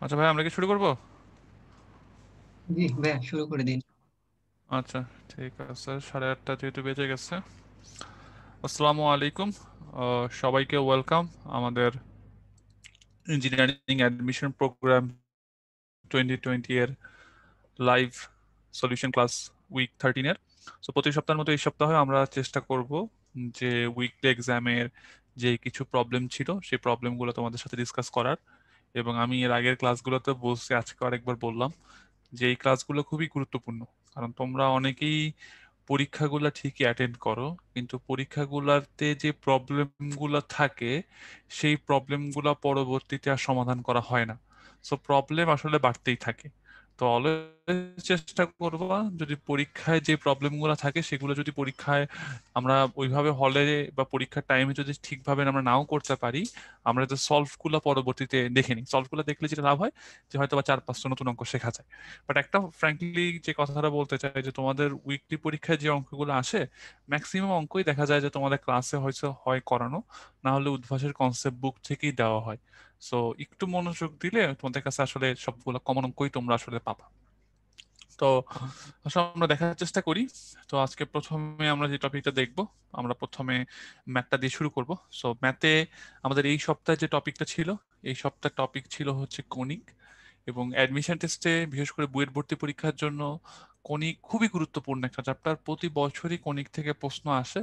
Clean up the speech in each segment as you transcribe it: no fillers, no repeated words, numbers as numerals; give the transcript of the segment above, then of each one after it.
আচ্ছা ভাই, আমরা কি শুরু করব? জি ভাইয়া, শুরু করে দিন। আচ্ছা, ঠিক আছে। 8:30 যেহেতু বেজে গেছে। আসসালামু আলাইকুম। সবাইকে ওয়েলকাম আমাদের ইঞ্জিনিয়ারিং অ্যাডমিশন প্রোগ্রাম 2020 এর লাইভ সলিউশন ক্লাস উইক 13-এর। সো প্রতি সপ্তাহের মতো এই সপ্তাহে আমরা চেষ্টা করব যে উইকলি এক্সামের যে কিছু প্রবলেম ছিল সেই প্রবলেমগুলো তোমাদের সাথে ডিসকাস করার। এবং আমি এর আগের ক্লাসগুলোতে বলছি, আজকে আরেকবার বললাম যে এই ক্লাসগুলো খুবই গুরুত্বপূর্ণ। কারণ তোমরা অনেকেই পরীক্ষাগুলো ঠিকই অ্যাটেন্ড করো, কিন্তু পরীক্ষাগুলোতে যে প্রবলেমগুলো থাকে সেই প্রবলেমগুলো পরবর্তীতে আর সমাধান করা হয় না। সো প্রবলেম আসলে বাড়তেই থাকে। তো অলওয়েজ চেষ্টা করবা, যদি পরীক্ষায় যে প্রবলেমগুলো থাকে সেগুলো যদি পরীক্ষায় আমরা ওইভাবে হলে বা পরীক্ষার টাইমে যদি ঠিকভাবে আমরা নাও করতে পারি, আমরা যে সলভগুলো পরবর্তীতে দেখে নিই। সলভগুলো দেখলে যেটা লাভ হয় যে হয়তো বা 4-5টা নতুন অঙ্ক শেখা যায়। বাট একটা ফ্র্যাঙ্কলি যে কথাটা বলতে চাই, যে তোমাদের উইকলি পরীক্ষায় যে অঙ্কগুলো আসে, ম্যাক্সিমাম অঙ্কই দেখা যায় যে তোমাদের ক্লাসে হয়তো হয় করানো, না হলে উদ্ভাসের কনসেপ্ট বুক থেকেই দেওয়া হয়। সো একটু মনোযোগ দিলে তোমাদের কাছে আসলে সবগুলো কমন অঙ্কই তোমরা আসলে পাবা। তো আসলে আমরা দেখার চেষ্টা করি। তো আজকে প্রথমে আমরা যে টপিকটা দেখব, আমরা প্রথমে ম্যাথটা দিয়ে শুরু করব। সো ম্যাথে আমাদের এই সপ্তাহে যে টপিকটা ছিল, এই সপ্তাহের টপিক ছিল হচ্ছে কণিক। এবং অ্যাডমিশন টেস্টে, বিশেষ করে বুয়েট ভর্তি পরীক্ষার জন্য কণিক খুবই গুরুত্বপূর্ণ একটা চ্যাপ্টার। প্রতি বছরই কণিক থেকে প্রশ্ন আসে।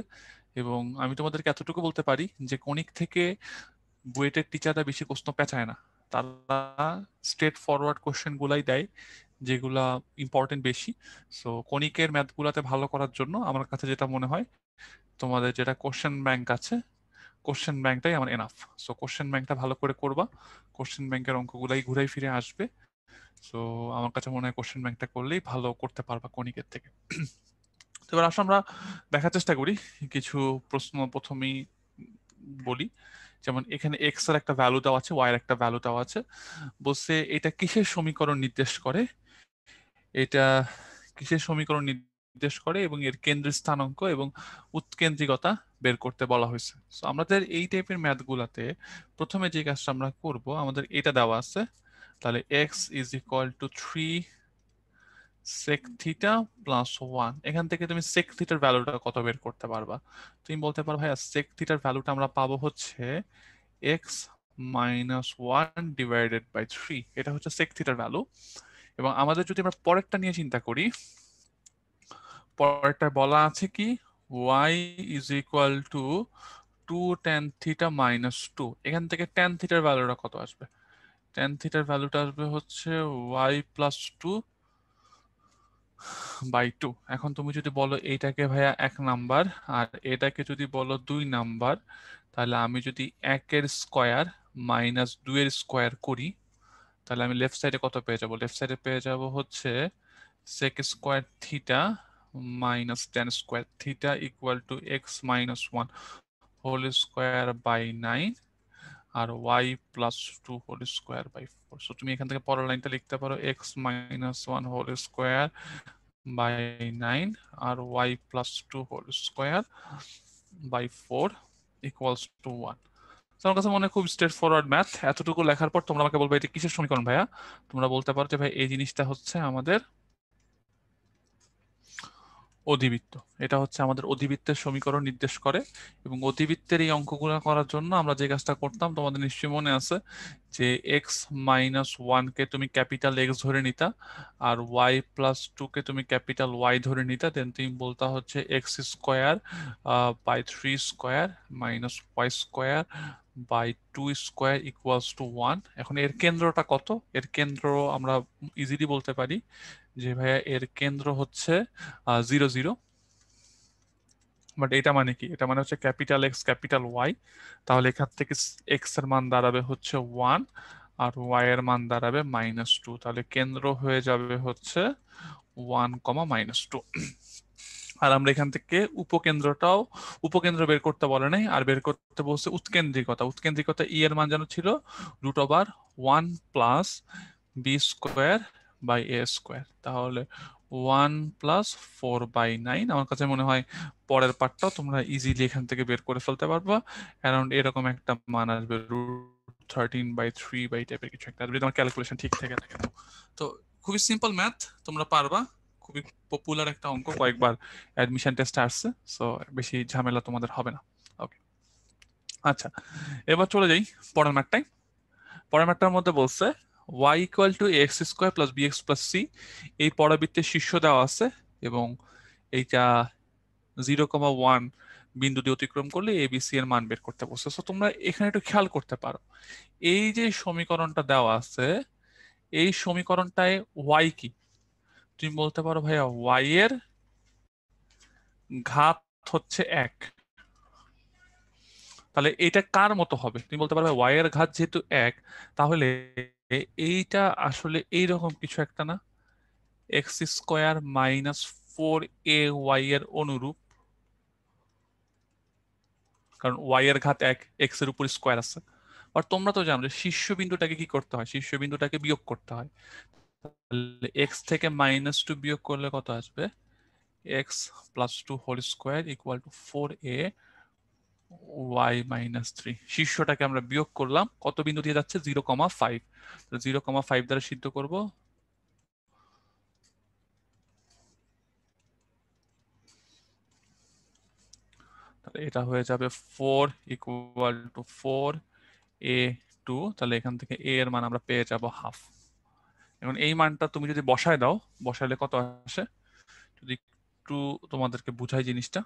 এবং আমি তোমাদেরকে এতটুকু বলতে পারি যে কণিক থেকে বুয়েটের টিচাররা বেশি প্রশ্ন পেঁচায় না। তারা স্ট্রেট ফরওয়ার্ড কোশ্চেন গুলাই দেয়, যেগুলা ইম্পর্টেন্ট বেশি। সো কণিকের ম্যাথগুলাতে ভালো করার জন্য আমার কাছে যেটা মনে হয়, তোমাদের যেটা কোশ্চেন ব্যাংক আছে, কোশ্চেন ব্যাংকটাই আমার এনাফ। সো কোশ্চেন ব্যাংকটা ভালো করে করবা, কোশ্চেন ব্যাংকের অঙ্কগুলাই ঘুরাই ফিরে আসবে। সো আমার কাছে মনে হয় কোশ্চেন ব্যাংকটা করলেই ভালো করতে পারবা কণিকের থেকে। তো এবার আসলে আমরা দেখার চেষ্টা করি কিছু প্রশ্ন। প্রথমেই বলি, যেমন এখানে এক্স এর একটা ভ্যালু দেওয়া আছে, ওয়াই এর একটা ভ্যালু দেওয়া আছে। বলছে এটা কিসের সমীকরণ নির্দেশ করে, এটা কিসের সমীকরণ নির্দেশ করে এবং এর কেন্দ্রের স্থানাঙ্ক এবং উৎকেন্দ্রিকতা বের করতে বলা হয়েছে। তো আমাদের এই টাইপের ম্যাথ গুলাতে প্রথমে যে কাজটা আমরা করব, আমাদের এটা দেওয়া আছে। তাহলে x is equal to 3 sec theta plus 1। এখান থেকে তুমি সেক থিটার ভ্যালুটা কত বের করতে পারবা? তুমি বলতে পারো ভাইয়া সেক থিটার ভ্যালুটা আমরা পাবো হচ্ছে এক্স মাইনাস 1/3। এটা হচ্ছে সেক থিটার ভ্যালু। এবং আমাদের যদি আমরা পরেরটা নিয়ে চিন্তা করি, পরেরটা বলা আছে কি, y is equal two 2 tan θ - 2। এখান থেকে ট্যান থিটার ভ্যালুটা কত আসবে? ট্যান থিটার ভ্যালুটা আসবে হচ্ছে y+2/2। এখন তুমি যদি বলো এইটাকে ভাইয়া 1 নাম্বার আর এটাকে যদি বলো 2 নাম্বার, তাহলে আমি যদি 1 এর স্কোয়ার মাইনাস 2 এর স্কোয়ার করি, তাহলে আমি লেফট সাইডে কত পেয়ে যাবো? লেফট সাইডে পেয়ে যাব হচ্ছে sec square theta minus tan square theta equal to x-1 whole square by 9 আর y+2 whole square by 4। So তুমি এখান থেকে পরের লাইনটা লিখতে পারো x-1 হোল স্কোয়ার বাই 9 আর y+2 whole square by 4 equals to 1। আমার কাছে মনে হয় খুব স্ট্রেট ফরওয়ার্ড ম্যাথ। এতটুকু লেখার পর তোমরা আমাকে বলবে এটা কিসের সমীকরণ ভাইয়া। তোমরা বলতে পারো যে ভাই এই জিনিসটা হচ্ছে আমাদের অধিবৃত্ত। এটা হচ্ছে আমাদের অধিবৃত্তের সমীকরণ নির্দেশ করে। এবং অধিবৃত্তের এই অঙ্কগুলো করার জন্য আমরা যে কাজটা করতাম তোমাদের নিশ্চয়ই মনে আছে, যে x-1 কে তুমি ক্যাপিটাল এক্স ধরে নিতা, আর y+2 কে তুমি ক্যাপিটাল ওয়াই ধরে নিতা। দেন তুমি বলতা হচ্ছে x² by 3² minus y² by 2² equals to 1। এখন এর কেন্দ্রটা কত? এর কেন্দ্র আমরা ইজিলি বলতে পারি যে ভাইয়া এর কেন্দ্র হচ্ছে 0 0। বাট এটা মানে কি? এটা মানে হচ্ছে ক্যাপিটাল এক্স ক্যাপিটাল ওয়াই। তাহলে এখান থেকে এক্স এর মান দাঁড়াবে হচ্ছে 1 আর ওয়াই এর মান দাঁড়াবে -2। তাহলে কেন্দ্র হয়ে যাবে হচ্ছে 1, -2। আর আমরা এখান থেকে উপকেন্দ্র বের করতে বলে নাই, আর বের করতে বলছে উৎকেন্দ্রিকতা। উৎকেন্দ্রিকতা ই এর মান যেন ছিল √1 + b² বাই a²। তাহলে 1 + 4/9। আমার কাছে মনে হয় পরের পার্টটাও তোমরা ইজিলি এখান থেকে বের করে ফেলতে পারবা। অ্যারাউন্ড এরকম একটা মান আসবে, 13/3 টাইপের কিছু একটা, যদি তোমার ক্যালকুলেশন ঠিক থেকে থাকে। তো খুবই সিম্পল ম্যাথ, তোমরা পারবা, খুবই পপুলার একটা অঙ্ক, কয়েকবার অ্যাডমিশন টেস্টে আসছে, সো বেশি ঝামেলা তোমাদের হবে না। ওকে, আচ্ছা, এবার চলে যাই পরের ম্যাথটাই। পরের ম্যাথটার মধ্যে বলছে y = ax² + bx + c, এই পরাবৃত্তের শীর্ষ দেওয়া আছে এবং এইটা 0,1 বিন্দু দিয়ে অতিক্রম করলে ABC এর মান বের করতে বলছে। সো তোমরা এখানে একটু খেয়াল করতে পারো, এই যে সমীকরণটা দেওয়া আছে, এই সমীকরণটায় y কি? তুমি বলতে পারো ভাইয়া y এর ঘাত হচ্ছে 1, তাহলে এটা কার মতো হবে? তুমি বলতে পারবে y এর ঘাত যেহেতু 1, তাহলে এইটা আসলে এইরকম কিছু একটা না, x² - 4ay এর অনুরূপ, কারণ y এর ঘাত 1, x এর উপর স্কোয়ার আছে। আর তোমরা তো জানো যে শীর্ষবিন্দুটাকে কি করতে হয়, শীর্ষবিন্দুটাকে বিয়োগ করতে হয়। তাহলে x থেকে -2 বিয়োগ করলে কত আসবে? x + 2 whole square = 4a y - 3। শীর্ষটাকে আমরা বিয়োগ করলাম, কত বিন্দু দিয়ে যাচ্ছে? 0,5। 0,5 দ্বারা সিদ্ধ করব, তাহলে এটা হয়ে যাবে 4 = 4a2। তাহলে এখান থেকে a এর মান আমরা পেয়ে যাব হাফ। এখন এই মানটা তুমি যদি বসায় দাও, বসাইলে কত আসে? যদি একটু তোমাদেরকে বুঝাই জিনিসটা,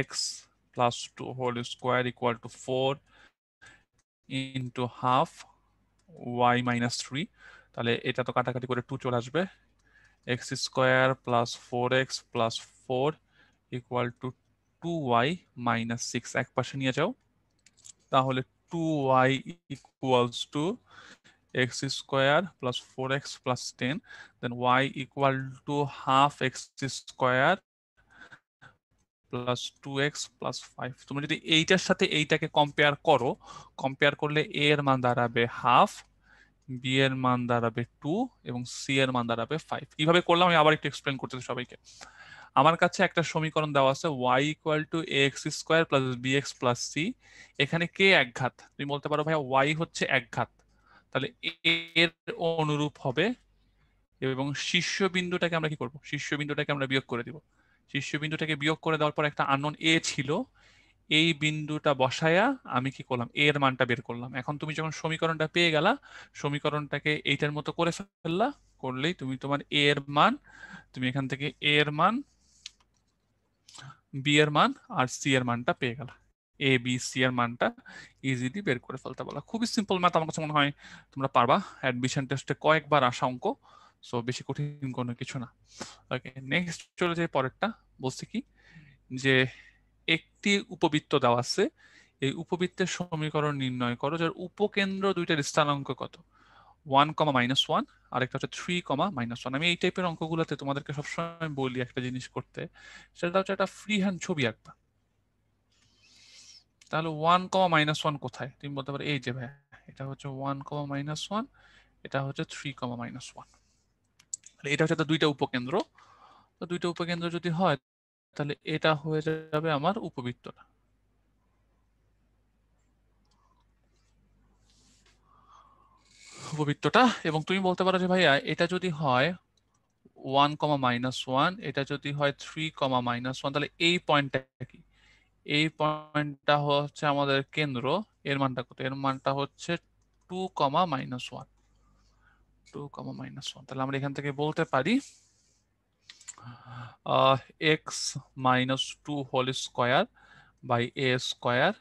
x + 2 whole square = 4 × half y - 3। তাহলে এটা তো কাটাকাটি করে 2 চলে আসবে, x² + 4x + 4 = 2y - 6। এক পাশে নিয়ে যাও, তাহলে 2y = x² + 4x + 10, then y = half x² + 2x + 5। তুমি যদি এইটার সাথে এইটাকে কম্পেয়ার করো, কম্পেয়ার করলে a এর মান দাঁড়াবে হাফ, b এর মান দাঁড়াবে 2 এবং c এর মান দাঁড়াবে 5। কিভাবে করলাম আমি আবার একটু এক্সপ্লেন করতেছি সবাইকে। আমার কাছে একটা সমীকরণ দেওয়া আছে y = ax² + bx + c, এখানে কে একঘাত? তুমি বলতে পারো ভাইয়া y হচ্ছে একঘাত, তাহলে এর অনুরূপ হবে, এবং শীর্ষবিন্দুটাকে আমরা কি করব? শীর্ষবিন্দুটাকে আমরা বিয়োগ করে দিব। শীর্ষবিন্দুটাকে বিয়োগ করে দেওয়ার পর একটা আননোন a ছিল, এই বিন্দুটা বসায়া আমি কি করলাম? a এর মানটা বের করলাম। এখন তুমি যখন সমীকরণটা পেয়ে গেলা, সমীকরণটাকে এইটার মতো করে ফেললা, করলেই তুমি তোমার a এর মান, তুমি এখান থেকে a এর মান, b এর মান আর c এর মানটা পেয়ে গেলা। a b c এর মানটা ইজিলি বের করে ফেলতে বলা। খুবই সিম্পল ম্যাথ, আমার কাছে মনে হয় তোমরা পারবা, অ্যাডমিশন টেস্টে কয়েকবার আসা অঙ্ক, সো বেশি কঠিন কোনো কিছু না। ওকে, নেক্সট চলে যাই পরেরটা। বলছি কি যে একটি উপবৃত্ত দেওয়া আছে, এই উপবৃত্তের সমীকরণ নির্ণয় করো যার উপকেন্দ্র দুইটার স্থানাঙ্ক কত? 1, -1, আর একটা হচ্ছে 3, -1। আমি এই টাইপের অঙ্কগুলোতে তোমাদেরকে সবসময় বলি একটা জিনিস করতে, সেটা হচ্ছে একটা ফ্রি হ্যান্ড ছবি আঁকবা। তাহলে 1, -1 কোথায়? তুমি বলতে পারো এই যে ভাই, এটা হচ্ছে 1, -1, এটা হচ্ছে 3, -1। এটা হচ্ছে দুইটা উপকেন্দ্র। তো দুইটা উপকেন্দ্র যদি হয়, তাহলে এটা হয়ে যাবে আমার উপবৃত্তটা। উপবৃত্তটা, এবং তুমি বলতে পারো যে ভাইয়া এটা যদি হয় 1, -1, এটা যদি হয় 3, -1, তাহলে এই পয়েন্টটা কি? এই পয়েন্টটা হচ্ছে আমাদের কেন্দ্র, এর মানটা কত? এর মানটা হচ্ছে 2, -1, 2, -1। তাহলে আমরা এখান থেকে বলতে পারি x - 2 whole square by a square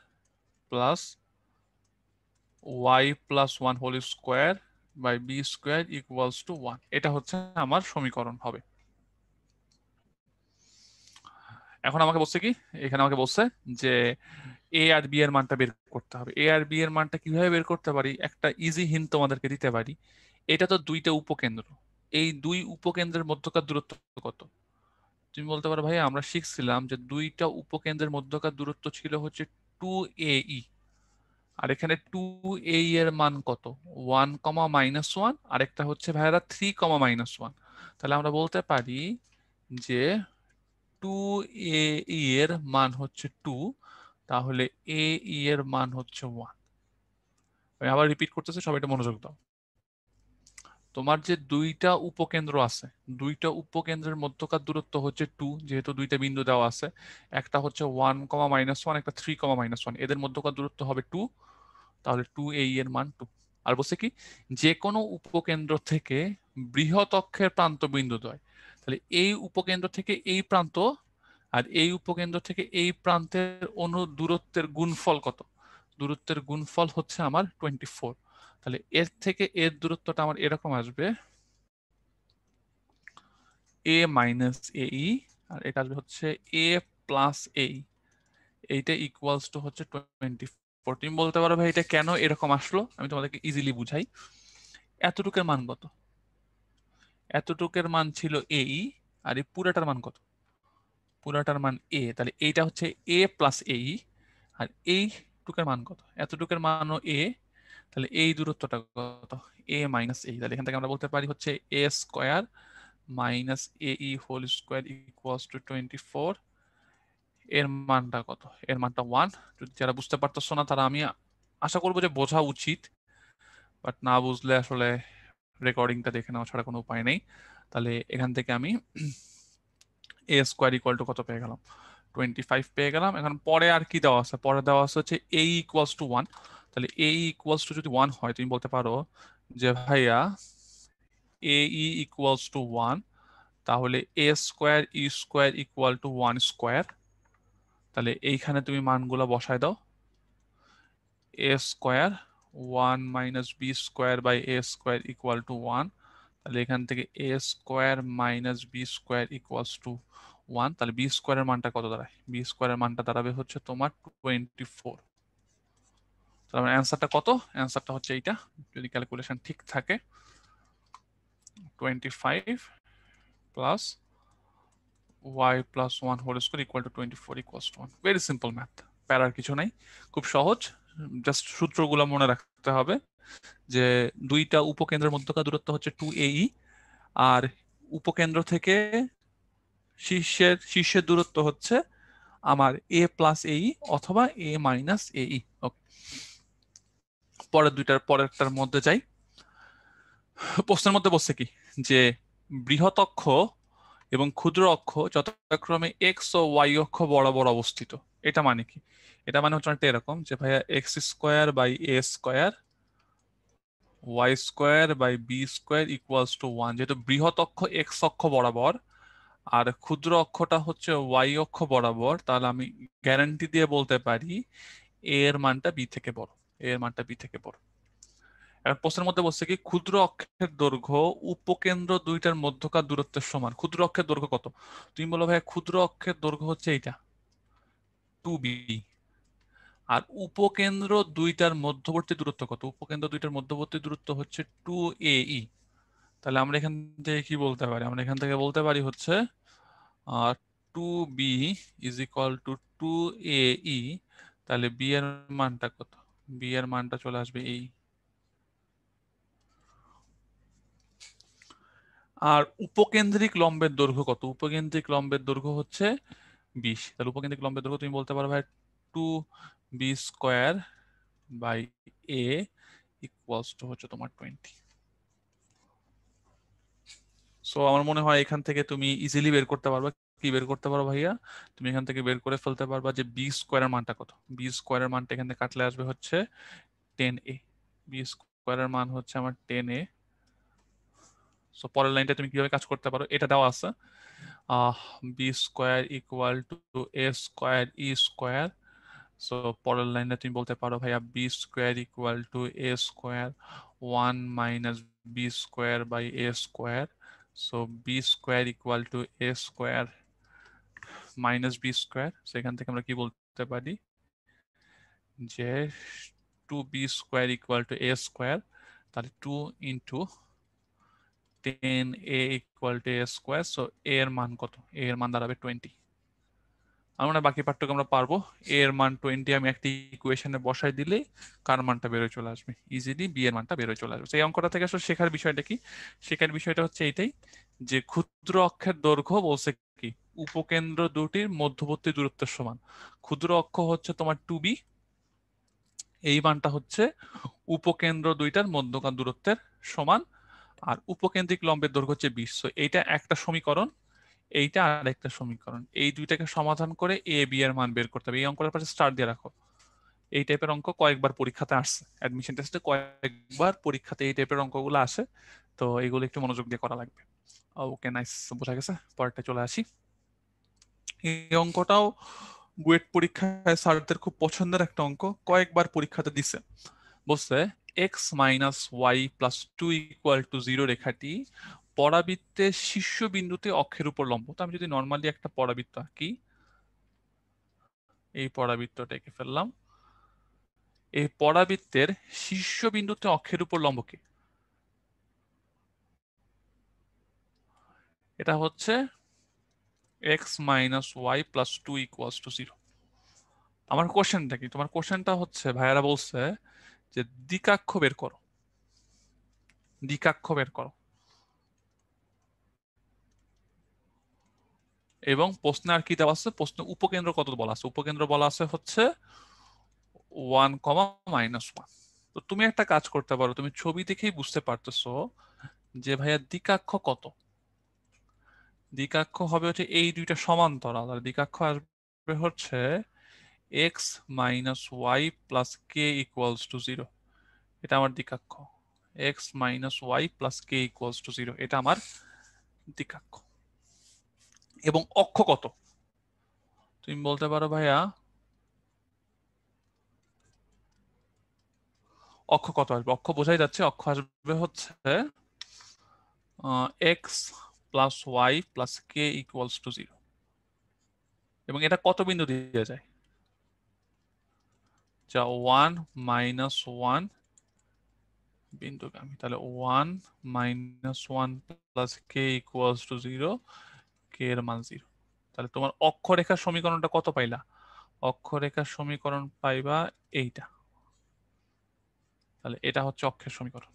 plus y + 1 whole square by b square = 1। এটা হচ্ছে আমার সমীকরণ হবে। এখন আমাকে বলছে কি, এখানে আমাকে বলছে যে a আর b এর মানটা বের করতে হবে। a আর b এর মানটা কিভাবে বের করতে পারি? একটা ইজি হিন্ট তোমাদেরকে দিতে পারি। এটা তো দুইটা উপকেন্দ্র, এই দুই উপকেন্দ্রের মধ্যকার দূরত্ব কত? তুমি বলতে পারো ভাই আমরা শিখছিলাম যে দুইটা উপকেন্দ্রের মধ্যকার দূরত্ব ছিল হচ্ছে 2ae, আর এখানে 2ae এর মান কত? 1, -1, আর একটা হচ্ছে ভাইরা 3, -1। তাহলে আমরা বলতে পারি যে 2ae এর মান হচ্ছে 2, তাহলে এ ই এর মান হচ্ছে 1। আমি আবার রিপিট করতেছি, সবাই এটা মনোযোগ দাও। তোমার যে দুইটা উপকেন্দ্র আছে, দুইটা উপকেন্দ্রের মধ্যকার দূরত্ব হচ্ছে 2, যেহেতু দুইটা বিন্দু দেওয়া আছে। একটা হচ্ছে 1,-1, একটা 3,-1, এদের মধ্যকার দূরত্ব হবে 2। তাহলে 2AE এর মান 2। আর বলছে কি, যে কোনো উপকেন্দ্র থেকে বৃহৎ অক্ষের প্রান্ত বিন্দুদ্বয়, তাহলে এই উপকেন্দ্র থেকে এই প্রান্ত আর এই উপকেন্দ্র থেকে এই প্রান্তের দূরত্বের গুণফল কত? দূরত্বের গুণফল হচ্ছে আমার 24। তাহলে এর থেকে এর দূরত্বটা আমার এরকম আসবে, a মাইনাস AE, আর এটা আসবে হচ্ছে a প্লাস AE। এইটা ইকুয়ালস টু হচ্ছে 24। তুমি বলতে পারো ভাই এটা কেন এরকম আসলো, আমি তোমাদেরকে ইজিলি বুঝাই। এতটুকের মান কত? এতটুকের মান ছিল AE, আর এই পুরাটার মান কত? পুরাটার মান A। তাহলে এইটা হচ্ছে a প্লাস AE, আর এই টুকের মান কত? এতটুকের মানও A। তাহলে এই দূরত্বটা কত? a minus AE। তাহলে এখান থেকে আমরা বলতে পারি হচ্ছে a square minus AE whole square equals to 24। এর মানটা কত? এর মানটা 1। যদি যারা বুঝতে পারতেছো না তারা, আমি আশা করবো যে বোঝা উচিত, বাট না বুঝলে আসলে রেকর্ডিংটা দেখে নেওয়া ছাড়া কোনো উপায় নেই। তাহলে এখান থেকে আমি a স্কোয়ার ইকুয়াল টু কত পেয়ে গেলাম? 25 পেয়ে গেলাম। এখন পরে আর কি দেওয়া আছে? পরে দেওয়া আছে হচ্ছে a ইকুয়ালস টু 1। তাহলে a ইকুয়ালস টু যদি 1 হয়, তুমি বলতে পারো যে ভাইয়া a ইকুয়ালস টু 1, তাহলে a square e square equal to 1 square. তাহলে এইখানে তুমি মানগুলো বসায় দাও। a square 1 minus b square by a square equal to 1। তাহলে এখান থেকে a square minus b square equals to 1। তাহলে বি স্কোয়ারের মানটা কত দাঁড়ায়? বি স্কোয়ারের মানটা দাঁড়াবে হচ্ছে তোমার 24। তাহলে আমার অ্যান্সারটা কত? অ্যান্সারটা হচ্ছে এইটা, যদি ক্যালকুলেশন ঠিক থাকে। 25 plus y plus 1 whole square equal to 24 equals to 1। Very simple math, প্যারার কিছু নাই, খুব সহজ। জাস্ট সূত্রগুলো মনে রাখতে হবে যে দুইটা উপকেন্দ্রের মধ্যকার দূরত্ব হচ্ছে 2AE, আর উপকেন্দ্র থেকে শীর্ষের দূরত্ব হচ্ছে আমার a প্লাস AE অথবা a মাইনাস AE। ওকে, পরেরটার মধ্যে যাই। প্রশ্নের মধ্যে বলছে কি, যে বৃহৎ অক্ষ এবং ক্ষুদ্র অক্ষ যথাক্রমে x ও y অক্ষ বরাবর অবস্থিত। এটা মানে কি? এটা মানে হচ্ছে অনেকটা এরকম যে ভাইয়া x square by a square y square by b square equals to 1। যেহেতু বৃহৎ অক্ষ এক্স অক্ষ বরাবর আর ক্ষুদ্র অক্ষটা হচ্ছে ওয়াই অক্ষ বরাবর, তাহলে আমি গ্যারান্টি দিয়ে বলতে পারি এর মানটা বি থেকে বড়, এর মানটা বি থেকে বড়। এখন প্রশ্নের মধ্যে বলছে কি, ক্ষুদ্র অক্ষের দৈর্ঘ্য উপকেন্দ্র দুইটার মধ্যকার দূরত্বের সমান। ক্ষুদ্র অক্ষের দৈর্ঘ্য কত? তুমি বলো ভাই ক্ষুদ্র অক্ষের দৈর্ঘ্য হচ্ছে এইটা 2b, আর উপকেন্দ্র দুইটার মধ্যবর্তী দূরত্ব কত? উপকেন্দ্র দুইটার মধ্যবর্তী দূরত্ব হচ্ছে 2AE। তাহলে আমরা এখান থেকে কি বলতে পারি? আমরা এখান থেকে বলতে পারি হচ্ছে 2b is equal two 2AE। তাহলে বি এর মানটা কত? বি এর মানটা চলে আসবে এই। আর উপকেন্দ্রিক লম্বের দৈর্ঘ্য কত? উপকেন্দ্রিক লম্বের দৈর্ঘ্য হচ্ছে 20। তাহলে উপকেন্দ্রিক লম্বের দৈর্ঘ্য তুমি বলতে পারো ভাই 2b square by a equals to হচ্ছে তোমার 20। সো আমার মনে হয় এখান থেকে তুমি ইজিলি বের করতে পারবা। কি বের করতে পারো ভাইয়া? তুমি এখান থেকে বের করে ফেলতে পারবা যে বি স্কোয়ারের মানটা কত। বি স্কোয়ারের মানটা এখান থেকে কাটলে আসবে হচ্ছে 10a। বি স্কোয়ারের মান হচ্ছে আমার 10a। সো পরের লাইনটা তুমি কিভাবে কাজ করতে পারো, এটা দেওয়া আছে b square equal to a square e square. So পরের লাইনে তুমি বলতে পারো ভাইয়া b square equal to a square 1 minus b square by a square. So b square equal to a square minus b square. সেখান থেকে আমরা কি বলতে পারি যে 2b square equal to a square. তাহলে 2 into 10a equal to a square. So a এর মান কত? a এর মান দাঁড়াবে 20। আমরা বাকি পার্টটুকু আমরা পারবো। a এর মান 20 আমি একটা ইকুয়েশনে বসাই দিলেই কার মানটা বেরোয় চলে আসবে, ইজিলি বি এর মানটা বেরোয় চলে আসবে। সেই অঙ্কটা থেকে আসলে শেখার বিষয়টা কি? শেখার বিষয়টা হচ্ছে এইটাই যে ক্ষুদ্র অক্ষের দৈর্ঘ্য বলছে কি উপকেন্দ্র দুটির মধ্যবর্তী দূরত্বের সমান। ক্ষুদ্র অক্ষ হচ্ছে তোমার 2b, এই মানটা হচ্ছে উপকেন্দ্র দুইটার মধ্যকার দূরত্বের সমান, আর উপকেন্দ্রিক লম্বের দৈর্ঘ্য হচ্ছে 20। সো এইটা একটা সমীকরণ, এইটা আরেকটা সমীকরণ। এই দুইটাকে সমাধান করে এ বি এর মান বের করতে হবে। এই অঙ্কটার পাশে স্টার দিয়ে রাখো। এই টাইপের অঙ্ক কয়েকবার পরীক্ষাতে আসছে, অ্যাডমিশন টেস্টে কয়েকবার পরীক্ষাতে এই টাইপের অঙ্কগুলো আসে। তো এগুলো একটু মনোযোগ দিয়ে করা লাগবে। ওকে, নাইস, বোঝা গেছে। পরেরটা চলে আসি। এই অঙ্কটাও বুয়েট পরীক্ষায় স্যারদের খুব পছন্দের একটা অঙ্ক, কয়েকবার পরীক্ষাতে দিছে। বলছে x minus y plus 2 equal to 0 রেখাটি পরাবৃত্তের শীর্ষ বিন্দুতে অক্ষের উপর লম্ব। তো আমি যদি নর্মালি একটা পরাবৃত্ত আঁকি, এই পরাবৃত্তটা এঁকে ফেললাম। এই পরাবৃত্তের শীর্ষ বিন্দুতে অক্ষের উপর লম্ব কি? এটা হচ্ছে x minus y plus 2 equals to 0। আমার কোশ্চেনটা কি? তোমার কোশ্চেনটা হচ্ছে ভাইয়ারা বলছে যে দিকাক্ষ বের করো, দিকাক্ষ বের করো। এবং প্রশ্নে আর কি দেওয়া আছে? প্রশ্নে উপকেন্দ্র কত বলা আছে? উপকেন্দ্র বলা আছে হচ্ছে 1,-1। তো তুমি একটা কাজ করতে পারো, তুমি ছবি দেখেই বুঝতে পারতেছো যে ভাইয়া দিকাক্ষ কত। দিকাক্ষ হবে হচ্ছে এই দুইটা সমান্তরাল, আর দিকাক্ষ আসবে হচ্ছে x minus y plus k equals to 0। এটা আমার দিকাক্ষ। X minus y plus k equals to 0, এটা আমার দিকাক্ষ। এবং অক্ষ কত? তুমি বলতে পারো ভাইয়া অক্ষ কত আসবে? অক্ষ বোঝাই যাচ্ছে, অক্ষ আসবে হচ্ছে x plus y plus k equals to 0। এবং এটা কত বিন্দু দিয়ে যায়? যা 1-1 বিন্দুগামী। তাহলে 1-1 প্লাস কে ইকুয়ালস টু 0, কে এর মান 0। তাহলে তোমার অক্ষরেখার সমীকরণটা কত পাইলা? অক্ষরেখার সমীকরণ পাইবা এইটা। তাহলে এটা হচ্ছে অক্ষের সমীকরণ।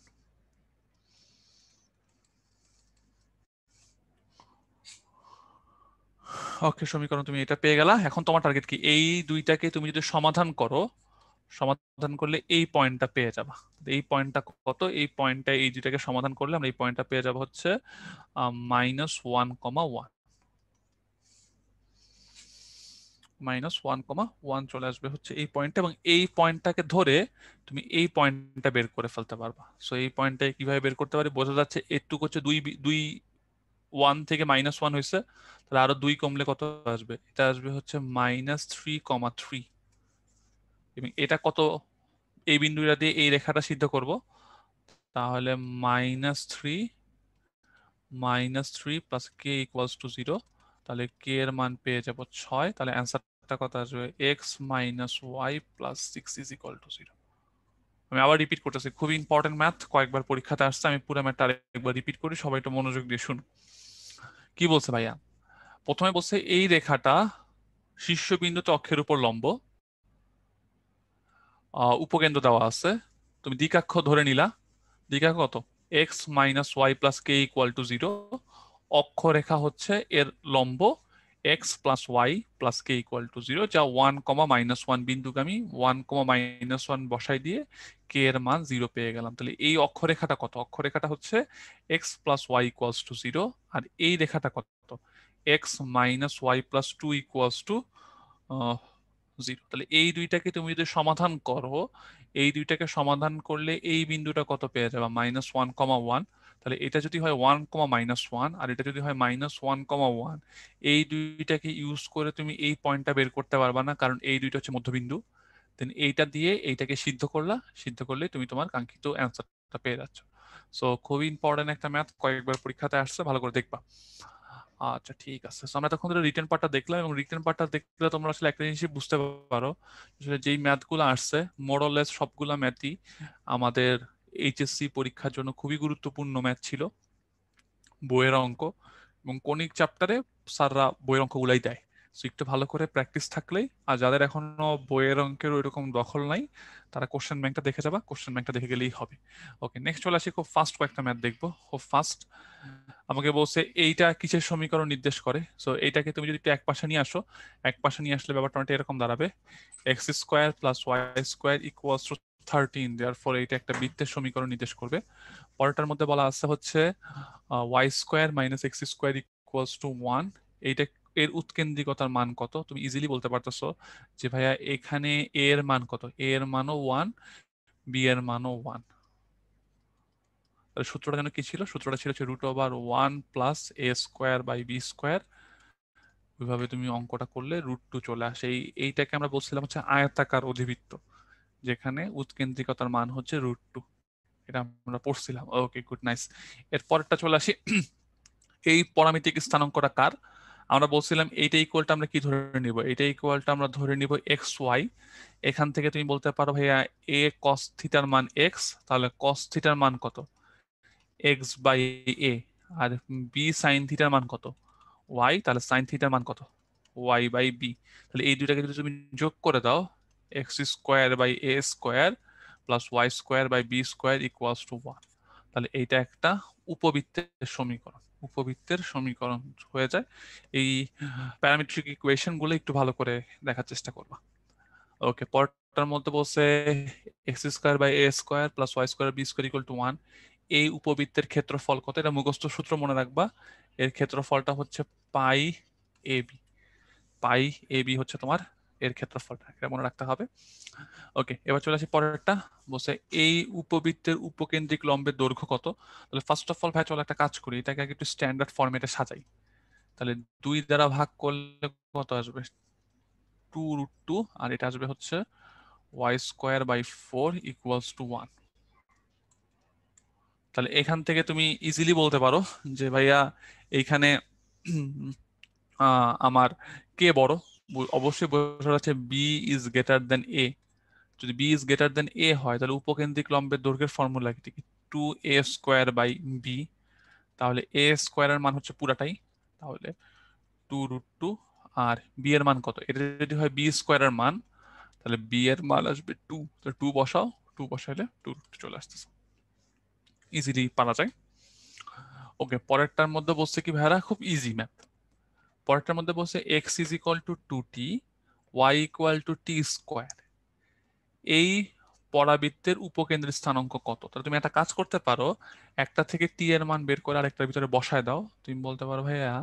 অক্ষের সমীকরণ তুমি এটা পেয়ে গেলা। এখন তোমার টার্গেট কি? এই দুইটাকে তুমি যদি সমাধান করো, সমাধান করলে এই পয়েন্টটা পেয়ে যাবা। এই পয়েন্টটা কত? এই পয়েন্টটা, এই দুইটাকে সমাধান করলে আমরা এই পয়েন্টটা পেয়ে যাবো হচ্ছে -1,1। -1,1 চলে আসবে হচ্ছে এই পয়েন্ট, এবং এই পয়েন্টটাকে ধরে তুমি এই পয়েন্টটা বের করে ফেলতে পারবা। সো এই পয়েন্টটা কিভাবে বের করতে পারি? বোঝা যাচ্ছে এটুকু হচ্ছে 1 থেকে -1 হয়েছে, তাহলে আরো 2 কমলে কত আসবে? এটা আসবে হচ্ছে -3,3। এবং এটা কত? এই বিন্দুটা দিয়ে এই রেখাটা সিদ্ধ করব, তাহলে -3 প্লাস কে ইকুয়ালস টু 0। তাহলে কে এর মান পেয়ে যাব 6। তাহলে অ্যান্সারটা কত আসবে? X minus y plus 6 is equal to 0। আমি আবার রিপিট করতেছি, খুবই ইম্পর্টেন্ট ম্যাথ, কয়েকবার পরীক্ষাতে আসছে। আমি পুরো ম্যাথটা আরেকবার রিপিট করি, সবাই একটু মনোযোগ দিয়ে শুনুন। কি বলছে ভাইয়া? প্রথমে বলছে এই রেখাটা শীর্ষবিন্দুতে অক্ষের উপর লম্ব, উপকেন্দ্র দেওয়া আছে, তুমি দিকাক্ষ ধরে নিলা। দিকাক্ষ কত? X minus y plus k equal to 0। অক্ষরেখা হচ্ছে এর লম্ব x plus y plus k equal to 0, যা 1,-1 বিন্দুগামী। 1,-1 বসাই দিয়ে কে এর মান 0 পেয়ে গেলাম। তাহলে এই অক্ষরেখাটা কত? অক্ষরেখাটা হচ্ছে x plus y equals to 0। আর এই রেখাটা কত? X minus y plus 2 equals to 0। তাহলে এই দুইটাকে তুমি যদি সমাধান করো, এই দুইটাকে সমাধান করলে এই বিন্দুটা কত পেয়ে যাবে? -1,1। তাহলে এটা যদি হয় 1,-1, আর এটা যদি হয় -1,1, এই দুইটাকে ইউজ করে তুমি এই পয়েন্টটা বের করতে পারবা না, কারণ এই দুইটা হচ্ছে মধ্যবিন্দু। দেন এইটা দিয়ে এইটাকে সিদ্ধ করলা, সিদ্ধ করলে তুমি তোমার কাঙ্ক্ষিত অ্যান্সারটা পেয়ে যাচ্ছ। সো খুবই ইম্পর্টেন্ট একটা ম্যাথ, কয়েকবার পরীক্ষাতে আসছে, ভালো করে দেখবা। আচ্ছা ঠিক আছে, তো আমরা তখন রিটেন পার্টটা দেখলাম, এবং রিটেন পার্টটা দেখলে তোমরা আসলে একটা জিনিস বুঝতে পারো, আসলে যেই ম্যাথগুলো আসছে মোরলেস সবগুলা ম্যাথই আমাদের এইচএসসি পরীক্ষার জন্য খুবই গুরুত্বপূর্ণ ম্যাথ ছিল, বইয়ের অঙ্ক। এবং কোনিক চ্যাপ্টারে স্যাররা বইয়ের অঙ্কগুলাই দেয়। সো একটু ভালো করে প্র্যাকটিস থাকলেই, আর যাদের এখনো বইয়ের অঙ্কের ওইরকম দখল নাই তারা কোশ্চেন ব্যাংকটা দেখে যাবা, কোশ্চেন ব্যাংকটা দেখে গেলেই হবে। ওকে, নেক্সট চলে আসি, খুব ফাস্ট কয়েকটা ম্যাথ দেখবো, খুব ফাস্ট। আমাকে বলছে এইটা কিসের সমীকরণ নির্দেশ করে। সো এইটাকে তুমি যদি একটু এক পাশে নিয়ে আসো, এক পাশে নিয়ে আসলে ব্যাপারটা অনেকটা এরকম দাঁড়াবে, x square plus y square equals to 13, therefore এইটা একটা বৃত্তের সমীকরণ নির্দেশ করবে। পরেরটার মধ্যে বলা আছে হচ্ছে y square minus x square equals to 1, এইটা এর উৎকেন্দ্রিকতার মান কত। তুমি ইজিলি বলতে পারতেছো যে ভাইয়া এখানে এ এর মান কত, এ এর মানও 1, বি এর মানও 1। সূত্রটা যেন কি ছিল, সূত্রটা ছিল root over 1 plus a square by b square. ওইভাবে তুমি অঙ্কটা করলে √2 চলে আসে। এইটাকে আমরা বলছিলাম হচ্ছে আয়তাকার অধিবৃত্ত, যেখানে উৎকেন্দ্রিকতার মান হচ্ছে √2। এটা আমরা পড়ছিলাম। ওকে, গুড, নাইস। এর পরেরটা চলে আসি, এই পরামিতিক স্থানাঙ্কটা কার। আমরা বলছিলাম এইটা ইকুয়ালটা আমরা কি ধরে নিব, এইটা ইকুয়ালটা আমরা ধরে নিব এক্স ওয়াই। এখান থেকে তুমি বলতে পারো ভাইয়া এ কস থিটার মান এক্স, তাহলে কস থিটার মান কত, এক্স বাই এ। আর বি সাইন থিটার মান কত, ওয়াই, তাহলে সাইন থিটার মান কত, ওয়াই বাই বি। তাহলে এই দুইটাকে যদি তুমি যোগ করে দাও, x square by a square plus y square by b square equals to 1, তাহলে এইটা একটা উপবৃত্তের সমীকরণ, উপবৃত্তের সমীকরণ হয়ে যায়। এই প্যারামেট্রিক ইকুয়েশন গুলো একটু ভালো করে দেখার চেষ্টা করবা। ওকে, পরটার মধ্যে বলছে x square by a square plus y square b square equal to 1, এই উপবৃত্তের ক্ষেত্রফল কত, এটা মুখস্থ সূত্র মনে রাখবা। এর ক্ষেত্রফলটা হচ্ছে পাই A B, pi A B হচ্ছে তোমার এর ক্ষেত্রফলটা, এটা মনে রাখতে হবে। ওকে, এবার চলে আসি পরেরটা, বলছে এই উপবৃত্তের উপকেন্দ্রিক লম্বের দৈর্ঘ্য কত। তাহলে ফার্স্ট অফ অল ভাই চলো একটা কাজ করি, এটাকে আগে একটু স্ট্যান্ডার্ড ফরম্যাটে সাজাই। তাহলে 2 দ্বারা ভাগ করলে কত আসবে, 2√2, আর এটা আসবে হচ্ছে y square by 4 equals to 1। তাহলে এখান থেকে তুমি ইজিলি বলতে পারো যে ভাইয়া এইখানে আমার কে বড়। অবশ্যই বোঝা যাচ্ছে বি ইজ গ্রেটার দেন এ। যদি বি ইজ গ্রেটার দেন এ হয় তাহলে উপকেন্দ্রিক লম্বের দৈর্ঘ্যের ফর্মুলা কি, 2a স্কোয়ার বাই বি। তাহলে এ স্কোয়ারের মান হচ্ছে পুরাটাই, তাহলে 2√2, আর বি এর মান কত, এটা যদি হয় বি স্কোয়ারের মান, তাহলে বি এর মান আসবে 2, তাহলে 2 বসাও, 2 বসাইলে 2 চলে আসতেছে, ইজিলি পারা যায়। ওকে, পরেরটার মধ্যে বলছে কি ভাইরা, খুব ইজি ম্যাথ। পরেরটার মধ্যে বলছে x is equal to 2t, y equal to t square, এই পরাবৃত্তের উপকেন্দ্রের স্থানাঙ্ক কত। তাহলে তুমি একটা কাজ করতে পারো, একটা থেকে টি এর মান বের করে আরেকটার ভিতরে বসায় দাও। তুমি বলতে পারো ভাইয়া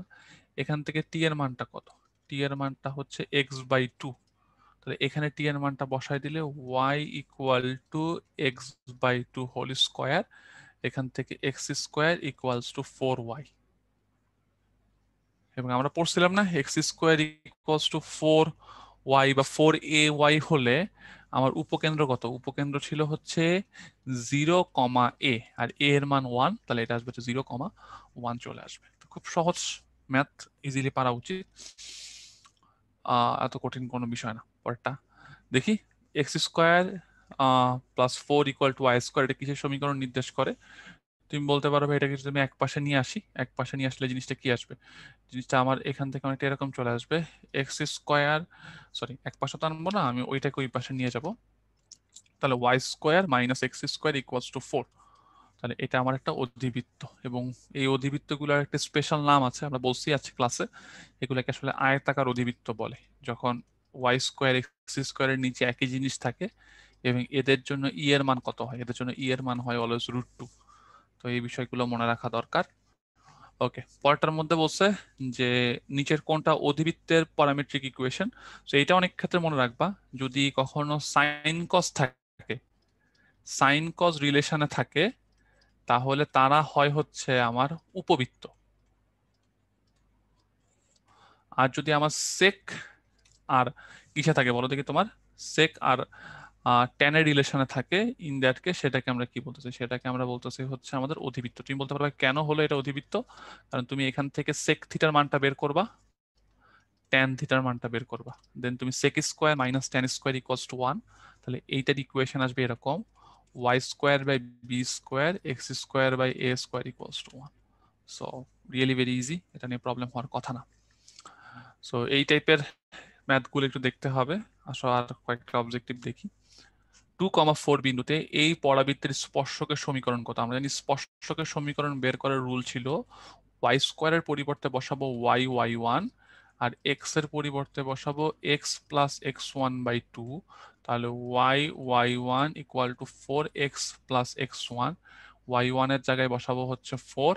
এখান থেকে টি এর মানটা কত, টি এর মানটা হচ্ছে এক্স বাই 2। তাহলে এখানে টি এর মানটা বসায় দিলে y equal to x by 2 whole square, এখান থেকে x square equals two 4y। এবং আমরা পড়ছিলাম না x square equals two 4y বা 4ay হলে আমার উপকেন্দ্র কত, উপকেন্দ্র ছিল হচ্ছে 0, a, আর a এর মান 1, তাহলে এটা আসবে হচ্ছে 0, 1 চলে আসবে। তো খুব সহজ ম্যাথ, ইজিলি পারা উচিত, এত কঠিন কোনো বিষয় না। পরেরটা দেখি, x square plus 4 equal to y square, এটা কিসের সমীকরণ নির্দেশ করে। তুমি বলতে পারো ভাই এটাকে যদি আমি এক পাশে নিয়ে আসি, এক পাশে নিয়ে আসলে জিনিসটা কি আসবে, জিনিসটা আমার এখান থেকে অনেকটা এরকম চলে আসবে, এক্স স্কোয়ার, সরি এক পাশে তো আনবো না, আমি ওইটাকে ওই পাশে নিয়ে যাব। তাহলে y square minus x square equals to 4। তাহলে এটা আমার একটা অধিবৃত্ত, এবং এই অধিবৃত্তগুলোর একটা স্পেশাল নাম আছে, আমরা বলছি আছে ক্লাসে, এগুলোকে আসলে আয়তাকার অধিবৃত্ত বলে। যখন ওয়াই স্কোয়ার এক্স স্কোয়ারের নিচে একই জিনিস থাকে এবং এদের জন্য ই এর মান কত হয়, এদের জন্য ই এর মান হয় অলওয়েজ √2। তো এই বিষয়গুলো মনে রাখা দরকার। ওকে, পরেরটার মধ্যে বলছে যে নিচের কোনটা অধিবৃত্তের প্যারামেট্রিক ইকুয়েশন। তো এটা অনেক ক্ষেত্রে মনে রাখবা, যদি কখনো সাইন কস থাকে, সাইন কস রিলেশনে থাকে, তাহলে তারা হয় হচ্ছে আমার উপবৃত্ত। আর যদি আমার সেক আর কিসে থাকে বলো দেখি, তোমার সেক আর ট্যানের রিলেশনে থাকে, ইন দ্যাট কেস সেটাকে আমরা কি বলতেছি, সেটাকে আমরা বলতেছি হচ্ছে আমাদের অধিবৃত্ত। তুমি বলতে পারবে কেন হলো এটা অধিবৃত্ত, কারণ তুমি এখান থেকে সেক থিটার মানটা বের করবা, ট্যান থিটার মানটা বের করবা, দেন তুমি sec square minus tan square equals to 1। তাহলে এইটার ইকুয়েশন আসবে এরকম, y square by b square x square by a square equals to 1। So really very easy, এটা নিয়ে প্রবলেম হওয়ার কথা না। সো এই টাইপের ম্যাথগুলো একটু দেখতে হবে। আসলে আর কয়েকটা অবজেক্টিভ দেখি। 2,4 বিন্দুতে এই পরাবৃত্তের স্পর্শকের সমীকরণ কত? আমরা জানি স্পর্শকের সমীকরণ বের করার রুল ছিল ওয়াই স্কোয়ারের পরিবর্তে বসাবো ওয়াই ওয়াই ওয়ান, আর এক্স এর পরিবর্তে বসাবো x plus x one by two. তাহলে y y one equal to 4x plus x one. Y ওয়ানের জায়গায় বসাবো হচ্ছে 4,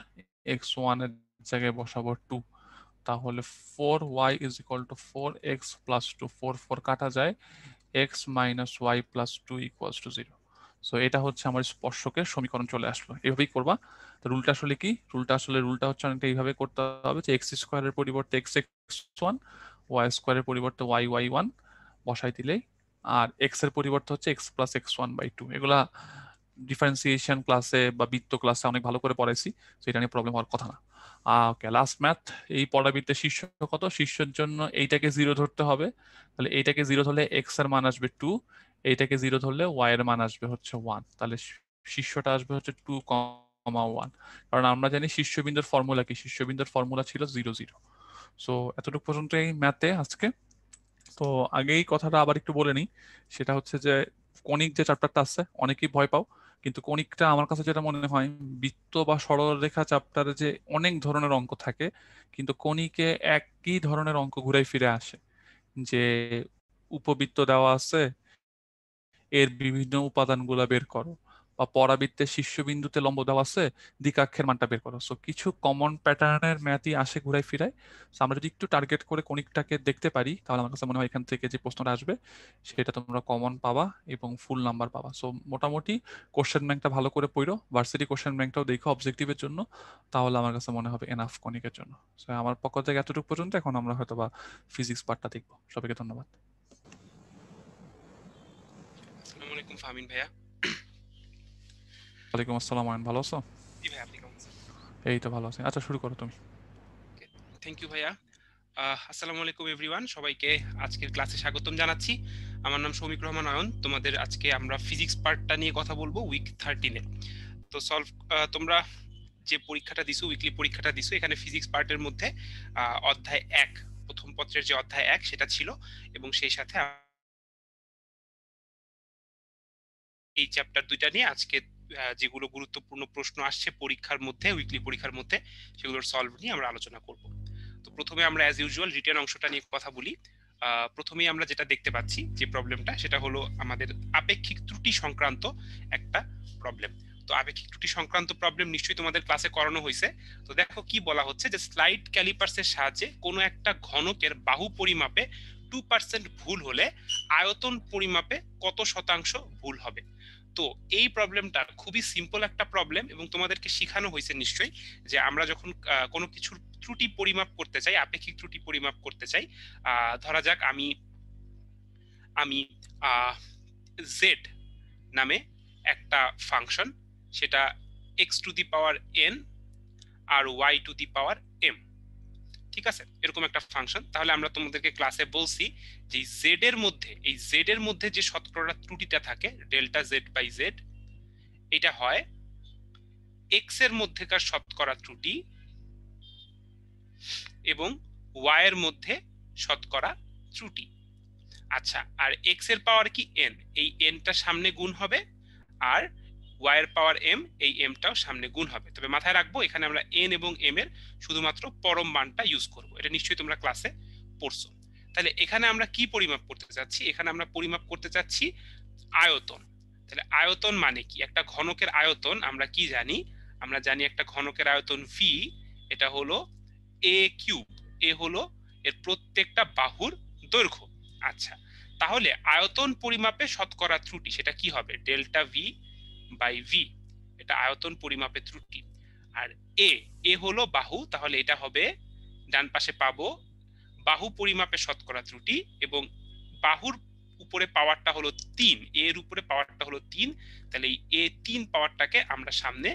এক্স ওয়ানের জায়গায় বসাবো 2। তাহলে 4y is equal to 4x plus 2, 4 কাটা যায়, x minus y plus 2 equals to 0। So এটা হচ্ছে আমার স্পর্শকের সমীকরণ চলে আসলো। এভাবেই করবা। তো রুলটা আসলে কি? রুলটা হচ্ছে অনেকটা এইভাবে করতে হবে যে এক্স স্কোয়ারের পরিবর্তে এক্স এক্স ওয়ান, ওয়াই স্কোয়ারের পরিবর্তে ওয়াই ওয়াই ওয়ান বসাই দিলেই, আর এক্স এর পরিবর্তে হচ্ছে x plus x one by two. এগুলা ডিফারেন্সিয়েশন ক্লাসে বা বৃত্ত ক্লাসে অনেক ভালো করে পড়াইছি, তো এটা নিয়ে প্রবলেম হওয়ার কথা না। ওকে, লাস্ট ম্যাথ। এই পরাবৃত্তের শীর্ষ কত? শীর্ষের জন্য এইটাকে 0 ধরতে হবে। তাহলে এইটাকে 0 ধরলে এক্স এর মান আসবে 2, এইটাকে 0 ধরলে ওয়াই এর মান আসবে হচ্ছে 1। তাহলে শীর্ষটা আসবে হচ্ছে 2,1। কারণ আমরা জানি শীর্ষবিন্দুর ফর্মুলা কি? শীর্ষবিন্দুর ফর্মুলা ছিল 0 0। সো এতটুকু পর্যন্ত এই ম্যাথে আজকে। তো আগেই কথাটা আবার একটু বলে নিই, সেটা হচ্ছে যে কণিক যে চ্যাপ্টারটা আছে অনেকেই ভয় পাও, কিন্তু কণিকটা আমার কাছে যেটা মনে হয়, বৃত্ত বা সরলরেখা চ্যাপ্টারে যে অনেক ধরনের অঙ্ক থাকে, কিন্তু কণিকে একই ধরনের অঙ্ক ঘুরাই ফিরে আসে। যে উপবৃত্ত দেওয়া আছে, এর বিভিন্ন উপাদানগুলা বের করো, বা পরাবৃত্তের শীর্ষবিন্দুতে লম্ব দেওয়া আছে, দ্বিকাক্ষের মানটা বের করো। সো কিছু কমন প্যাটার্নের ম্যাথই আসে ঘুরাই ফিরায়। সো আমরা যদি একটু টার্গেট করে কণিকটাকে দেখতে পারি, তাহলে আমার কাছে মনে হয় এখান থেকে যে প্রশ্নটা আসবে সেটা তোমরা কমন পাবা এবং ফুল নাম্বার পাবা। সো মোটামুটি কোশ্চেন ব্যাংকটা ভালো করে পড়ো, ভার্সিটি কোশ্চেন ব্যাংকটাও দেখো অবজেক্টিভের জন্য, তাহলে আমার কাছে মনে হবে এনাফ কণিকের জন্য। সো আমার পক্ষ থেকে এতটুকু পর্যন্ত। এখন আমরা হয়তো বা ফিজিক্স পার্টটা দেখবো। সবাইকে ধন্যবাদ। আসসালামু আলাইকুম ফাহমিন ভাইয়া। ওয়ালাইকুম আসসালাম, আয়ন ভালো আছো? জি ভাই, আপনি কেমন আছেন? এই তো ভালো আছি। আচ্ছা, শুরু করো তুমি। থ্যাংক ইউ ভাইয়া। আসসালামু আলাইকুম এভরিওয়ান, সবাইকে আজকের ক্লাসে স্বাগতম জানাচ্ছি। আমার নাম শৌমিক রহমান অয়ন। তোমাদের আজকে আমরা ফিজিক্স পার্টটা নিয়ে কথা বলবো, উইক 13-এ। তো তোমরা যে পরীক্ষাটা দিছো, উইকলি পরীক্ষাটা দিছো, এখানে ফিজিক্স পার্টের মধ্যে অধ্যায় 1, প্রথম পত্রের যে অধ্যায় 1 সেটা ছিল, এবং সেই সাথে এই চ্যাপ্টার দুইটা নিয়ে আজকে যেগুলো গুরুত্বপূর্ণ প্রশ্ন আসছে পরীক্ষার মধ্যে, উইকলি পরীক্ষার মধ্যে, সেগুলোর সলভ নিয়ে আমরা আলোচনা করব। তো প্রথমে আমরা অ্যাজ ইউজুয়াল রিটেন অংশটা নিয়ে কথা বলি। প্রথমেই আমরা যেটা দেখতে পাচ্ছি যে প্রবলেমটা, সেটা হলো আমাদের আপেক্ষিক ত্রুটি সংক্রান্ত একটা প্রবলেম। তো আপেক্ষিক ত্রুটি সংক্রান্ত প্রবলেম নিশ্চয়ই তোমাদের ক্লাসে করানো হয়েছে। তো দেখো কি বলা হচ্ছে, যে স্লাইড ক্যালিপার্সের সাহায্যে কোনো একটা ঘনকের বাহু পরিমাপে 2% ভুল হলে আয়তন পরিমাপে কত শতাংশ ভুল হবে। তো এই প্রবলেমটা খুবই সিম্পল একটা প্রবলেম, এবং তোমাদেরকে শেখানো হয়েছে নিশ্চয়ই যে আমরা যখন কোনো কিছুর ত্রুটি পরিমাপ করতে চাই, আপেক্ষিক ত্রুটি পরিমাপ করতে চাই, ধরা যাক আমি জেড নামে একটা ফাংশন, সেটা x to the power n আর y to the power m, ঠিক আছে, এরকম একটা ফাংশন। তাহলে আমরা তোমাদেরকে ক্লাসে বলছি যে এই জেড এর মধ্যে যে শতকরা ত্রুটিটা থাকে, ডেল্টা জেড বাই জেড, এটা হয় এক্স এর মধ্যেকার শতকরা ত্রুটি এবং ওয়াই এর মধ্যে শতকরা ত্রুটি। আচ্ছা, আর এক্স এর পাওয়ার কি এন, এই এনটা সামনে গুণ হবে, আর ওয়াই এর পাওয়ার এম, এই এমটাও সামনে গুণ হবে। তবে মাথায় রাখবো, এখানে আমরা এন এবং এম এর শুধুমাত্র পরম মানটা ইউজ করব। এটা নিশ্চয়ই তোমরা ক্লাসে পড়ছো। তাহলে এখানে আমরা কি পরিমাপ করতে চাচ্ছি? এখানে আমরা পরিমাপ করতে চাচ্ছি আয়তন। তাহলে আয়তন মানে কি? একটা ঘনকের আয়তন আমরা কি জানি? আমরা জানি একটা ঘনকের আয়তন ভি, এটা হলো এ কিউব। এ হলো এর প্রত্যেকটা বাহুর দৈর্ঘ্য। আচ্ছা, তাহলে আয়তন পরিমাপে শতকরা ত্রুটি সেটা কি হবে? ডেল্টা ভি বাই ভি, এটা আয়তন পরিমাপে ত্রুটি। আর এ এ হলো বাহু, তাহলে এটা হবে, ডান পাশে পাবো বাহু পরিমাপে শতকরা ত্রুটি, এবং বাহুর উপরে পাওয়ারটা হলো 3, এর উপরে পাওয়ারটা হলো 3, তাহলে এই এ3 পাওয়ারটাকে আমরা সামনে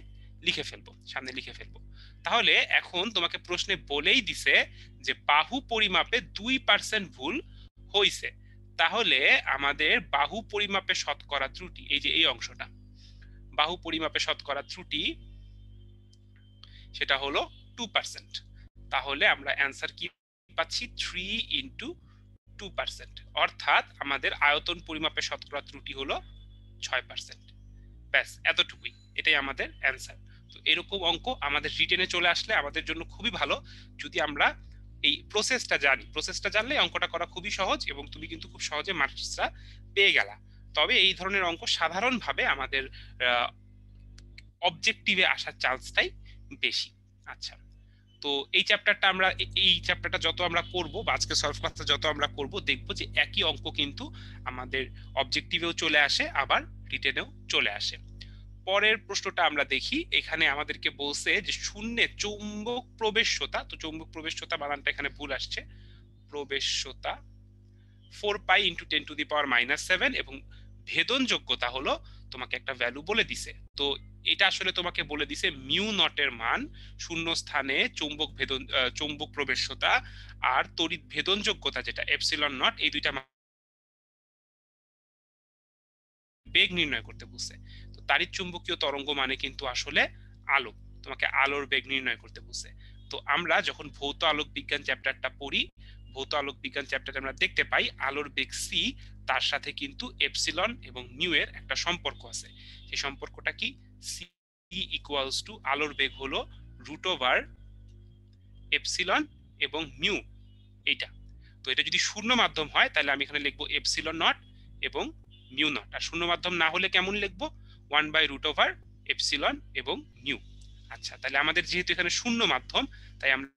লিখে ফেলবো। তাহলে এখন তোমাকে প্রশ্নে বলেই দিছে যে বাহু পরিমাপে 2% ভুল হইছে, তাহলে আমাদের বাহু পরিমাপে শতকরা ত্রুটি, এই যে এই অংশটা, বাহু পরিমাপে শতকরা ত্রুটি সেটা হলো 2%। তাহলে আমরা অ্যান্সার কি পাচ্ছি 3 × 2%, অর্থাৎ আমাদের আয়তন পরিমাপের শতকরা ত্রুটি হলো 6%। ব্যাস এতটুকুই, এটাই আমাদের অ্যান্সার। তো এরকম অঙ্ক আমাদের রিটেনে চলে আসলে আমাদের জন্য খুবই ভালো, যদি আমরা এই প্রসেসটা জানি। প্রসেসটা জানলে অঙ্কটা করা খুবই সহজ এবং তুমি কিন্তু খুব সহজে মার্কসটা পেয়ে গেলা। তবে এই ধরনের অঙ্ক সাধারণভাবে আমাদের অবজেক্টিভে আসার চান্সটাই বেশি। আচ্ছা, তো এই চ্যাপ্টারটা যত আমরা করব বা আজকে সলভ ক্লাসটা যত আমরা করব, দেখবো যে একই অঙ্ক কিন্তু আমাদের অবজেক্টিভেও চলে আসে, আবার রিটেনেও চলে আসে। পরের প্রশ্নটা আমরা দেখি। এখানে আমাদেরকে বলছে যে শূন্যে চৌম্বক প্রবেশ্যতা, তো চৌম্বক প্রবেশ্যতা বানানটা এখানে ভুল আসছে, প্রবেশ্যতা 4π × 10⁻⁻7 এবং ভেদন যোগ্যতা হলো তোমাকে একটা ভ্যালু বলে দিছে। তো এটা আসলে তোমাকে বলে দিছে মিউ নটের মান, শূন্য স্থানে চৌম্বক প্রবেশ্যতা আর তড়িৎ ভেদন যোগ্যতা যেটা এপসিলন নট, এই দুইটা বেগ নির্ণয় করতে বলছে। তো তাড়িৎ চুম্বকীয় তরঙ্গ মানে কিন্তু আসলে আলো, তোমাকে আলোর বেগ নির্ণয় করতে বলছে। তো আমরা যখন ভৌত আলোক বিজ্ঞান চ্যাপ্টারটা পড়ি, ভৌত আলোক বিজ্ঞান চ্যাপ্টারে আমরা দেখতে পাই আলোর বেগ সি, তার সাথে কিন্তু এপসিলন এবং মিউ এর একটা সম্পর্ক আছে। সেই সম্পর্কটা কি? সি ইকুয়ালস টু আলোর বেগ হলো √ওভার এপসিলন এবং মিউ, এইটা। তো এটা যদি শূন্য মাধ্যম হয় তাহলে আমি এখানে লিখবো এপসিলন নট এবং মিউ নট, আর শূন্য মাধ্যম না হলে কেমন লিখবো? 1/√ওভার এপসিলন এবং মিউ। আচ্ছা, তাহলে আমাদের যেহেতু এখানে শূন্য মাধ্যম, তাই আমরা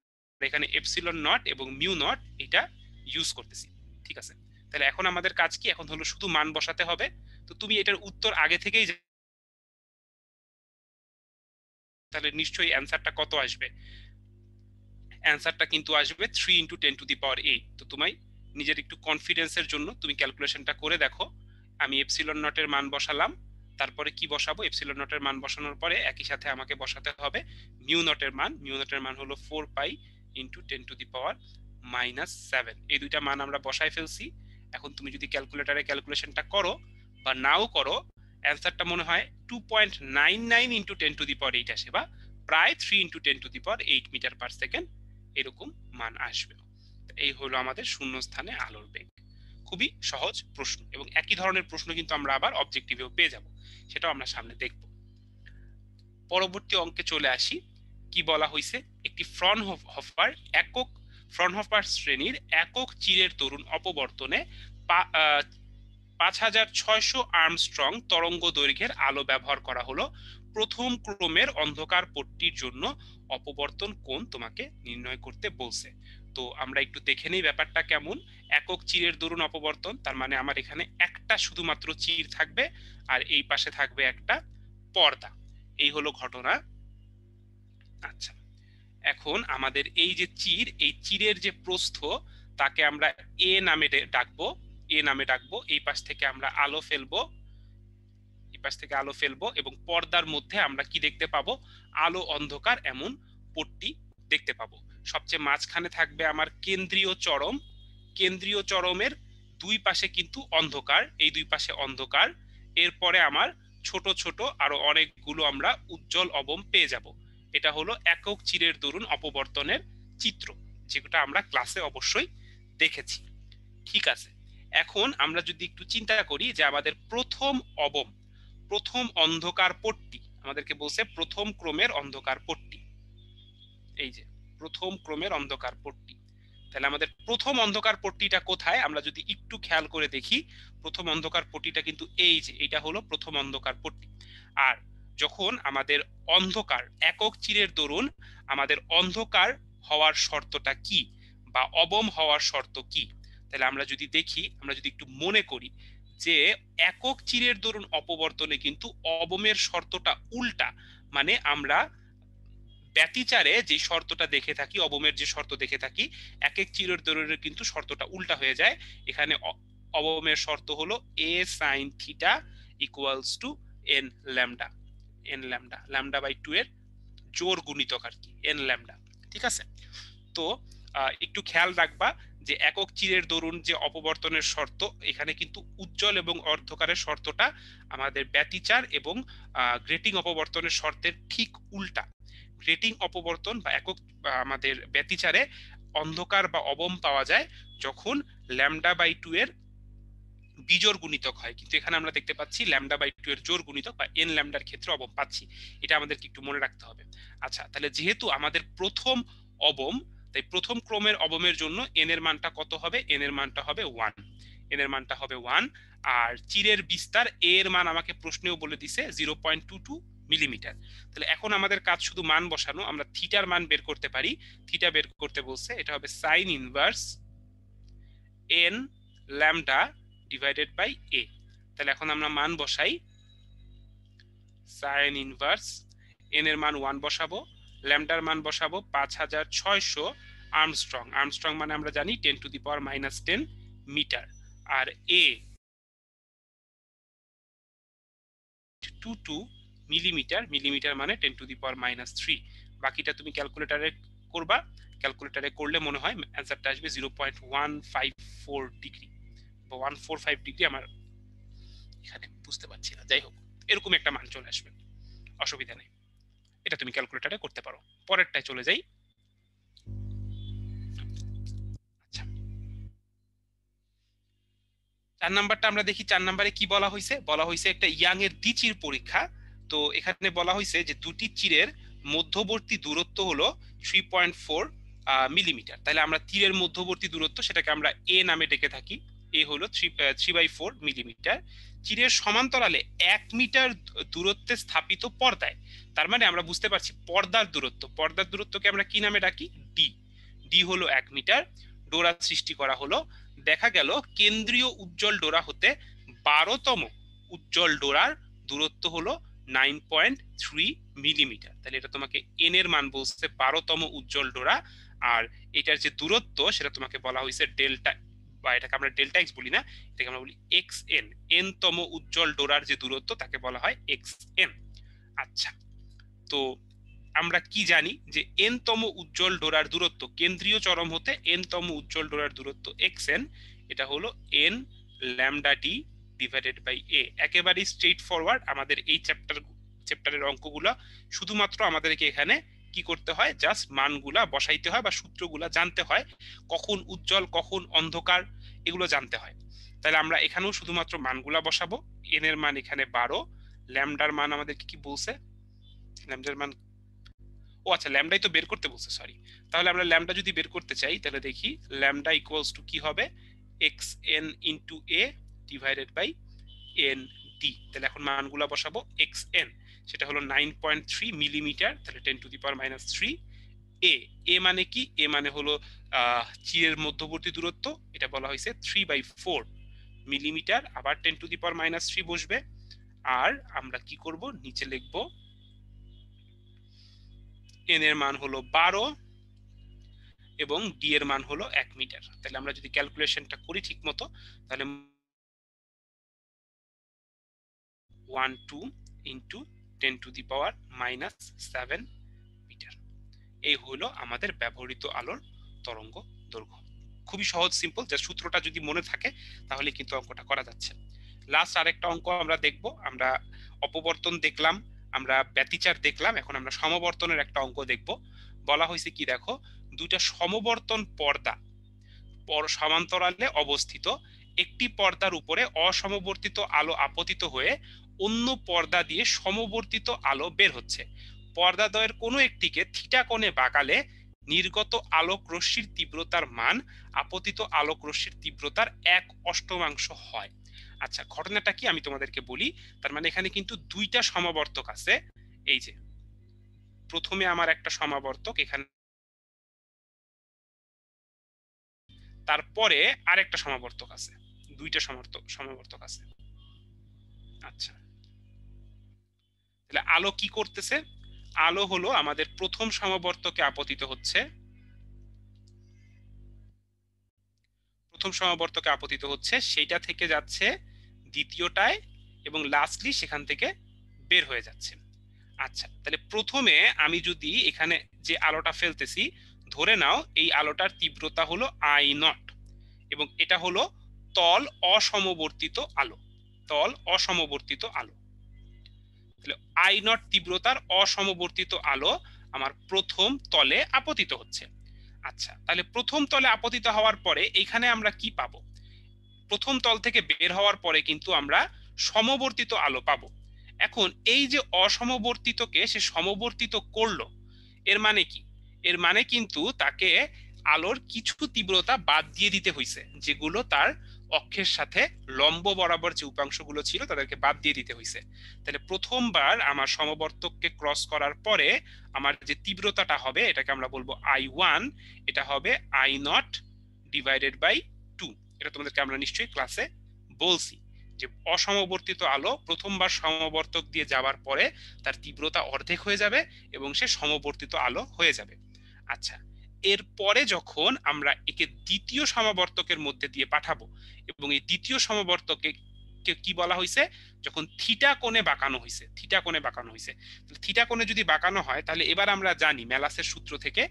এখানে এপসিলন নট এবং মিউ নট এটা ইউজ করতেছি। ঠিক আছে, তাহলে এখন আমাদের কাজ কি? এখন হলো শুধু মান বসাতে হবে। তো তুমি এটার উত্তর আগে থেকেই, তাহলে নিশ্চয়ই অ্যান্সারটা কত আসবে? অ্যান্সারটা কিন্তু আসবে 3 × 10⁸। তো তোমায় নিজের একটু কনফিডেন্সের জন্য তুমি ক্যালকুলেশনটা করে দেখো। আমি এপসিলন নটের মান বসালাম, তারপরে কি বসাবো? এপসিলন নটের মান বসানোর পরে একই সাথে আমাকে বসাতে হবে মিউ নটের মান। মিউ নটের মান হলো 4π × 10⁻⁻7। এই দুইটা মান আমরা বসাই ফেলছি। এখন তুমি যদি ক্যালকুলেটরে ক্যালকুলেশনটা করো বা নাও করো, অ্যান্সারটা মনে হয় 2.99 × 10⁸ আসে, বা প্রায় 3 × 10⁸ মিটার/সেকেন্ড এরকম মান আসবে। এই হলো আমাদের শূন্য স্থানে আলোর বেগ। খুবই সহজ প্রশ্ন, এবং একই ধরনের প্রশ্ন কিন্তু আমরা আবার অবজেক্টিভেও পেয়ে যাব, সেটাও আমরা সামনে দেখব। পরবর্তী অঙ্কে চলে আসি। কি বলা হয়েছে? একটি ফ্রনহফার শ্রেণীর একক চিরের তরুণ অপবর্তনে 5600 আর্মস্ট্রং তরঙ্গ দৈর্ঘ্যের আলো ব্যবহার করা হলো। প্রথম ক্রমের অন্ধকার পট্টির জন্য অপবর্তন কোণ তোমাকে নির্ণয় করতে বলছে। তো আমরা একটু দেখে নেই ব্যাপারটা কেমন। একক চিরের দরুন অপবর্তন, তার মানে আমার এখানে একটা শুধুমাত্র চির থাকবে আর এই পাশে থাকবে একটা পর্দা। এই হলো ঘটনা। আচ্ছা, এখন আমাদের এই যে চির, এই চিরের যে প্রস্থ তাকে আমরা এ নামে ডাকবো। এই পাশ থেকে আমরা আলো ফেলবো, এবং পর্দার মধ্যে আমরা কি দেখতে পাবো? আলো অন্ধকার এমন পট্টি দেখতে পাবো। সবচেয়ে মাঝখানে থাকবে আমার কেন্দ্রীয় চরমের দুই পাশে কিন্তু অন্ধকার, এই দুই পাশে অন্ধকার। এরপরে আমার ছোট ছোট আরো অনেকগুলো আমরা উজ্জ্বল অবম পেয়ে যাব। এটা হলো একক চিরের দরুন অপবর্তনের চিত্র, যেটা আমরা ক্লাসে অবশ্যই দেখেছি। ঠিক আছে, এখন আমরা যদি একটু চিন্তা করি যে আমাদের প্রথম অন্ধকার পট্টি, আমাদেরকে বলছে প্রথম ক্রমের অন্ধকার পট্টি, এই যে প্রথম ক্রমের অন্ধকার পট্টি। তাহলে আমাদের প্রথম অন্ধকার পট্টিটা কোথায়? আমরা যদি একটু খেয়াল করে দেখি, প্রথম অন্ধকার পট্টিটা কিন্তু এই যে, এটা হলো প্রথম অন্ধকার পট্টি। আর যখন আমাদের অন্ধকার একক চিরের দরুন আমাদের অন্ধকার হওয়ার শর্তটা কি, বা অবম হওয়ার শর্ত কি? তাহলে আমরা যদি দেখি, আমরা যদি একটু মনে করি যে একক চিরের দরুন অপবর্তনে কিন্তু অবমের শর্তটা উল্টা, মানে আমরা ব্যতিচারে যে শর্তটা দেখে থাকি, অবমের যে শর্ত দেখে থাকি, একক চিরের দরুনের কিন্তু শর্তটা উল্টা হয়ে যায়। এখানে অবমের শর্ত হলো a sin theta equals to n lambda, λ/2 এর জোর গুণিতক আর কি, n ল্যামডা। ঠিক আছে, তো একটু খেয়াল রাখবা যে একক চিরের দরুন যে অপবর্তনের শর্ত, এখানে কিন্তু উজ্জ্বল এবং অর্ধকারের শর্তটা আমাদের ব্যতিচার এবং গ্রেটিং অপবর্তনের শর্তের ঠিক উল্টা। গ্রেটিং অপবর্তন বা একক আমাদের ব্যতিচারে অন্ধকার বা অবম পাওয়া যায় যখন λ/2 এর বিজোড় গুণিতক হয়, কিন্তু এখানে আমরা দেখতে পাচ্ছি λ/2 এর জোড় গুণিতক বা n ল্যামডার ক্ষেত্রে অবম পাচ্ছি। এটা আমাদেরকে একটু মনে রাখতে হবে। আচ্ছা, তাহলে যেহেতু আমাদের প্রথম অবম, তাই প্রথম ক্রমের অবমের জন্য n এর মানটা কত হবে? n এর মানটা হবে 1, n এর মানটা হবে 1। আর চিরের বিস্তার a এর মান আমাকে প্রশ্নেও বলে দিছে 0.22 মিলিমিটার। তাহলে এখন আমাদের কাজ শুধু মান বসানো। আমরা থিটার মান বের করতে পারি। থিটা বের করতে বলছে, এটা হবে sine inverse n lambda divided by a। তাহলে এখন আমরা মান বসাই। সাইন ইনভার্স n এর মান 1 বসাবো, ল্যামডার মান বসাবো 5600 আর্মস্ট্রং। আর্মস্ট্রং মানে আমরা জানি 10⁻⁻10 মিটার। আর a 22 মিলিমিটার, মিলিমিটার মানে 10⁻³ বাকিটা তুমি ক্যালকুলেটরে করবা। ক্যালকুলেটরে করলে মনে হয় অ্যান্সারটা আসবে 0.154 ডিগ্রি বা 145 ডিগ্রি। আমার এখানে বুঝতে পারছি না, যাই হোক এরকম একটা মান চলে আসবে, অসুবিধা নেই। এটা তুমি ক্যালকুলেটরে করতে পারো। পরেরটায় চলে যাই। আচ্ছা, 4 নাম্বারটা আমরা দেখি। 4 নাম্বারে কি বলা হয়েছে? বলা হয়েছে একটা ইয়াং এর দ্বিচির পরীক্ষা। তো এখানে বলা হয়েছে যে দুটি চিরের মধ্যবর্তী দূরত্ব হলো 3.4 মিলিমিটার। তাহলে আমরা তীরের মধ্যবর্তী দূরত্ব সেটাকে আমরা এ নামে ডেকে থাকি। এ হলো 3/4 মিলিমিটার। চিরের সমান্তরালে 1 মিটার দূরত্বে স্থাপিত পর্দায়, তার মানে আমরা বুঝতে পারছি পর্দার দূরত্ব, পর্দার দূরত্বকে আমরা কি নামে ডাকি? ডি। ডি হলো 1 মিটার। ডোরা সৃষ্টি করা হলো। দেখা গেল কেন্দ্রীয় উজ্জ্বল ডোরা হতে 12তম উজ্জ্বল ডোরার দূরত্ব হলো 9.3 মিলিমিটার। তাহলে এটা তোমাকে এন এর মান বলছে 12তম উজ্জ্বল ডোরা, আর এটার যে দূরত্ব সেটা তোমাকে বলা হয়েছে ডেল্টা, বা এটাকে আমরা ডেল্টা এক্স বলি না, এটাকে আমরা বলি এক্স এন। এন তম উজ্জ্বল ডোরার যে দূরত্ব তাকে বলা হয় এক্স এন। আচ্ছা, তো আমরা কি জানি যে এন তম উজ্জ্বল ডোরার দূরত্ব, কেন্দ্রীয় চরম হতে এন তম উজ্জ্বল ডোরার দূরত্ব এক্স এন, এটা হলো n lambda d divided by a. একেবারেই স্ট্রেট ফরওয়ার্ড আমাদের এই চ্যাপ্টারের অঙ্কগুলো। শুধুমাত্র আমাদেরকে এখানে কি করতে হয়? জাস্ট মানগুলা বসাইতে হয় বা সূত্রগুলা জানতে হয়, কখন উজ্জ্বল কখন অন্ধকার এগুলো জানতে হয়। তাহলে আমরা এখানেও শুধুমাত্র মানগুলা বসাবো। এন এর মান এখানে 12, ল্যামডার মান আমাদেরকে কি বলছে? ল্যামডার মান, ও আচ্ছা ল্যামডাই তো বের করতে বলছে, সরি। তাহলে আমরা ল্যামডা যদি বের করতে চাই তাহলে দেখি ল্যামডা ইকুয়ালস টু কি হবে? X n into a divided by n d. তাহলে এখন মানগুলা বসাবো। এক্স এন সেটা হলো 9.3 মিলিমিটার, তাহলে 10⁻³ এ। এ মানে কি? এ মানে হলো চিরের মধ্যবর্তী দূরত্ব, এটা বলা হয়েছে 3/4 মিলিমিটার। আবার 10⁻³ বসবে। আর আমরা কি করব? নিচে লিখবো এন এর মান হলো 12 এবং ডি এর মান হলো 1 মিটার। তাহলে আমরা যদি ক্যালকুলেশনটা করি ঠিক মতো, তাহলে 12 ইন্টু 10⁻⁻7 মিটার। এই হলো আমাদের ব্যবহৃত আলোর তরঙ্গ দৈর্ঘ্য। খুবই সহজ, সিম্পল। যে সূত্রটা যদি মনে থাকে তাহলে কিন্তু অঙ্কটা করা যাচ্ছে। লাস্ট আরেকটা অঙ্ক আমরা দেখব। আমরা অপবর্তন দেখলাম, আমরা ব্যতিচার দেখলাম, এখন আমরা সমবর্তনের একটা অঙ্ক দেখব। বলা হয়েছে কি দেখো, দুইটা সমবর্তন পর্দা সমান্তরালে অবস্থিত। একটি পর্দার উপরে অসমবর্তিত আলো আপতিত হয়ে অন্য পর্দা দিয়ে সমবর্তিত আলো বের হচ্ছে। পর্দাদ্বয়ের কোনো একটিকে থিটা কোণে বাঁকালে নির্গত আলোক রশ্মির তীব্রতার মান আপতিত আলোক রশ্মির তীব্রতার 1/8 হয়। আচ্ছা, ঘটনাটা কি আমি তোমাদেরকে বলি। তার মানে এখানে কিন্তু দুইটা সমাবর্তক আছে। এই যে প্রথমে আমার একটা সমাবর্তক এখানে, তারপরে আরেকটা সমাবর্তক আছে, দুইটা সমাবর্তক আছে। আচ্ছা, তাহলে আলো কি করতেছে? আলো হলো আমাদের প্রথম সমাবর্তকে আপতিত হচ্ছে, প্রথম সমাবর্তকে আপতিত হচ্ছে, সেইটা থেকে যাচ্ছে দ্বিতীয়টায় এবং লাস্টলি সেখান থেকে বের হয়ে যাচ্ছে। আচ্ছা, তাহলে প্রথমে আমি যদি এখানে যে আলোটা ফেলতেছি, ধরে নাও এই আলোটার তীব্রতা হলো I0 এবং এটা হলো তল অসমবর্তিত আলো, তল অসমবর্তিত আলো। তাহলে I0 তীব্রতার অসমবর্তিত আলো আমার প্রথম তলে আপতিত হচ্ছে। আচ্ছা, তাহলে প্রথম তলে আপতিত হওয়ার পরে এইখানে আমরা কি পাবো? প্রথম তল থেকে বের হওয়ার পরে কিন্তু আমরা সমবর্তিত আলো পাবো। এখন এই যে অসমবর্তিতকে সে সমবর্তিত করলো, এর মানে কি? এর মানে কিন্তু তাকে আলোর কিছু তীব্রতা বাদ দিয়ে দিতে হয়েছে, যেগুলো তার অক্ষের সাথে লম্ব বরাবর যে উপাংশগুলো ছিল তাদেরকে বাদ দিয়ে দিতে হয়েছে। তাহলে প্রথমবার আমার সমবর্তককে ক্রস করার পরে আমার যে তীব্রতাটা হবে এটাকে আমরা বলবো I1, এটা হবে I0 ডিভাইডেড বাই 2। এটা তোমাদেরকে আমরা নিশ্চয়ই ক্লাসে বলছি যে অসমবর্তিত আলো প্রথমবার সমবর্তক দিয়ে যাওয়ার পরে তার তীব্রতা অর্ধেক হয়ে যাবে এবং সে সমবর্তিত আলো হয়ে যাবে। আচ্ছা, এরপরে যখন আমরা একে দ্বিতীয় সমবর্তকের মধ্যে দিয়ে পাঠাবো এবং এই দ্বিতীয় সমবর্তকে কি বলা হয়েছে, যখন থিটা কোণে বাঁকানো হয়েছে, থিটা কোণে বাঁকানো হয়েছে। থিটা কোণে যদি বাঁকানো হয় তাহলে এবার আমরা জানি মেলাসের সূত্র থেকে,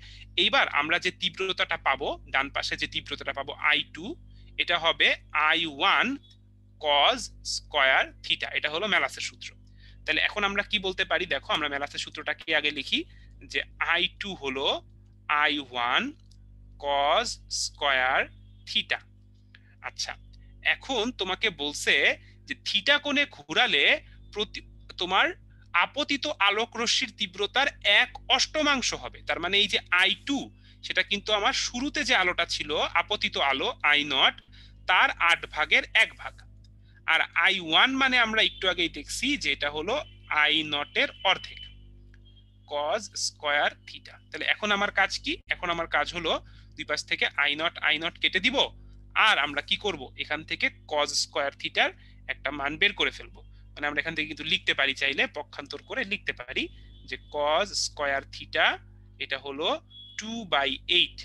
এইবার আমরা যে তীব্রতাটা পাবো, ডান পাশে যে তীব্রতাটা পাবো I2, এটা হবে I1 cos স্কয়ার থিটা। এটা হলো মেলাসের সূত্র। তাহলে এখন আমরা কি বলতে পারি, দেখো আমরা মেলাসের সূত্রটাকে আগে লিখি যে I2 হলো I1 cos স্কয়ার থিটা। আচ্ছা, এখন তোমাকে বলছে যে থিটা কোণে ঘোরালে তোমার আপতিত আলোক রশ্মির তীব্রতার 1/8 হবে। তার মানে এই যে I2, সেটা কিন্তু আমার শুরুতে যে আলোটা ছিল আপতিত আলো I0, তার 8/1 ভাগ। আর I1 মানে আমরা একটু আগেই দেখছি যে এটা হলো I0 এর অর্ধেক, cos স্কয়ার থিটা। তাহলে এখন আমার কাজ কি? এখন আমার কাজ হলো দুই পাশ থেকে I0 কেটে দিব, আর আমরা কি করব, এখান থেকে cos স্কয়ার থিটার একটা মান বের করে ফেলবো। মানে আমরা এখান থেকে কিন্তু লিখতে পারি, চাইলে পক্ষান্তর করে লিখতে পারি যে cos স্কয়ার থিটা এটা হলো 2/8।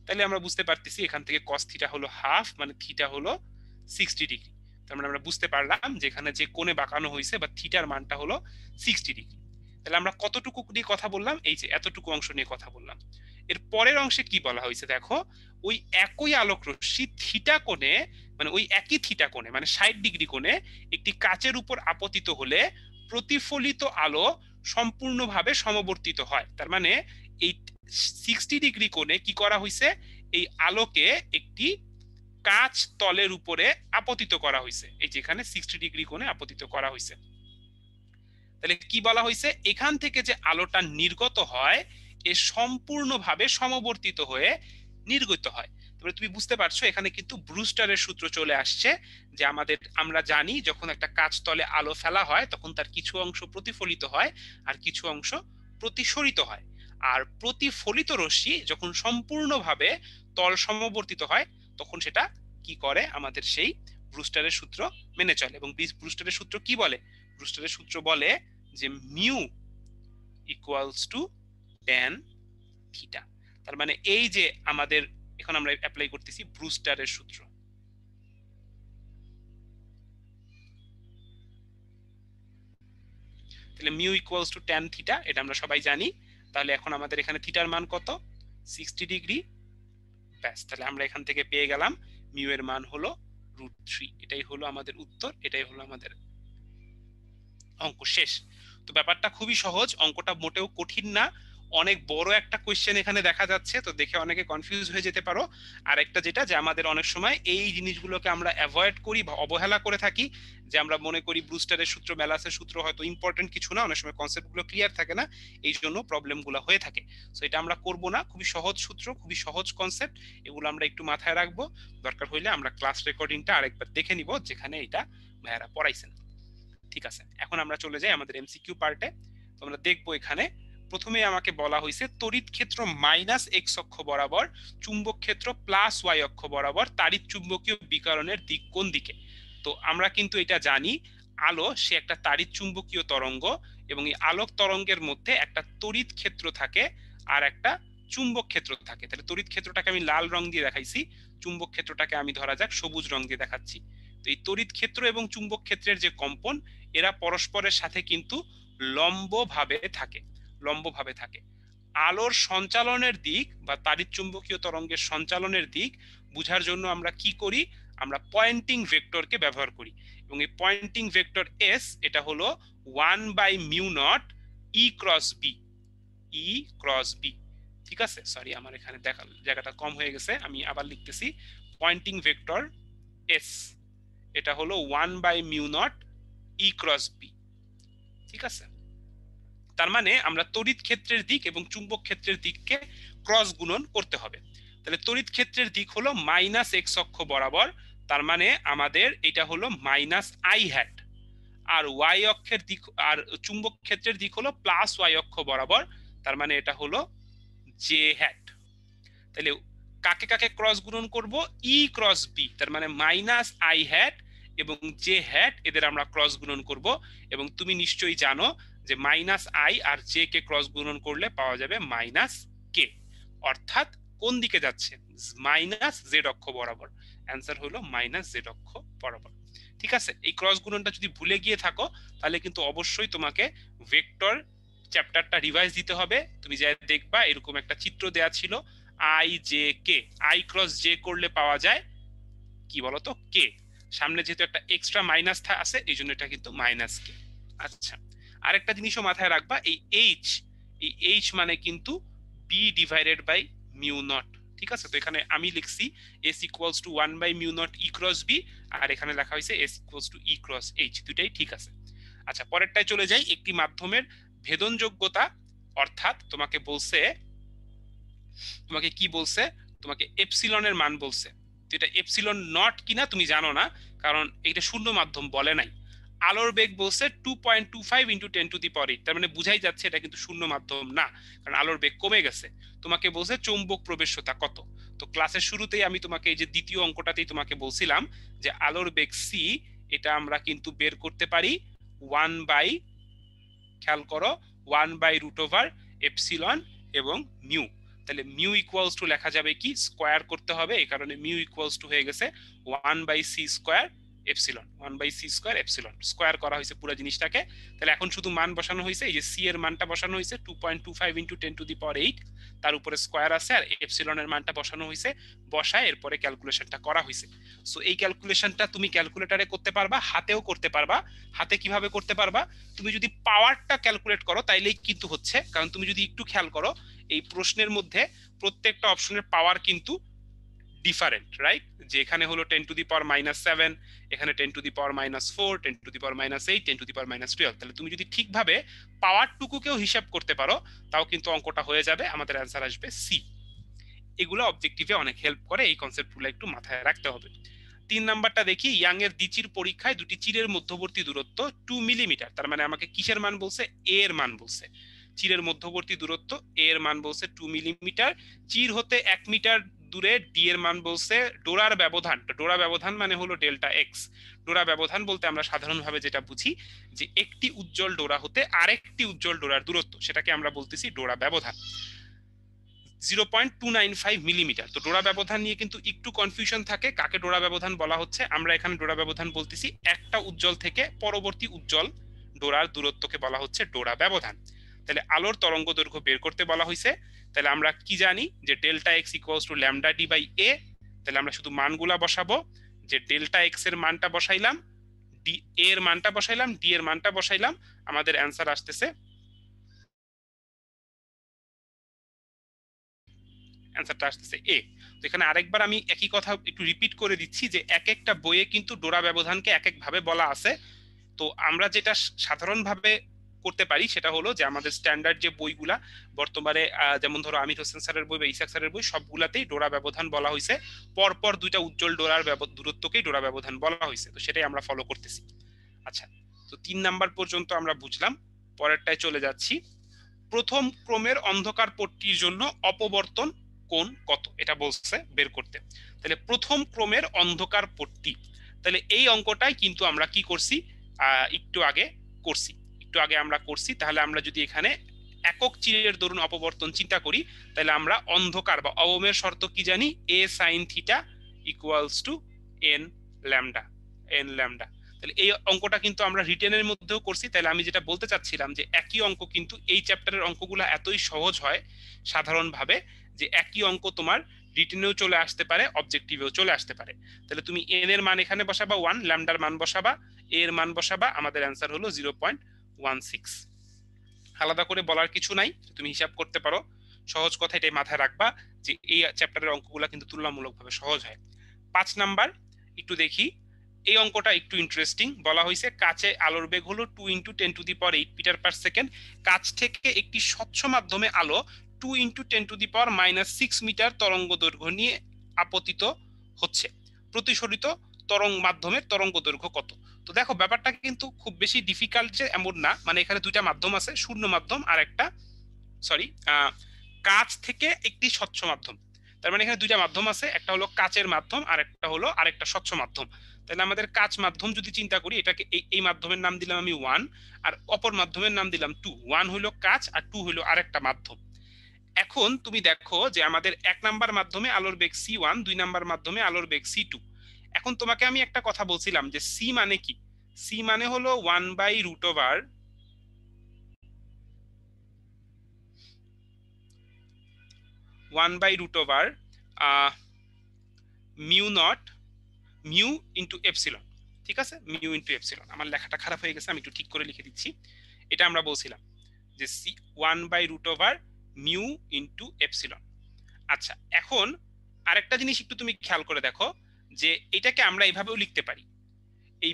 তাহলে আমরা বুঝতে পারতেছি এখান থেকে cos থিটা হলো হাফ, মানে থিটা হলো 60 ডিগ্রি। তার মানে আমরা বুঝতে পারলাম যে এখানে যে কোণে বাঁকানো হয়েছে বা থিটার মানটা হলো 60 ডিগ্রি। তাহলে আমরা কতটুকু নিয়ে কথা বললাম? এই যে এতটুকু অংশ নিয়ে কথা বললাম। এর পরের অংশে কি বলা হয়েছে দেখো, ওই একই আলোক রশ্মি থিটা কোণে, মানে ওই একই থিটা কোণে মানে 60 ডিগ্রি কোণে একটি কাচের উপর আপতিত হলে প্রতিফলিত আলো সম্পূর্ণভাবে সমবর্তিত হয়। তার মানে এই 60 ডিগ্রি কোণে কি করা হয়েছে, এই আলোকে একটি কাচ তলের উপরে আপতিত করা হয়েছে। এই যে এখানে 60 ডিগ্রি কোণে আপতিত করা হয়েছে। তাহলে কি বলা হয়েছে, এখান থেকে যে আলোটা নির্গত হয় এ সম্পূর্ণভাবে সমবর্তিত হয়ে নির্গত হয়। তবে তুমি বুঝতে পারছো এখানে কিন্তু ব্রুস্টারের সূত্র চলে আসছে যে আমরা জানি যখন একটা কাচ তলে আলো ফেলা হয় তখন তার কিছু অংশ প্রতিফলিত হয় আর কিছু অংশ প্রতিসরিত হয়। আর প্রতিফলিত রশ্মি যখন সম্পূর্ণভাবে তল সমবর্তিত হয় তখন সেটা কি করে, আমাদের সেই ব্রুস্টারের সূত্র মেনে চলে। এবং ব্রুস্টারের সূত্র কি বলে? ব্রুস্টারের সূত্র বলে যে mu equals to tan theta. তার মানে এই যে আমাদের এখন আমরা অ্যাপ্লাই করতেছি ব্রুস্টারের সূত্র। তাহলে mu equals to tan theta, এটা আমরা সবাই জানি। তাহলে এখন আমাদের এখানে থিটার মান কত? 60 ডিগ্রি। ব্যাস, তাহলে আমরা এখান থেকে পেয়ে গেলাম মিউ এর মান হলো √3। এটাই হলো আমাদের উত্তর, এটাই হলো আমাদের অঙ্ক শেষ। তো ব্যাপারটা খুবই সহজ, অঙ্কটা মোটেও কঠিন না। অনেক বড় একটা কোশ্চেন এখানে দেখা যাচ্ছে, তো দেখে অনেকে কনফিউজ হয়ে যেতে পারো। আর একটা যেটা যে আমাদের অনেক সময় এই জিনিসগুলোকে আমরা অ্যাভয়েড করি বা অবহেলা করে থাকি, যে আমরা মনে করি ব্রুস্টারের সূত্র মেলাসের সূত্র হয়তো ইম্পর্টেন্ট কিছু না, অনেক সময় কনসেপ্টগুলো ক্লিয়ার থাকে না, এই জন্য প্রবলেমগুলো হয়ে থাকে। সো এটা আমরা করব না, খুবই সহজ সূত্র, খুবই সহজ কনসেপ্ট, এগুলো আমরা একটু মাথায় রাখবো। দরকার হইলে আমরা ক্লাস রেকর্ডিংটা আরেকবার দেখে নিব যেখানে এটা ভাইয়ারা পড়াইছেন। ঠিক আছে, এখন আমরা চলে যাই আমাদের এমসিকিউ পার্টে। তো আমরা দেখবো এখানে প্রথমে আমাকে বলা হয়েছে তড়িৎ ক্ষেত্র -x অক্ষ বরাবর, চুম্বক ক্ষেত্র +y অক্ষ বরাবর, তাড়িৎ চুম্বকীয় বিকিরণের দিক কোন দিকে। তো আমরা কিন্তু এটা জানি আলো সে একটা তাড়িৎ চুম্বকীয় তরঙ্গ, এবং এই আলোক তরঙ্গের মধ্যে একটা তড়িৎ ক্ষেত্র থাকে আর একটা চুম্বক ক্ষেত্র থাকে। তাহলে তড়িৎ ক্ষেত্রটাকে আমি লাল রং দিয়ে দেখাইছি, চুম্বক ক্ষেত্রটাকে আমি ধরা যাক সবুজ রং দিয়ে দেখাচ্ছি। তো এই তড়িৎ ক্ষেত্র এবং চুম্বক ক্ষেত্রের যে কম্পন, এরা পরস্পরের সাথে কিন্তু লম্বভাবে থাকে। আলোর সঞ্চালনের দিক বা তাড়িৎচুম্বকীয় তরঙ্গের সঞ্চালনের দিক বোঝার জন্য আমরা কি করি, আমরা পয়েন্টিং ভেক্টরকে ব্যবহার করি। এবং এই পয়েন্টিং ভেক্টর এস, এটা হলো 1/μ0 E × B। ঠিক আছে, সরি আমার এখানে দেখা জায়গাটা কম হয়ে গেছে, আমি আবার লিখতেছি পয়েন্টিং ভেক্টর এস, এটা হলো 1/μ0 ই ক্রস বি। ঠিক আছে, তার মানে আমরা তড়িৎ ক্ষেত্রের দিক এবং চুম্বক ক্ষেত্রের দিককে ক্রস গুণন করতে হবে। তাহলে তড়িৎ ক্ষেত্রের দিক হলো মাইনাস এক্স অক্ষ বরাবর, তার মানে আমাদের এটা হলো মাইনাস আই হ্যাট, আর ওয়াই অক্ষের দিক আর চুম্বক ক্ষেত্রের দিক হলো প্লাস ওয়াই অক্ষ বরাবর, তার মানে এটা হলো জে হ্যাট। তাহলে কাকে কাকে ক্রস গুণন করব, ই ক্রস বি, তার মানে মাইনাস আই হ্যাট এবং জে হ্যাট, এদের আমরা ক্রস গুণন করব। এবং তুমি নিশ্চয়ই জানো যে মাইনাস আই আর জে কে ক্রস গুণন করলে পাওয়া যাবে মাইনাস কে, অর্থাৎ কোন দিকে যাচ্ছে, মাইনাস জেড অক্ষ বরাবর। অ্যান্সার হলো মাইনাস জেড অক্ষ বরাবর। ঠিক আছে, এই ক্রস গুণনটা যদি ভুলে গিয়ে থাকো তাহলে কিন্তু অবশ্যই তোমাকে ভেক্টর চ্যাপ্টারটা রিভাইজ দিতে হবে। তুমি যা দেখবা এরকম একটা চিত্র দেয়া ছিল, I J K, I cross J করলে পাওয়া যায় কি বলতো, কে। সামনে যেহেতু একটা এক্সট্রা মাইনাস আছে এই জন্য এটা কিন্তু মাইনাস কে। আচ্ছা, আরেকটা জিনিসও মাথায় রাখবা, এই এইচ মানে কিন্তু B divided by mu naught. ঠিক আছে, তো এখানে আমি লিখছি S equals to 1/μ0 E cross B, আর এখানে লেখা হয়েছে S equals to E cross H, দুইটাই ঠিক আছে। আচ্ছা, পরেরটায় চলে যাই। একটি মাধ্যমের ভেদনযোগ্যতা, অর্থাৎ তোমাকে বলছে, তোমাকে কি বলছে, তোমাকে এপসিলনের মান বলছে। তো এটা এপসিলন নট কিনা তুমি জানো না, কারণ এটা শূন্য মাধ্যম বলে নাই। আলোর বেগ বলছে 2.25 ইন্টু 10⁸, তার মানে বুঝাই যাচ্ছে এটা কিন্তু শূন্য মাধ্যম না, কারণ আলোর বেগ কমে গেছে। তোমাকে বলছে চৌম্বক প্রবেশ্যতা কত। তো ক্লাসের শুরুতেই আমি তোমাকে এই যে দ্বিতীয় অঙ্কটাতেই তোমাকে বলছিলাম যে আলোর বেগ সি, এটা আমরা কিন্তু বের করতে পারি 1 বাই, খেয়াল করো, 1/√ওভার এপসিলন এবং মিউ। তাহলে মিউ ইকুয়ালস টু লেখা যাবে কি, স্কোয়ার করতে হবে, এই কারণে মিউ ইকুয়ালস টু হয়ে গেছে 1/c square epsilon, 1/c square epsilon, square করা হয়েছে পুরো জিনিসটাকে। তাহলে এখন শুধু মান বসানো হয়েছে, এই যে সি এর মানটা বসানো হয়েছে 2.25 ইন্টু 10⁸, তার উপরে স্কোয়ার আছে, আর এপসিলনের মানটা বসানো হয়েছে, বসায় এরপরে ক্যালকুলেশনটা করা হয়েছে। সো এই ক্যালকুলেশনটা তুমি ক্যালকুলেটরে করতে পারবা, হাতেও করতে পারবা। হাতে কিভাবে করতে পারবা, তুমি যদি পাওয়ারটা ক্যালকুলেট করো তাইলেই কিন্তু হচ্ছে, কারণ তুমি যদি একটু খেয়াল করো এই প্রশ্নের মধ্যে প্রত্যেকটা অপশনের পাওয়ার কিন্তু ডিফারেন্ট, রাইট? যে এখানে হলো 10⁻⁻7, এখানে 10⁻⁻4, 10⁻⁻8, 10⁻⁻12। তাহলে তুমি যদি ঠিকভাবে পাওয়ারটুকুকেও হিসাব করতে পারো তাও কিন্তু অঙ্কটা হয়ে যাবে, আমাদের অ্যান্সার আসবে সি। এগুলো অবজেক্টিভে অনেক হেল্প করে, এই কনসেপ্টগুলো একটু মাথায় রাখতে হবে। 3 নাম্বারটা দেখি, ইয়াং এর দ্বিচির পরীক্ষায় দুটি চিরের মধ্যবর্তী দূরত্ব 2 মিলিমিটার, তার মানে আমাকে কিসের মান বলছে, এ এর মান বলছে। চিরের মধ্যবর্তী দূরত্ব এ এর মান বলছে 2 মিলিমিটার, চির হতে 1 মিটার দূরে ডি এর মান বলছে, ডোরার ব্যবধান, ডোরা ব্যবধান মানে হলো ডেল্টা এক্স। ডোরা ব্যবধান বলতে আমরা সাধারণভাবে যেটা বুঝি যে একটি উজ্জ্বল ডোরা হতে আরেকটি উজ্জ্বল ডোরার দূরত্ব, সেটাকে আমরা বলতেছি ডোরা ব্যবধান, 0.295 মিলিমিটার। তো ডোরা ব্যবধান নিয়ে কিন্তু একটু কনফিউশন থাকে, কাকে ডোরা ব্যবধান বলা হচ্ছে। আমরা এখানে ডোরা ব্যবধান বলতেছি একটা উজ্জ্বল থেকে পরবর্তী উজ্জ্বল ডোরার দূরত্বকে বলা হচ্ছে ডোরা ব্যবধান। তাহলে আলোর তরঙ্গ দৈর্ঘ্য বের করতে বলা হয়েছে। তাহলে আমরা কি জানি যে delta x equals to lambda D by a. তাহলে আমরা শুধু মানগুলা বসাবো, যে ডেল্টা এক্স এর মানটা বসাইলাম, ডি এর মানটা বসাইলাম, ডি এর মানটা বসাইলাম, আমাদের অ্যান্সার আসতেছে, অ্যান্সারটা আসতেছে এ। তো এখানে আরেকবার আমি একই কথা একটু রিপিট করে দিচ্ছি যে এক একটা বইয়ে কিন্তু ডোরা ব্যবধানকে এক এক ভাবে বলা আছে। তো আমরা যেটা সাধারণভাবে করতে পারি সেটা হলো যে আমাদের স্ট্যান্ডার্ড যে বইগুলা বর্তমানে, যেমন ধরো আমির হোসেন স্যারের বই বা ইসাক স্যারের বই, সবগুলাতেই ডোরা ব্যবধান বলা হয়েছে, পরপর দুইটা উজ্জ্বল ডোরার দূরত্বকেই ডোরা ব্যবধান বলা হয়েছে। তো সেটাই আমরা ফলো করতেছি। আচ্ছা, তো 3 নাম্বার পর্যন্ত আমরা বুঝলাম, পরেরটায় চলে যাচ্ছি। প্রথম ক্রমের অন্ধকার পট্টির জন্য অপবর্তন কোণ কত, এটা বলছে বের করতে। তাহলে প্রথম ক্রমের অন্ধকার পট্টি, তাহলে এই অঙ্কটাই কিন্তু আমরা কি করছি, একটু আগে আমরা করছি। তাহলে আমরা যদি এখানে একক চিরের দরুন অপবর্তন চিন্তা করি, তাহলে আমরা অন্ধকার বা অবমের শর্ত কি জানি, a sine theta equals to n lambda, তাহলে এই অঙ্কটা কিন্তু আমরা রিটেনের মধ্যেও করছি। তাহলে আমি যেটা বলতে চাচ্ছিলাম যে একই অঙ্ক কিন্তু এই চ্যাপ্টারের অঙ্কগুলো এতই সহজ হয় সাধারণভাবে, যে একই অঙ্ক তোমার রিটেনেও চলে আসতে পারে, অবজেক্টিভেও চলে আসতে পারে। তাহলে তুমি এন এর মান এখানে বসাবা 1, ল্যামডার মান বসাবা, এ এর মান বসাবা, আমাদের অ্যান্সার হলো 0.16। আলাদা করে বলার কিছু নাই, তুমি হিসাব করতে পারো। সহজ কথা এটাই মাথায় রাখবা যে এই চ্যাপ্টারের অঙ্কগুলো কিন্তু তুলনামূলকভাবে সহজ হয়। 5 নাম্বার একটু দেখি, এই অঙ্কটা একটু ইন্টারেস্টিং। বলা হয়েছে কাচে আলোর বেগ হলো 2 × 10⁻8 মিটার পার সেকেন্ড। কাচ থেকে একটি স্বচ্ছ মাধ্যমে আলো 2 × 10⁻6 মিটার তরঙ্গ দৈর্ঘ্য নিয়ে আপতিত হচ্ছে। প্রতিসরিত মাধ্যমের তরঙ্গ দৈর্ঘ্য কত? তো দেখো ব্যাপারটা কিন্তু খুব বেশি ডিফিকাল্ট যে এমন না, মানে এখানে দুইটা মাধ্যম আছে, শূন্য মাধ্যম আর একটা কাচ থেকে একটি স্বচ্ছ মাধ্যম। তার মানে এখানে দুইটা মাধ্যম আছে, একটা হলো কাচের মাধ্যম আর একটা হলো আরেকটা স্বচ্ছ মাধ্যম। তাহলে আমাদের কাচ মাধ্যম যদি চিন্তা করি, এটাকে এই মাধ্যমের নাম দিলাম আমি 1 আর অপর মাধ্যমের নাম দিলাম 2। 1 হলো কাচ আর 2 হলো আরেকটা মাধ্যম। এখন তুমি দেখো যে আমাদের 1 নাম্বার মাধ্যমে আলোর বেগ c1, 2 নাম্বার মাধ্যমে আলোর বেগ c2। এখন তোমাকে আমি একটা কথা বলছিলাম যে c মানে কি? c মানে হলো 1/√(1/√(r) mu not mu into epsilon. ঠিক আছে, মিউ ইন্টু এপসিলন। আমার লেখাটা খারাপ হয়ে গেছে, আমি একটু ঠিক করে লিখে দিচ্ছি। এটা আমরা বলছিলাম যে c 1/√(r) mu into epsilon. আচ্ছা, এখন আরেকটা জিনিস একটু তুমি খেয়াল করে দেখো যে এটাকে আমরা এইভাবেও লিখতে পারি। এই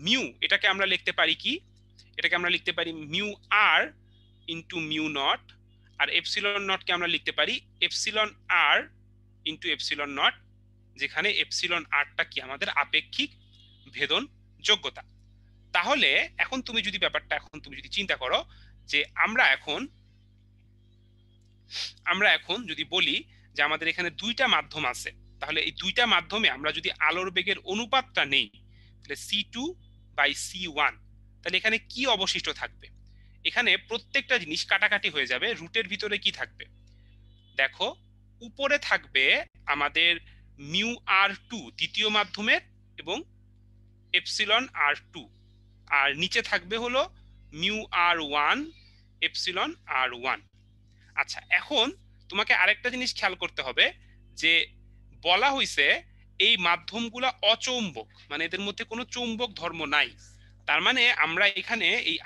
মিউ এটাকে আমরা লিখতে পারি কি? এটাকে আমরা লিখতে পারি mu R into mu not, R epsilon নটকে আমরা লিখতে পারি epsilon R into epsilon not, যেখানে এপসিলন আরটা কি? আমাদের আপেক্ষিক ভেদন যোগ্যতা। তাহলে এখন তুমি যদি চিন্তা করো যে আমরা এখন যদি বলি যে আমাদের এখানে দুইটা মাধ্যম আছে, তাহলে এই দুইটা মাধ্যমে আমরা যদি আলোর বেগের অনুপাতটা নেই, তাহলে c2/c1, তাহলে এখানে কি অবশিষ্ট থাকবে? এখানে প্রত্যেকটা জিনিস কাটাকাটি হয়ে যাবে। রুটের ভিতরে কি থাকবে দেখো, উপরে থাকবে আমাদের মিউ r2 দ্বিতীয় মাধ্যমের এবং এপসিলন r2, আর নিচে থাকবে হলো মিউ r1 এপসিলন r1। আচ্ছা, এখন তোমাকে আরেকটা জিনিস খেয়াল করতে হবে যে বলা হয়েছে এই মাধ্যমগুলা অচৌম্বক, মানে এদের মধ্যে কোনো চৌম্বক ধর্ম নাই। তার মানে আমরা এখানে এই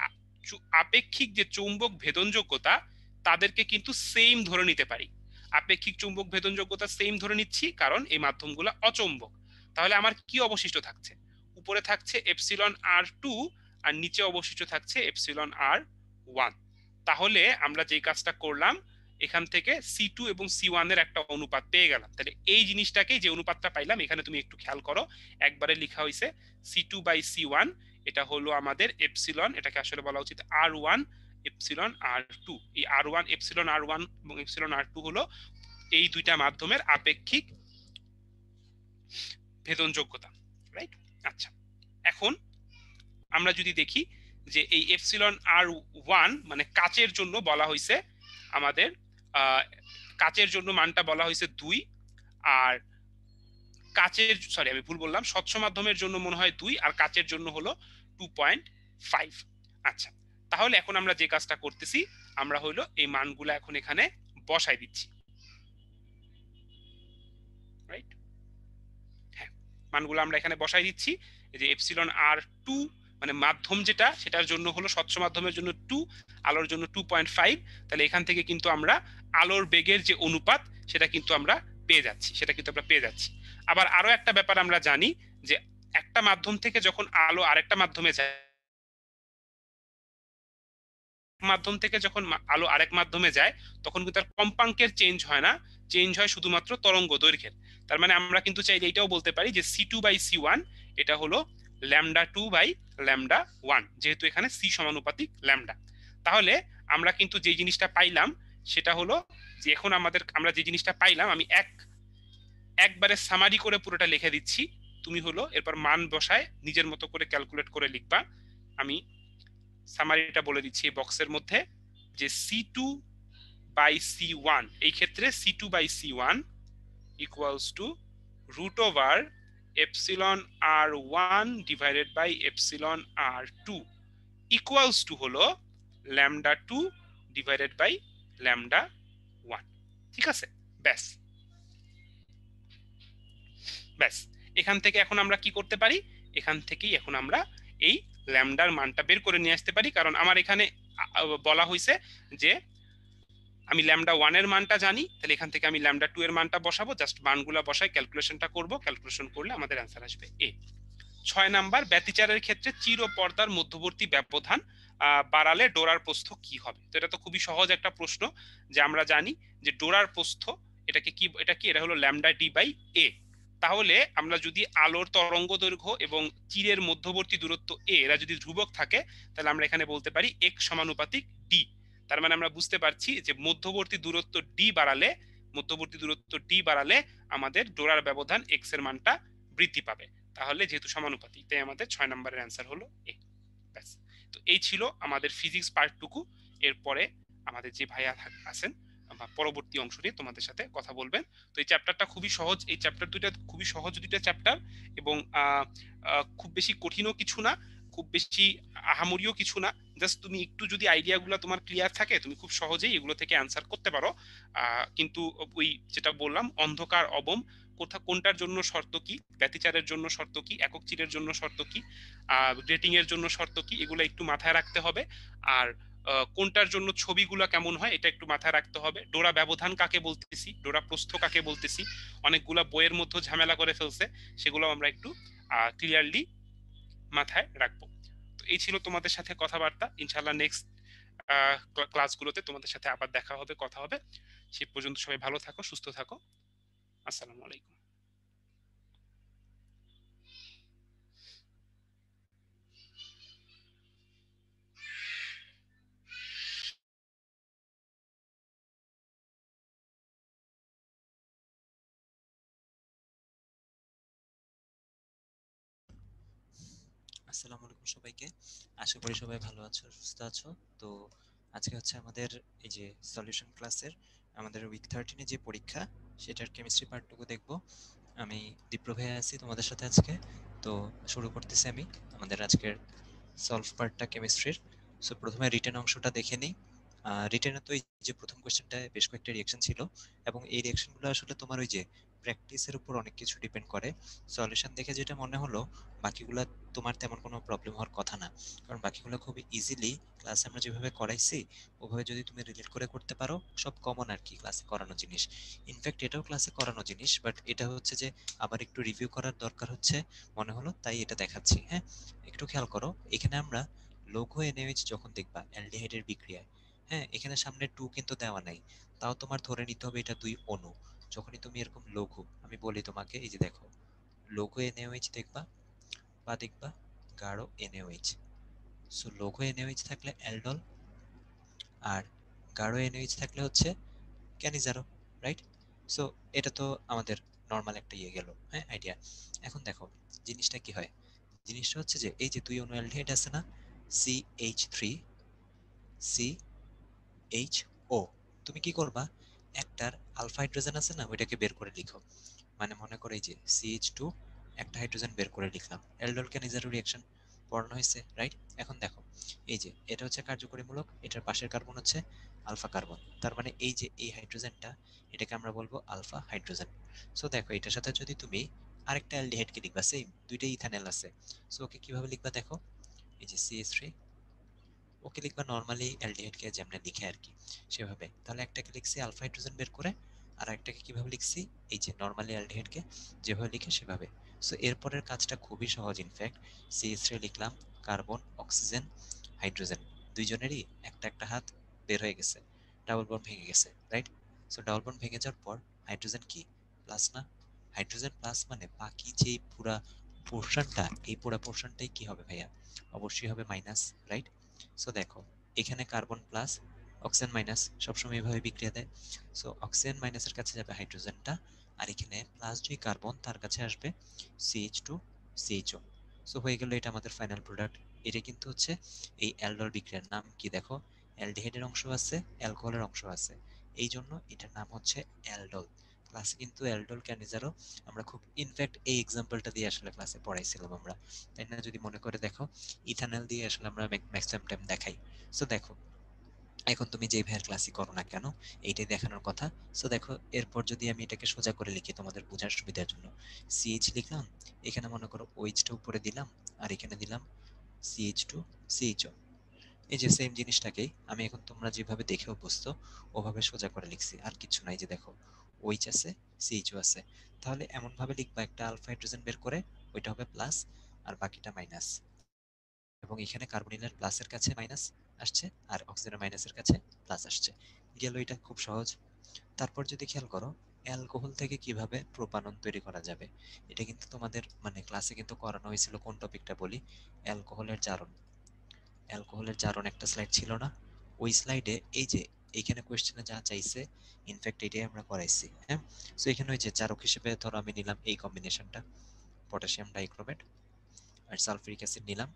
আপেক্ষিক যে চৌম্বক ভেদনযোগ্যতা তাদেরকে কিন্তু সেম ধরে নিতে পারি। আপেক্ষিক চৌম্বক ভেদনযোগ্যতা সেম ধরে নিচ্ছি কারণ এই মাধ্যমগুলো অচৌম্বক। তাহলে আমার কি অবশিষ্ট থাকছে? উপরে থাকছে এপসিলন r2 আর নিচে অবশিষ্ট থাকছে এপসিলন r1। তাহলে আমরা যে কাজটা করলাম, এখান থেকে c2 এবং c1 এর একটা অনুপাত পেয়ে গেলাম। তাহলে এই জিনিসটাকে, যে অনুপাতটা পাইলাম, এখানে তুমি একটু খেয়াল করো, একবারে লেখা হয়েছে c2/c1, এটা হলো আমাদের এপসিলন, এটাকে আসলে বলা উচিত r1 এপসিলন r2। এই r1 এপসিলন r1 এবং এপসিলন r2 হলো এই দুইটা মাধ্যমের আপেক্ষিক ভেদনযোগ্যতা, রাইট? আচ্ছা, এখন আমরা যদি দেখি যে এই এপসিলন r1 মানে কাচের জন্য বলা হয়েছে আমাদের, কাচের জন্য মানটা বলা হয়েছে 2, আর আমি ভুল বললাম, স্বচ্ছ মাধ্যমের জন্য মনে হয় 2 আর কাচের জন্য হলো 2.5। আচ্ছা, তাহলে এখন আমরা যে কাজটা করতেছি, আমরা হলো এই মানগুলো এখন এখানে বসাই দিচ্ছি, রাইট? হ্যাঁ, মানগুলো আমরা এখানে বসাই দিচ্ছি। এই যে এপসিলন r2 মানে মাধ্যম যেটা, সেটার জন্য হলো স্বচ্ছ মাধ্যমের জন্য 2, আলোর জন্য 2.5। তাহলে এখান থেকে কিন্তু আমরা আলোর বেগের যে অনুপাত সেটা কিন্তু আমরা পেয়ে যাচ্ছি। আবার আরো একটা ব্যাপার আমরা জানি যে একটা মাধ্যম থেকে যখন আলো আরেকটা মাধ্যমে যায়, আরেক মাধ্যমে যায়, তখন কিন্তু তার কম্পাঙ্কের চেঞ্জ হয় না, চেঞ্জ হয় শুধুমাত্র তরঙ্গ দৈর্ঘ্যের। তার মানে আমরা কিন্তু চাইলে এটাও বলতে পারি যে c2/c1 এটা হলো λ2/λ1, যেহেতু এখানে c সমানুপাতিক ল্যামডা। তাহলে আমরা কিন্তু যে জিনিসটা পাইলাম সেটা হলো যে এখন আমরা যে জিনিসটা পাইলাম, আমি একবারে সামারি করে পুরোটা লিখে দিচ্ছি, তুমি হলো এরপর মান বসায় নিজের মতো করে ক্যালকুলেট করে লিখবা। আমি সামারিটা বলে দিচ্ছি এই বক্সের মধ্যে, যে c2/c1, এই ক্ষেত্রে c2/c1 equals to √(r) epsilon r1 divided by epsilon r2 equals to হলো λ2 ডিভাইডেড বাই λ1। ঠিক আছে, ব্যাস। এখান থেকে এখন আমরা কি করতে পারি? এখান থেকেই এখন আমরা এই ল্যামডার মানটা বের করে নিয়ে আসতে পারি, কারণ আমার এখানে বলা হয়েছে যে আমি ল্যামডা 1 এর মানটা জানি, তাহলে এখান থেকে আমি ল্যামডা 2 এর মানটা বসাবো, জাস্ট মানগুলো বসাই, ক্যালকুলেশনটা করব, ক্যালকুলেশন করলে আমাদের অ্যান্সার আসবে এ। 6 নাম্বার, ব্যতিচারের ক্ষেত্রে চির পর্দার মধ্যবর্তী ব্যবধান বাড়ালে ডোরার প্রস্থ কি হবে? তো এটা তো খুবই সহজ একটা প্রশ্ন, যে আমরা জানি যে ডোরার প্রস্থ এটা হলো ল্যামডা ডি বাই এ। তাহলে আমরা যদি আলোর তরঙ্গ দৈর্ঘ্য এবং চিরের মধ্যবর্তী দূরত্ব এ এরা যদি ধ্রুবক থাকে, তাহলে আমরা এখানে বলতে পারি এক্স সমানুপাতিক ডি। তার মানে আমরা বুঝতে পারছি যে মধ্যবর্তী দূরত্ব ডি বাড়ালে আমাদের ডোরার ব্যবধান এক্স এর মানটা বৃদ্ধি পাবে। তাহলে যেহেতু সমানুপাতিক, তাই আমাদের 6 নম্বরের অ্যান্সার হলো এ। ব্যাস। তো এই ছিল আমাদের ফিজিক্স পার্টটুকু। এরপরে আমাদের যে ভাইয়া আছেন বা পরবর্তী অংশ নিয়ে তোমাদের সাথে কথা বলবেন। তো এই চ্যাপ্টারটা খুবই সহজ, এই চ্যাপ্টার দুইটা খুবই সহজ দুইটা চ্যাপ্টার, এবং খুব বেশি কঠিনও কিছু না, খুব বেশি আহামরিও কিছু না। জাস্ট তুমি একটু যদি আইডিয়াগুলো তোমার ক্লিয়ার থাকে, তুমি খুব সহজেই এগুলো থেকে অ্যান্সার করতে পারো। কিন্তু ওই যেটা বললাম, অন্ধকার অবম কোনটার জন্য শর্ত কি, ব্যতিচারের জন্য শর্ত কি, একক চিরের জন্য শর্ত কি, রেটিং এর জন্য শর্ত কি, এগুলো একটু মাথায় রাখতে হবে। আর কোনটার জন্য ছবিগুলো কেমন হয় এটা একটু মাথায় রাখতে হবে। ডোরা ব্যবধান কাকে বলতেছি, ডোরা প্রস্থ কাকে বলতেছি, অনেকগুলা বইয়ের মধ্যে ঝামেলা করে ফেলছে, সেগুলো আমরা একটু ক্লিয়ারলি মাথায় রাখবো। তো এই ছিল তোমাদের সাথে কথাবার্তা। ইনশাল্লাহ নেক্সট ক্লাসগুলোতে তোমাদের সাথে আবার দেখা হবে, কথা হবে। সে পর্যন্ত সবাই ভালো থাকো, সুস্থ থাকো। আসসালামু আলাইকুম। আসসালামু আলাইকুম সবাইকে, আশা করি সবাই ভালো আছো, সুস্থ আছো। তো আজকে হচ্ছে আমাদের এই যে সলিউশন ক্লাসের আমাদের উইক 13 যে পরীক্ষা, সেটার কেমিস্ট্রি পার্টটুকু দেখব। আমি দীপ্র ভাইয়া আছি তোমাদের সাথে আজকে। তো শুরু করতেছি আমি আমাদের আজকের সলভ পার্টটা কেমিস্ট্রির। সো প্রথমে রিটেন অংশটা দেখে নিই। রিটেনে তো এই যে প্রথম কোশ্চেনটায় বেশ কয়েকটা রিঅ্যাকশন ছিল, এবং এই রিঅ্যাকশনগুলো আসলে তোমার ওই যে প্র্যাকটিসের উপর অনেক কিছু ডিপেন্ড করে। সলিউশন দেখে যেটা মনে হলো, বাকিগুলো তোমার তেমন কোনো প্রবলেম হওয়ার কথা না, কারণ বাকিগুলো খুবই ইজিলি ক্লাসে আমরা যেভাবে করাইছি ওভাবে যদি তুমি রিলেট করে করতে পারো, সব কমন আর কি ক্লাসে করানো জিনিস। ইনফ্যাক্ট এটাও ক্লাসে করানো জিনিস, বাট এটা হচ্ছে যে আবার একটু রিভিউ করার দরকার হচ্ছে মনে হলো, তাই এটা দেখাচ্ছি। হ্যাঁ, একটু খেয়াল করো, এখানে আমরা লঘু NaOH যখন দেখবা অ্যালডিহাইডের বিক্রিয়ায়, হ্যাঁ এখানে সামনে 2 কিন্তু দেওয়া নাই, তাও তোমার ধরে নিতে হবে এটা 2 অণু। যখনই তুমি এরকম লঘু, আমি বলি তোমাকে, এই যে দেখো লঘু NaOH দেখবা বা দেখবা গাঢ় NaOH। সো লঘু NaOH থাকলে অ্যালডল, আর গাঢ় NaOH থাকলে হচ্ছে ক্যানিজারো, রাইট? সো এটা তো আমাদের নর্মাল একটা ইয়ে গেল, হ্যাঁ আইডিয়া। এখন দেখো জিনিসটা কি হয়, জিনিসটা হচ্ছে যে এই যে 2 অণু অ্যালডিহাইড আছে না, CH3CHO, তুমি কি করবা, একটার আলফা হাইড্রোজেন আছে না, ওইটাকে বের করে লিখো। মানে মনে করো এই যে CH2 একটা হাইড্রোজেন বের করে লিখলাম, অ্যালডল ক্যানিজারো রিঅ্যাকশন পড়ানো হয়েছে, রাইট? এখন দেখো এই যে এটা হচ্ছে কার্যকরীমূলক, এটার পাশের কার্বন হচ্ছে আলফা কার্বন, তার মানে এই যে এই হাইড্রোজেনটা, এটাকে আমরা বলবো আলফা হাইড্রোজেন। সো দেখো এটার সাথে যদি তুমি আরেকটা অ্যালডিহাইডকে লিখবা, সেম দুইটাই ইথানল আছে, সো ওকে কিভাবে লিখবা দেখো, এই যে CH3, ওকে লিখবা নর্মালি অ্যালডিহাইডকে যেমন লিখে আর কি সেভাবে। তাহলে একটাকে লিখছি আলফা হাইড্রোজেন বের করে, আর একটাকে কিভাবে লিখছি, এই যে নর্মালি অ্যালডিহাইডকে যেভাবে লিখে সেভাবে। সো এরপরের কাজটা খুবই সহজ। ইনফ্যাক্ট CH3 লিখলাম, কার্বন অক্সিজেন হাইড্রোজেন, দুইজনেরই একটা একটা হাত বের হয়ে গেছে, ডাবল বন্ড ভেঙে গেছে, রাইট? সো ডাবল বন্ড ভেঙে যাওয়ার পর হাইড্রোজেন কি প্লাস না, হাইড্রোজেন প্লাস মানে বাকি যে পুরা পোর্শনটা, এই পুরা পোর্শনটাই কি হবে ভাইয়া, অবশ্যই হবে মাইনাস, রাইট? সো দেখো এখানে কার্বন প্লাস অক্সিজেন মাইনাস সবসময় এভাবে বিক্রিয়া দেয়। সো অক্সিজেন মাইনাসের কাছে যাবে হাইড্রোজেনটা, আর এখানে প্লাস যে কার্বন তার কাছে আসবে CH2CHO। সো হয়ে গেল এটা আমাদের ফাইনাল প্রোডাক্ট। এটা কিন্তু হচ্ছে এই অ্যালডল বিক্রিয়ার নাম কি দেখো, অ্যালডিহাইডের অংশ আছে, অ্যালকোহলের অংশ আছে, এই জন্য এটার নাম হচ্ছে অ্যালডল। ক্লাসে কিন্তু অ্যালডল ক্যানিজারো আমরা খুব ইনফ্যাক্ট এই এক্সাম্পলটা দিয়ে আসলে ক্লাসে পড়াইছিলাম আমরা, তাই না? যদি মনে করে দেখো ইথানল দিয়ে আসলে আমরা ম্যাক্সিমাম টাইম দেখাই। সো দেখো এখন তুমি যে ভাইয়ের ক্লাসই করো না কেন, এইটাই দেখানোর কথা। সো দেখো এরপর যদি আমি এটাকে সোজা করে লিখি তোমাদের বোঝার সুবিধার জন্য, CH লিখলাম, এখানে মনে করো OH টা উপরে দিলাম, আর এখানে দিলাম CH2CHO। এই যে সেম জিনিসটাকেই আমি এখন তোমরা যেভাবে দেখে অভ্যস্ত ওভাবে সোজা করে লিখছি, আর কিছু নাই। যে দেখো OH আছে, CHO আছে, তাহলে এমন ভাবে লিখবা একটা আলফা হাইড্রোজেন বের করে ওইটা হবে প্লাস আর বাকিটা মাইনাস, এবং এখানে কার্বনিলের প্লাসের কাছে মাইনাস আসছে আর অক্সিজেনের মাইনাসের কাছে প্লাস আসছে। গেল, এটা খুব সহজ। তারপর যদি খেয়াল করো অ্যালকোহল থেকে কিভাবে প্রোপানন তৈরি করা যাবে, এটা কিন্তু তোমাদের মানে ক্লাসে কিন্তু করানো হয়েছিল। কোন টপিকটা বলি? অ্যালকোহলের জারণ। অ্যালকোহলের জারণ একটা স্লাইড ছিল না? ওই স্লাইডে এই যে এইখানে কোয়েশ্চেনে যা চাইছে ইনফ্যাক্ট এটাই আমরা করাইছি। হ্যাঁ, সো এখানে ওই যে জারক হিসেবে ধরো আমি নিলাম এই কম্বিনেশনটা, পটাশিয়াম ডাইক্রোমেট আর সালফিউরিক অ্যাসিড নিলাম,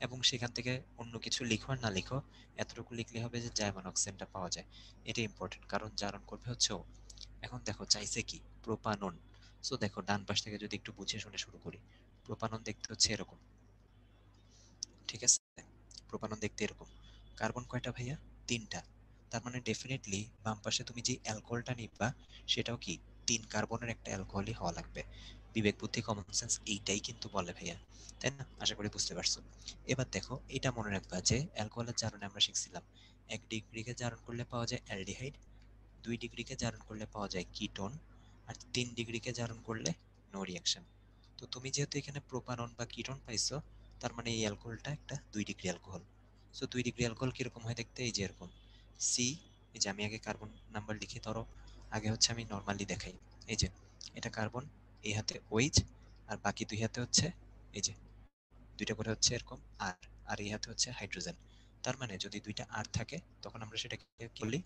এবং সেখান থেকে অন্য কিছু লিখো আর না লিখো এতটুকু লিখলে হবে যে জাইমন অক্সিজেনটা পাওয়া যায়। এটা ইম্পর্টেন্ট, কারণ জারণ করবে হচ্ছে ও। এখন দেখো চাইছে কি? প্রোপানন। সো দেখো ডান পাশ থেকে যদি একটু বুঝে শুনে শুরু করি, প্রোপানন দেখতে হচ্ছে এরকম, ঠিক আছে? প্রোপানন দেখতে এরকম। কার্বন কয়টা ভাইয়া? 3টা। তার মানে ডেফিনেটলি বাম পাশে তুমি যে অ্যালকোহলটা নিবা সেটাও কি 3 কার্বনের একটা অ্যালকোহলই হওয়া লাগবে। বিবেক বুদ্ধি কমন সেন্স এইটাই কিন্তু বলে ভাইয়া, তাই না? আশা করি বুঝতে পারছো। এবার দেখো এটা মনে রাখবা যে অ্যালকোহলের জারণে আমরা শিখছিলাম 1 ডিগ্রিকে জারণ করলে পাওয়া যায় অ্যালডিহাইড, 2 ডিগ্রিকে জারণ করলে পাওয়া যায় কিটোন, আর 3 ডিগ্রিকে জারণ করলে নো রিঅ্যাকশন। তো তুমি যেহেতু এখানে প্রোপানন বা কিটোন পাইছো, তার মানে এই অ্যালকোহলটা একটা 2 degree alcohol. So 2 degree alcohol কিরকম হয় দেখতে? এই যে এরকম সি, এই যে আমি আগে কার্বন নাম্বার লিখি, ধরো আগে হচ্ছে আমি নর্মালি দেখাই। এই যে এটা কার্বন, এই হাতে OH, আর বাকি দুই হাতে হচ্ছে এই যে দুইটা করে হচ্ছে এরকম আর, আর এই হাতে হচ্ছে হাইড্রোজেন। তার মানে যদি দুইটা আর থাকে তখন আমরা সেটাকে কি বলি?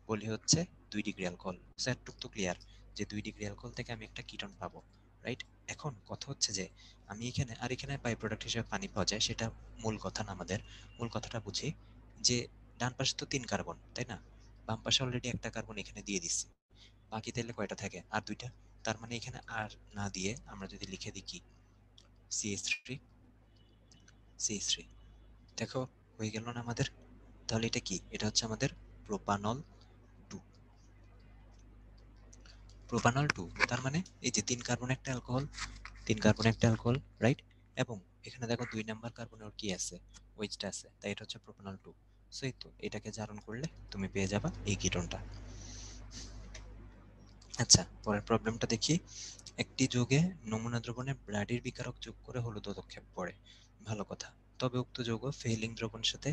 বলি হচ্ছে 2 ডিগ্রি অ্যালকোহল। স্যার টুক তো ক্লিয়ার যে 2 ডিগ্রি অ্যালকোহল থেকে আমি একটা কিটোন পাবো, রাইট? এখন কথা হচ্ছে যে আমি এখানে আর এখানে বাই প্রোডাক্ট হিসেবে পানি পাওয়া যায়, সেটা মূল কথা না। আমাদের মূল কথাটা বুঝি যে ডান পাশে তো 3 কার্বন, তাই না? বাম পাশে অলরেডি একটা কার্বন এখানে দিয়ে দিচ্ছি, বাকি তাহলে কয়টা থাকে? আর দুইটা। তার মানে এখানে আর না দিয়ে আমরা যদি লিখে দিই কি CH3, CH3, দেখো হয়ে গেল না আমাদের? তাহলে এটা কি? এটা হচ্ছে আমাদের প্রোপানল 2। প্রোপানল 2 তার মানে এই যে 3 কার্বন একটা অ্যালকোহল, 3 কার্বন একটা অ্যালকোহল, রাইট? এবং এখানে দেখো 2 নাম্বার কার্বনের কি আছে? ওইচটা আছে, তাই এটা হচ্ছে প্রোপানল 2। সো এই তো এটাকে জারণ করলে তুমি পেয়ে যাবা এই কিটোনটা। আচ্ছা, পরের প্রবলেমটা দেখি। একটি যৌগে নমুনা দ্রবণে ব্রাডির বিকারক যোগ করে হলুদ পদক্ষেপ পড়ে। ভালো কথা। তবে উক্ত যৌগ ফেইলিং দ্রবণের সাথে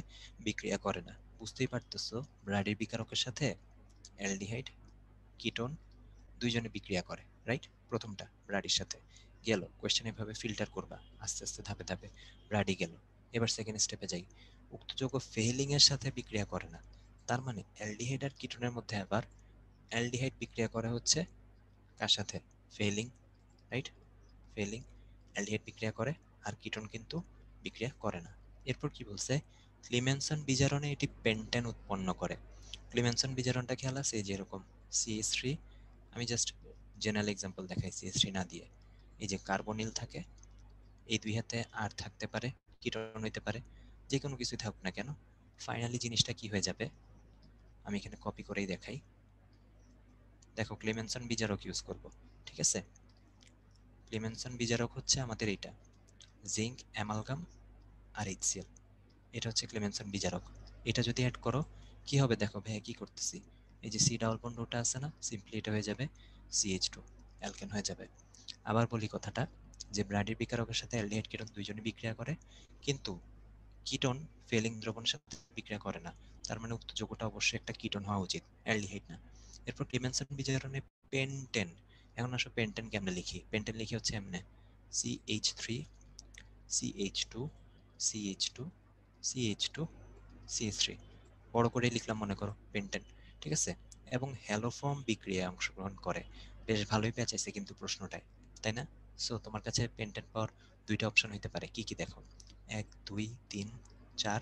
বিক্রিয়া করে না। বুঝতেই পারতেছো ব্রাডির বিকারকের সাথে অ্যালডিহাইড, কিটোন দুইজনে বিক্রিয়া করে, রাইট? প্রথমটা ব্রাডির সাথে গেল, কোয়েশ্চেন এভাবে ফিল্টার করবা আস্তে আস্তে ধাপে ধাপে। ব্রাডি গেল, এবার সেকেন্ড স্টেপে যাই। উক্ত যৌগ ফেইলিং এর সাথে বিক্রিয়া করে না, তার মানে অ্যালডিহাইড আর কিটোনের মধ্যে আবার অ্যালডিহাইড বিক্রিয়া করে হচ্ছে কার সাথে? Failing, right? ফেইলিং অ্যালডিহাইড বিক্রিয়া করে, আর কিটোন কিন্তু বিক্রিয়া করে না। এরপর কি বলছে? ক্লিমেনসন বিজারণে এটি পেন্টেন উৎপন্ন করে। ক্লিমেনসন বিজারণটা খেয়াল আছে? এই যে এরকম CH3, আমি জাস্ট জেনারেল এক্সাম্পল দেখাই CH3 না দিয়ে। এই যে কার্বনিল থাকে, এই দুই হাতে আর থাকতে পারে, কিটোন হইতে পারে, যে কোনো কিছুই থাকুক না কেন, ফাইনালি জিনিসটা কি হয়ে যাবে? আমি এখানে কপি করেই দেখাই। দেখো ক্লিমেনসন বিজারক ইউজ করব, ঠিক আছে? ক্লিমেনসন বিজারক হচ্ছে আমাদের এটা জিঙ্ক, অ্যামালগাম আর HCl। এটা হচ্ছে ক্লেমেনসন বিজারক। এটা যদি অ্যাড করো কি হবে? দেখো ভাইয়া কি করতেছি, এই যে C ডাবল বন্ড ওটা আছে না, সিম্পলি এটা হয়ে যাবে CH2, অ্যালকেন হয়ে যাবে। আবার বলি কথাটা, যে ব্রাডির বিকারকের সাথে অ্যালডিহাইড কিটোন দুইজনে বিক্রিয়া করে, কিন্তু কিটোন ফেলিং দ্রবণের সাথে বিক্রিয়া করে না। তার মানে উক্ত যৌগটা অবশ্যই একটা কিটোন হওয়া উচিত, অ্যালডিহাইড না। এরপর ক্লেমেনসন বিজারণে পেন্টেন। এখন আসো পেন্টেন কেমনে লিখি? পেন্টেন লিখি হচ্ছে এমনে CH3, CH2, CH2, CH2, CH3, বড় করে লিখলাম মনে করো পেন্টেন, ঠিক আছে? এবং হ্যালোফর্ম বিক্রিয়ায় অংশগ্রহণ করে। বেশ ভালোই পেঁচাইছে কিন্তু প্রশ্নটায়, তাই না? সো তোমার কাছে পেন্টেন পাওয়ার দুইটা অপশন হইতে পারে, কি কি দেখো? 1, 2, 3, 4,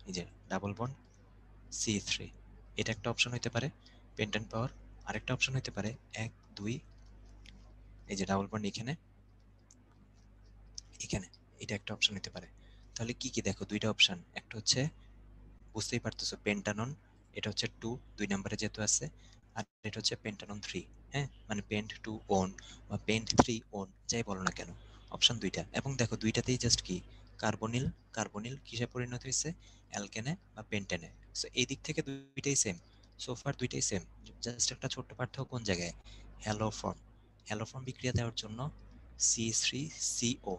এই যে ডাবল বন্ড C3, এটা একটা অপশন হইতে পারে পেন্টেন পাওয়ার। আরেকটা অপশন হইতে পারে 1, 2, এই যে ডাবল বন্ড এখানে, এখানে, এটা একটা অপশন হইতে পারে। তাহলে কি কি দেখো? দুইটা অপশন, একটা হচ্ছে বুঝতেই পারতেছো পেন্টানন, এটা হচ্ছে 2 2 নম্বরে যেহেতু আছে, আর এটা হচ্ছে পেন্টানন 3। হ্যাঁ, মানে পেন্ট 2 ওন বা পেন্ট 3 ওন, যাই বলো না কেন, অপশন দুইটা। এবং দেখো দুইটাতেই জাস্ট কি কার্বনিল কার্বনিল কিসে পরিণত হয়েছে, অ্যালকেনে বা পেন্টেনে। সো এই দিক থেকে দুইটাই সেম, সোফার দুইটাই সেম, জাস্ট একটা ছোট্ট পার্থক্য কোন জায়গায়, হ্যালো ফর্ম বিক্রিয়া দেওয়ার জন্য C3CO,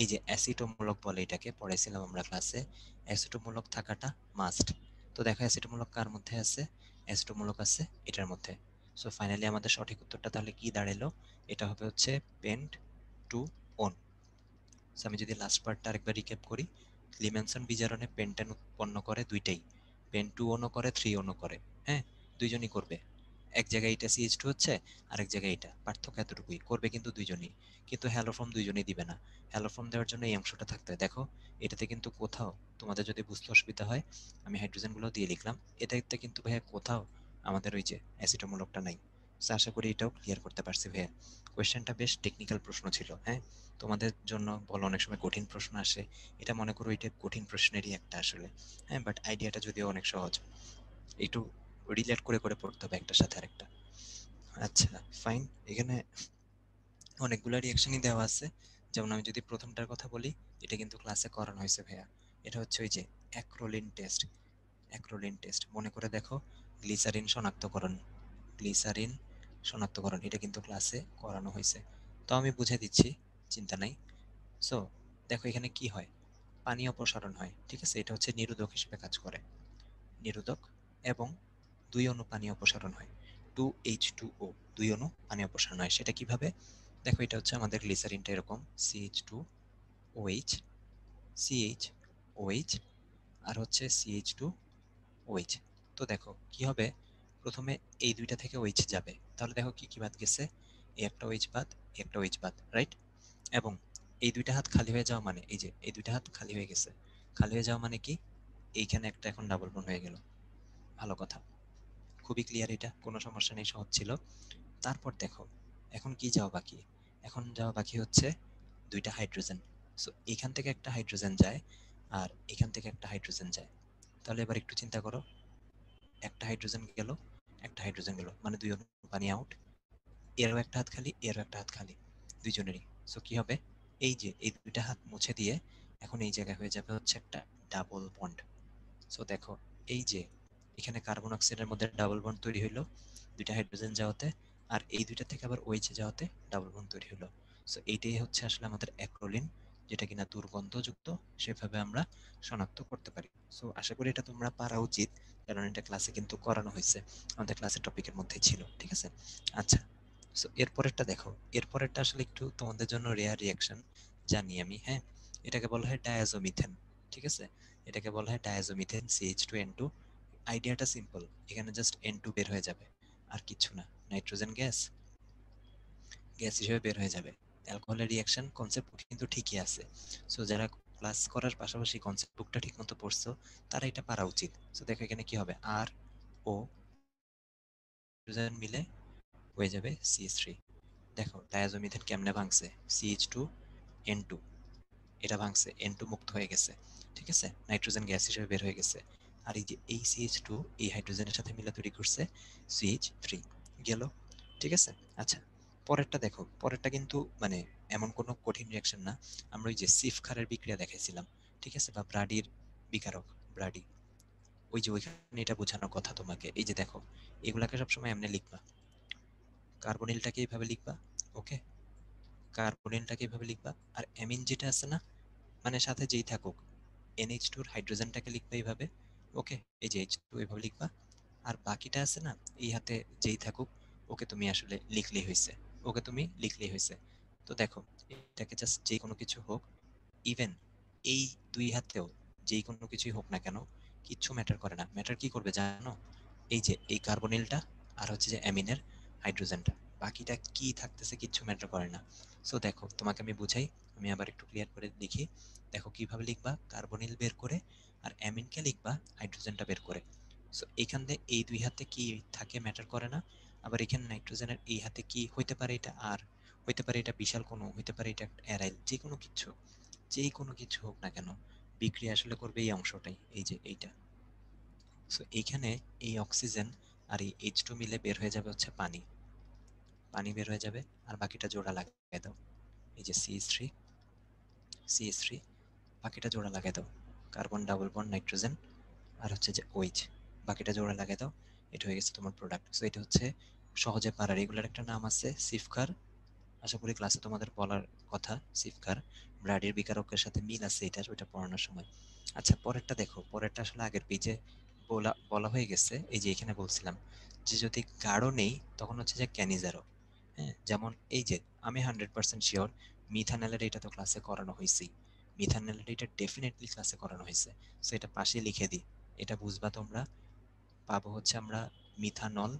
এই যে অ্যাসিটোমূলক বলে, এটাকে পড়াইছিলাম আমরা ক্লাসে, অ্যাসিটোমূলক থাকাটা মাস্ট। তো দেখো অ্যাসিটোমূলক কার মধ্যে আছে, অ্যাসিটোমূলক আছে এটার মধ্যে। সো ফাইনালি আমাদের সঠিক উত্তরটা তাহলে কি দাঁড়ালো, এটা হবে হচ্ছে পেন্ট টু ওন। সো আমি যদি লাস্ট পার্টটা আরেকবার রিক্যাপ করি, ক্লিমেনসন বিজারণে পেন্টেন উৎপন্ন করে দুইটাই, পেন টু ওনও করে, থ্রি ওনও করে, হ্যাঁ দুইজনই করবে। এক জায়গায় এটা CH2 হচ্ছে, আরেক জায়গায় এটা, পার্থক্য এতটুকুই, করবে কিন্তু দুইজনই, কিন্তু হ্যালোফর্ম দুইজনই দিবে না। হ্যালোফর্ম দেওয়ার জন্য এই অংশটা থাকতে হয়। দেখো এটাতে কিন্তু কোথাও, তোমাদের যদি বুঝতে অসুবিধা হয় আমি হাইড্রোজেনগুলো দিয়ে লিখলাম, এটাতে কিন্তু ভাইয়া কোথাও আমাদের ওই যে অ্যাসিটোমূলকটা নাই। সো আশা করি এটাও ক্লিয়ার করতে পারছি ভাইয়া। কোয়েশ্চেনটা বেশ টেকনিক্যাল প্রশ্ন ছিল, হ্যাঁ তোমাদের জন্য বলো অনেক সময় কঠিন প্রশ্ন আসে, এটা মনে করো এটা কঠিন প্রশ্নেরই একটা আসলে, হ্যাঁ বাট আইডিয়াটা যদিও অনেক সহজ, একটু রিলেট করে করে পড়তে হবে একটার সাথে আরেকটা। আচ্ছা ফাইন, এখানে অনেকগুলো রিয়াকশনই দেওয়া আছে। যেমন আমি যদি প্রথমটার কথা বলি, এটা কিন্তু ক্লাসে করানো হয়েছে ভাইয়া, এটা হচ্ছে ওই যে অ্যাক্রোলিন টেস্ট মনে করে দেখো, গ্লিসারিন শনাক্তকরণ, গ্লিসারিন শনাক্তকরণ, এটা কিন্তু ক্লাসে করানো হয়েছে। তো আমি বুঝে দিচ্ছি, চিন্তা নাই। সো দেখো এখানে কি হয়, পানি অপসারণ হয়, ঠিক আছে, এটা হচ্ছে নিরোধক হিসেবে কাজ করে, নিরোধক, এবং দুই অণু পানি অপসারণ হয়, 2H2O, দুই অণু পানি অপসারণ হয়। সেটা কিভাবে, দেখো এটা হচ্ছে আমাদের গ্লিসারিনটা এরকম, CH2OH, CHOH, আর হচ্ছে CH2OH। তো দেখো কি হবে, প্রথমে এই দুইটা থেকে OH যাবে, তাহলে দেখো কি কি বাদ গেছে, এই একটা OH বাদ, এই একটা OH বাদ, রাইট। এবং এই দুইটা হাত খালি হয়ে যাওয়া মানে, এই যে এই দুইটা হাত খালি হয়ে গেছে, খালি হয়ে যাওয়া মানে কি, এইখানে একটা এখন ডাবল বন্ড হয়ে গেল। ভালো কথা, খুবই ক্লিয়ার, এটা কোনো সমস্যা নেই, সহজ ছিল। তারপর দেখো এখন কি যাওয়া বাকি, এখন যাওয়া বাকি হচ্ছে দুইটা হাইড্রোজেন। সো এখান থেকে একটা হাইড্রোজেন যায়, আর এখান থেকে একটা হাইড্রোজেন যায়। তাহলে এবার একটু চিন্তা করো, একটা হাইড্রোজেন গেল, একটা হাইড্রোজেন গেল, মানে দুই অণু পানি আউট, এরও একটা হাত খালি, এরও একটা হাত খালি, দুইজনেরই। সো কি হবে, এই যে এই দুইটা হাত মুছে দিয়ে এখন এই জায়গায় হয়ে যাবে হচ্ছে একটা ডাবল বন্ড। সো দেখো এই যে এখানে কার্বন অক্সাইডের মধ্যে ডাবল বন্ড তৈরি হইলো দুইটা হাইড্রোজেন যাওয়াতে, আর এই দুইটা থেকে আবার OH যাওয়াতে ডাবল বন্ড তৈরি হলো। সো এইটাই হচ্ছে আসলে আমাদের অ্যাক্রোলিন, যেটা কিনা দুর্গন্ধযুক্ত, সেভাবে আমরা শনাক্ত করতে পারি। সো আশা করি এটা তোমরা পারা উচিত, কারণ এটা ক্লাসে কিন্তু করানো হয়েছে, আমাদের ক্লাসের টপিকের মধ্যে ছিল, ঠিক আছে। আচ্ছা, সো এরপরেরটা দেখো, এরপরেরটা আসলে একটু তোমাদের জন্য রেয়ার রিয়াকশন জানি আমি, হ্যাঁ এটাকে বলা হয় ডায়াজোমিথেন, ঠিক আছে, এটাকে বলা হয় ডায়াজোমিথেন CH2N2। আইডিয়াটা সিম্পল, এখানে জাস্ট N2 বের হয়ে যাবে, আর কিছু না, নাইট্রোজেন গ্যাস গ্যাস হিসেবে বের হয়ে যাবে। অ্যালকোহলের রিয়াকশন কনসেপ্ট কিন্তু ঠিকই আছে। সো যারা ক্লাস করার পাশাপাশি কনসেপ্ট বুকটা ঠিক মতো পড়ছো, তারা এটা পারা উচিত। সো দেখো এখানে কি হবে, আর ও হাইড্রোজেন মিলে হয়ে যাবে CH3। দেখো ডায়াজোমিথেন কেমনে ভাঙছে, CH2N2, এটা ভাঙছে, N2 মুক্ত হয়ে গেছে, ঠিক আছে, নাইট্রোজেন গ্যাস হিসেবে বের হয়ে গেছে। আর এই যে এই CH2 এই হাইড্রোজেনের সাথে মিলে তৈরি করছে CH3, গেল, ঠিক আছে। আচ্ছা পরেরটা দেখো, পরেরটা কিন্তু মানে এমন কোনো কঠিন রিয়াকশন না, আমরা ওই যে সিফ ক্ষারের বিক্রিয়া দেখাইছিলাম, ঠিক আছে, বা ব্রাডির বিকারক, ব্রাডি, ওই যে ওইখানে এটা বোঝানোর কথা তোমাকে। এই যে দেখো এগুলাকে সবসময় এমনি লিখবা, কার্বনিলটাকে এইভাবে লিখবা, ওকে, কার্বনিলটাকে এইভাবে লিখবা, আর অ্যামিন যেটা আছে না, মানে সাথে যেই থাকুক, NH2 হাইড্রোজেনটাকে লিখবা এইভাবে, ওকে, এই যে H2 এইভাবে লিখবা, আর বাকিটা আছে না, এই হাতে যেই থাকুক, ওকে তুমি আসলে লিখলেই হয়েছে, ওকে তুমি লিখলেই হয়েছে। তো দেখো এটাকে জাস্ট যে কোনো কিছু হোক, ইভেন এই দুই হাতেও যেই কোনো কিছুই হোক না কেন, কিচ্ছু ম্যাটার করে না। ম্যাটার কি করবে জানো, এই যে এই কার্বনিলটা আর হচ্ছে যে অ্যামিনের হাইড্রোজেনটা, বাকিটা কি থাকতেছে কিচ্ছু ম্যাটার করে না। সো দেখো তোমাকে আমি বুঝাই, আমি আবার একটু ক্লিয়ার করে লিখি। দেখো কিভাবে লিখবা, কার্বনিল বের করে আর অ্যামিনকে লিখবা হাইড্রোজেনটা বের করে। সো এখান থেকে এই দুই হাতে কি থাকে ম্যাটার করে না। আবার এখানে নাইট্রোজেনের এই হাতে কি হইতে পারে, এটা আর হইতে পারে এটা বিশাল কোনো, হইতে পারে এটা অ্যারাইল, যে কোনো কিছু, যেই কোনো কিছু হোক না কেন, বিক্রিয়া আসলে করবে এই অংশটাই, এই যে এইটা। সো এইখানে এই অক্সিজেন আর এই H2 মিলে বের হয়ে যাবে হচ্ছে পানি, পানি বের হয়ে যাবে, আর বাকিটা জোড়া লাগিয়ে দাও, এই যে CH3, বাকিটা জোড়া লাগাই দাও, কার্বন ডাবল বন্ড নাইট্রোজেন আর হচ্ছে যে OH, বাকিটা জোড়া লাগাই দাও, এটা হয়ে গেছে তোমার প্রোডাক্ট। সো এটা হচ্ছে সহজে পারার, এগুলোর একটা নাম আছে সিফকার, আশা করি ক্লাসে তোমাদের বলার কথা। সিফকার ব্রাডির বিকারকের সাথে মিল আছে এটার, ওইটা পড়ানোর সময়। আচ্ছা পরেরটা দেখো, পরেরটা আসলে আগের পেজে বলা বলা হয়ে গেছে। এই যে এখানে বলছিলাম যে যদি গাঢ় নেই তখন হচ্ছে যে ক্যানিজারো। হ্যাঁ, যেমন এই যে আমি 100% শিওর মিথানলের এটা তো ক্লাসে করানো হয়েছেই, মিথানলের এটা ডেফিনেটলি ক্লাসে করানো হয়েছে। সো এটা পাশে লিখে দিই, এটা বুঝবা তোমরা। পাবো হচ্ছে আমরা মিথানল,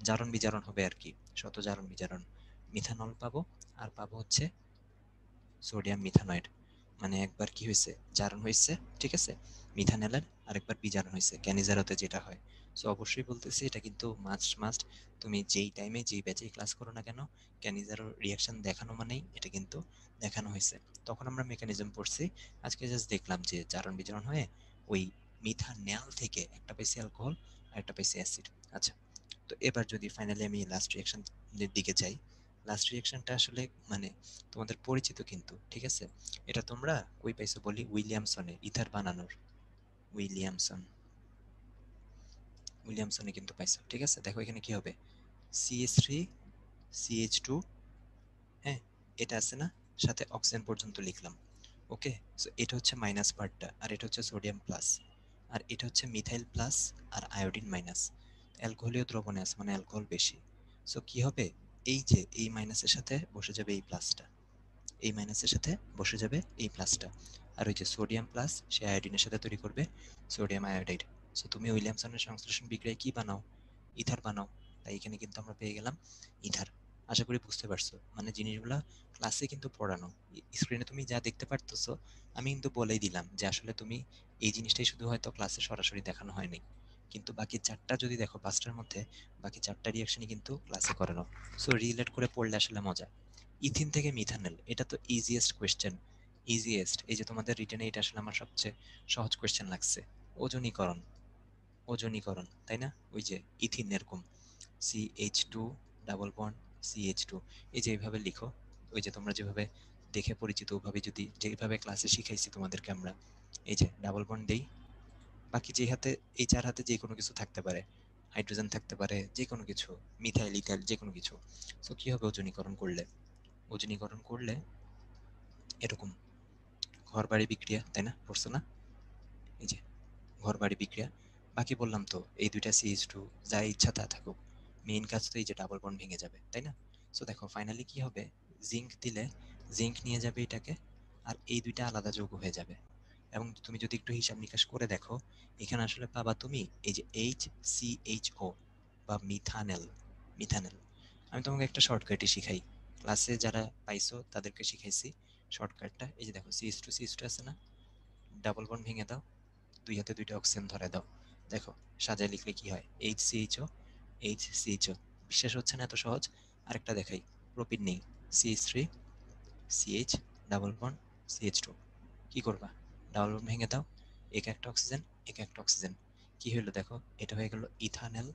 জারণ বিজারণ হবে আর কি, শত জারণ বিজারণ, মিথানল পাবো। আর পাবো হচ্ছে সোডিয়াম মিথানয়েড, মানে একবার কি হয়েছে জারণ হয়েছে, ঠিক আছে, মিথানলের, আরেকবার বিজারণ হয়েছে ক্যানিজারোতে যেটা হয়। সো অবশ্যই বলতেছি এটা কিন্তু মাস্ট মাস্ট, তুমি যেই টাইমে যেই ব্যাচেই ক্লাস করো না কেন, ক্যানিজারো রিয়াকশন দেখানো মানেই এটা কিন্তু দেখানো হয়েছে। তখন আমরা মেকানিজম পড়ছি, আজকে জাস্ট দেখলাম যে জারণ বিজারণ হয়ে ওই মিথানল থেকে একটা পাইছি অ্যালকোহল আর একটা পাইছি অ্যাসিড। আচ্ছা, তো এবার যদি ফাইনালি আমি লাস্ট রিয়াকশন দিকে যাই, লাস্ট রিয়াকশনটা আসলে মানে তোমাদের পরিচিত কিন্তু, ঠিক আছে, এটা তোমরা কই পাইছো বলি, উইলিয়ামসনে ইথার বানানোর, উইলিয়ামসন, উইলিয়ামসনে কিন্তু পাইছো, ঠিক আছে। দেখো এখানে কি হবে, CH3 CH2, হ্যাঁ এটা আছে না, সাথে অক্সিজেন পর্যন্ত লিখলাম। ওকে, সো এটা হচ্ছে মাইনাস পার্টটা, আর এটা হচ্ছে সোডিয়াম প্লাস, আর এটা হচ্ছে মিথাইল প্লাস আর আয়োডিন মাইনাস। অ্যালকোহলীয় দ্রবণে আছে মানে অ্যালকোহল বেশি। সো কি হবে, এই যে এই মাইনাসের সাথে বসে যাবে এই প্লাসটা, এই মাইনাসের সাথে বসে যাবে এই প্লাসটা, আর ওই যে সোডিয়াম প্লাস সে আয়োডিনের সাথে তৈরি করবে সোডিয়াম আয়োডাইড। সো তুমি উইলিয়ামসনের সংশ্লেষণ বিক্রিয়ায় কি বানাও, ইথার বানাও। তাই এখানে কিন্তু আমরা পেয়ে গেলাম ইথার। আশা করি বুঝতে পারছো, মানে জিনিসগুলা ক্লাসে কিন্তু পড়ানো, স্ক্রিনে তুমি যা দেখতে পারতেছো আমি কিন্তু বলেই দিলাম যে আসলে তুমি এই জিনিসটাই শুধু হয়তো ক্লাসে সরাসরি দেখানো হয়নি, কিন্তু বাকি চারটা যদি দেখো পাঁচটার মধ্যে বাকি চারটা রিয়াকশনই কিন্তু ক্লাসে করানো। সো রিলেট করে পড়লে আসলে মজা। ইথিন থেকে মিথানল, এটা তো ইজিয়েস্ট কোয়েশ্চেন, ইজিয়েস্ট। এই যে তোমাদের রিটেনে এটা আসলে আমার সবচেয়ে সহজ কোয়েশ্চেন লাগছে। ওজনীকরণ, ওজনীকরণ তাই না, ওই যে ইথিন এরকম CH2 ডাবল বন্ড CH2, এই যে এইভাবে লিখো, ওই যে তোমরা যেভাবে দেখে পরিচিত ওভাবে যদি যেভাবে ক্লাসে শিখাইছি তোমাদেরকে আমরা, এই যে ডাবল বন্ড দেই, বাকি যে হাতে এই চার হাতে যে কোনো কিছু থাকতে পারে, হাইড্রোজেন থাকতে পারে, যে কোনো কিছু, মিথাইল ইথাইল যে কোনো কিছু। সো কি হবে ওজনীকরণ করলে, ওজনীকরণ করলে এরকম ঘর বাড়ি বিক্রিয়া, তাই না, পড়ছো না, এই যে ঘর বাড়ি বিক্রিয়া। বাকি বললাম তো এই দুইটা CH2 যা ইচ্ছা তা থাকুক, মেইন কাজ তো এই যে ডাবল বন্ড ভেঙে যাবে, তাই না। সো দেখো ফাইনালি কি হবে, জিঙ্ক দিলে জিঙ্ক নিয়ে যাবে এটাকে, আর এই দুইটা আলাদা যৌগ হয়ে যাবে। এবং তুমি যদি একটু হিসাব নিকাশ করে দেখো, এখানে আসলে পাবা তুমি এই যে HCHO বা মিথানেল, মিথানেল। আমি তোমাকে একটা শর্টকাটই শিখাই, ক্লাসে যারা পাইছো তাদেরকে শিখাইছি শর্টকাটটা। এই যে দেখো CH2 CH2 আছে না, ডাবল বন্ড ভেঙে দাও, দুই হাতে দুইটা অক্সিজেন ধরে দাও, দেখো সাজায় লিখলে কি হয়, HCHO HCHO। বিশ্বাস হচ্ছে না এত সহজ, আরেকটা দেখাই, প্রোপিন নেই, CH3 CH double bond CH2, কি করবা, ডাবল বন্ড ভেঙে দাও, এক একটা অক্সিজেন এক একটা অক্সিজেন, কি হলো দেখো, এটা হয়ে গেল ইথানেল,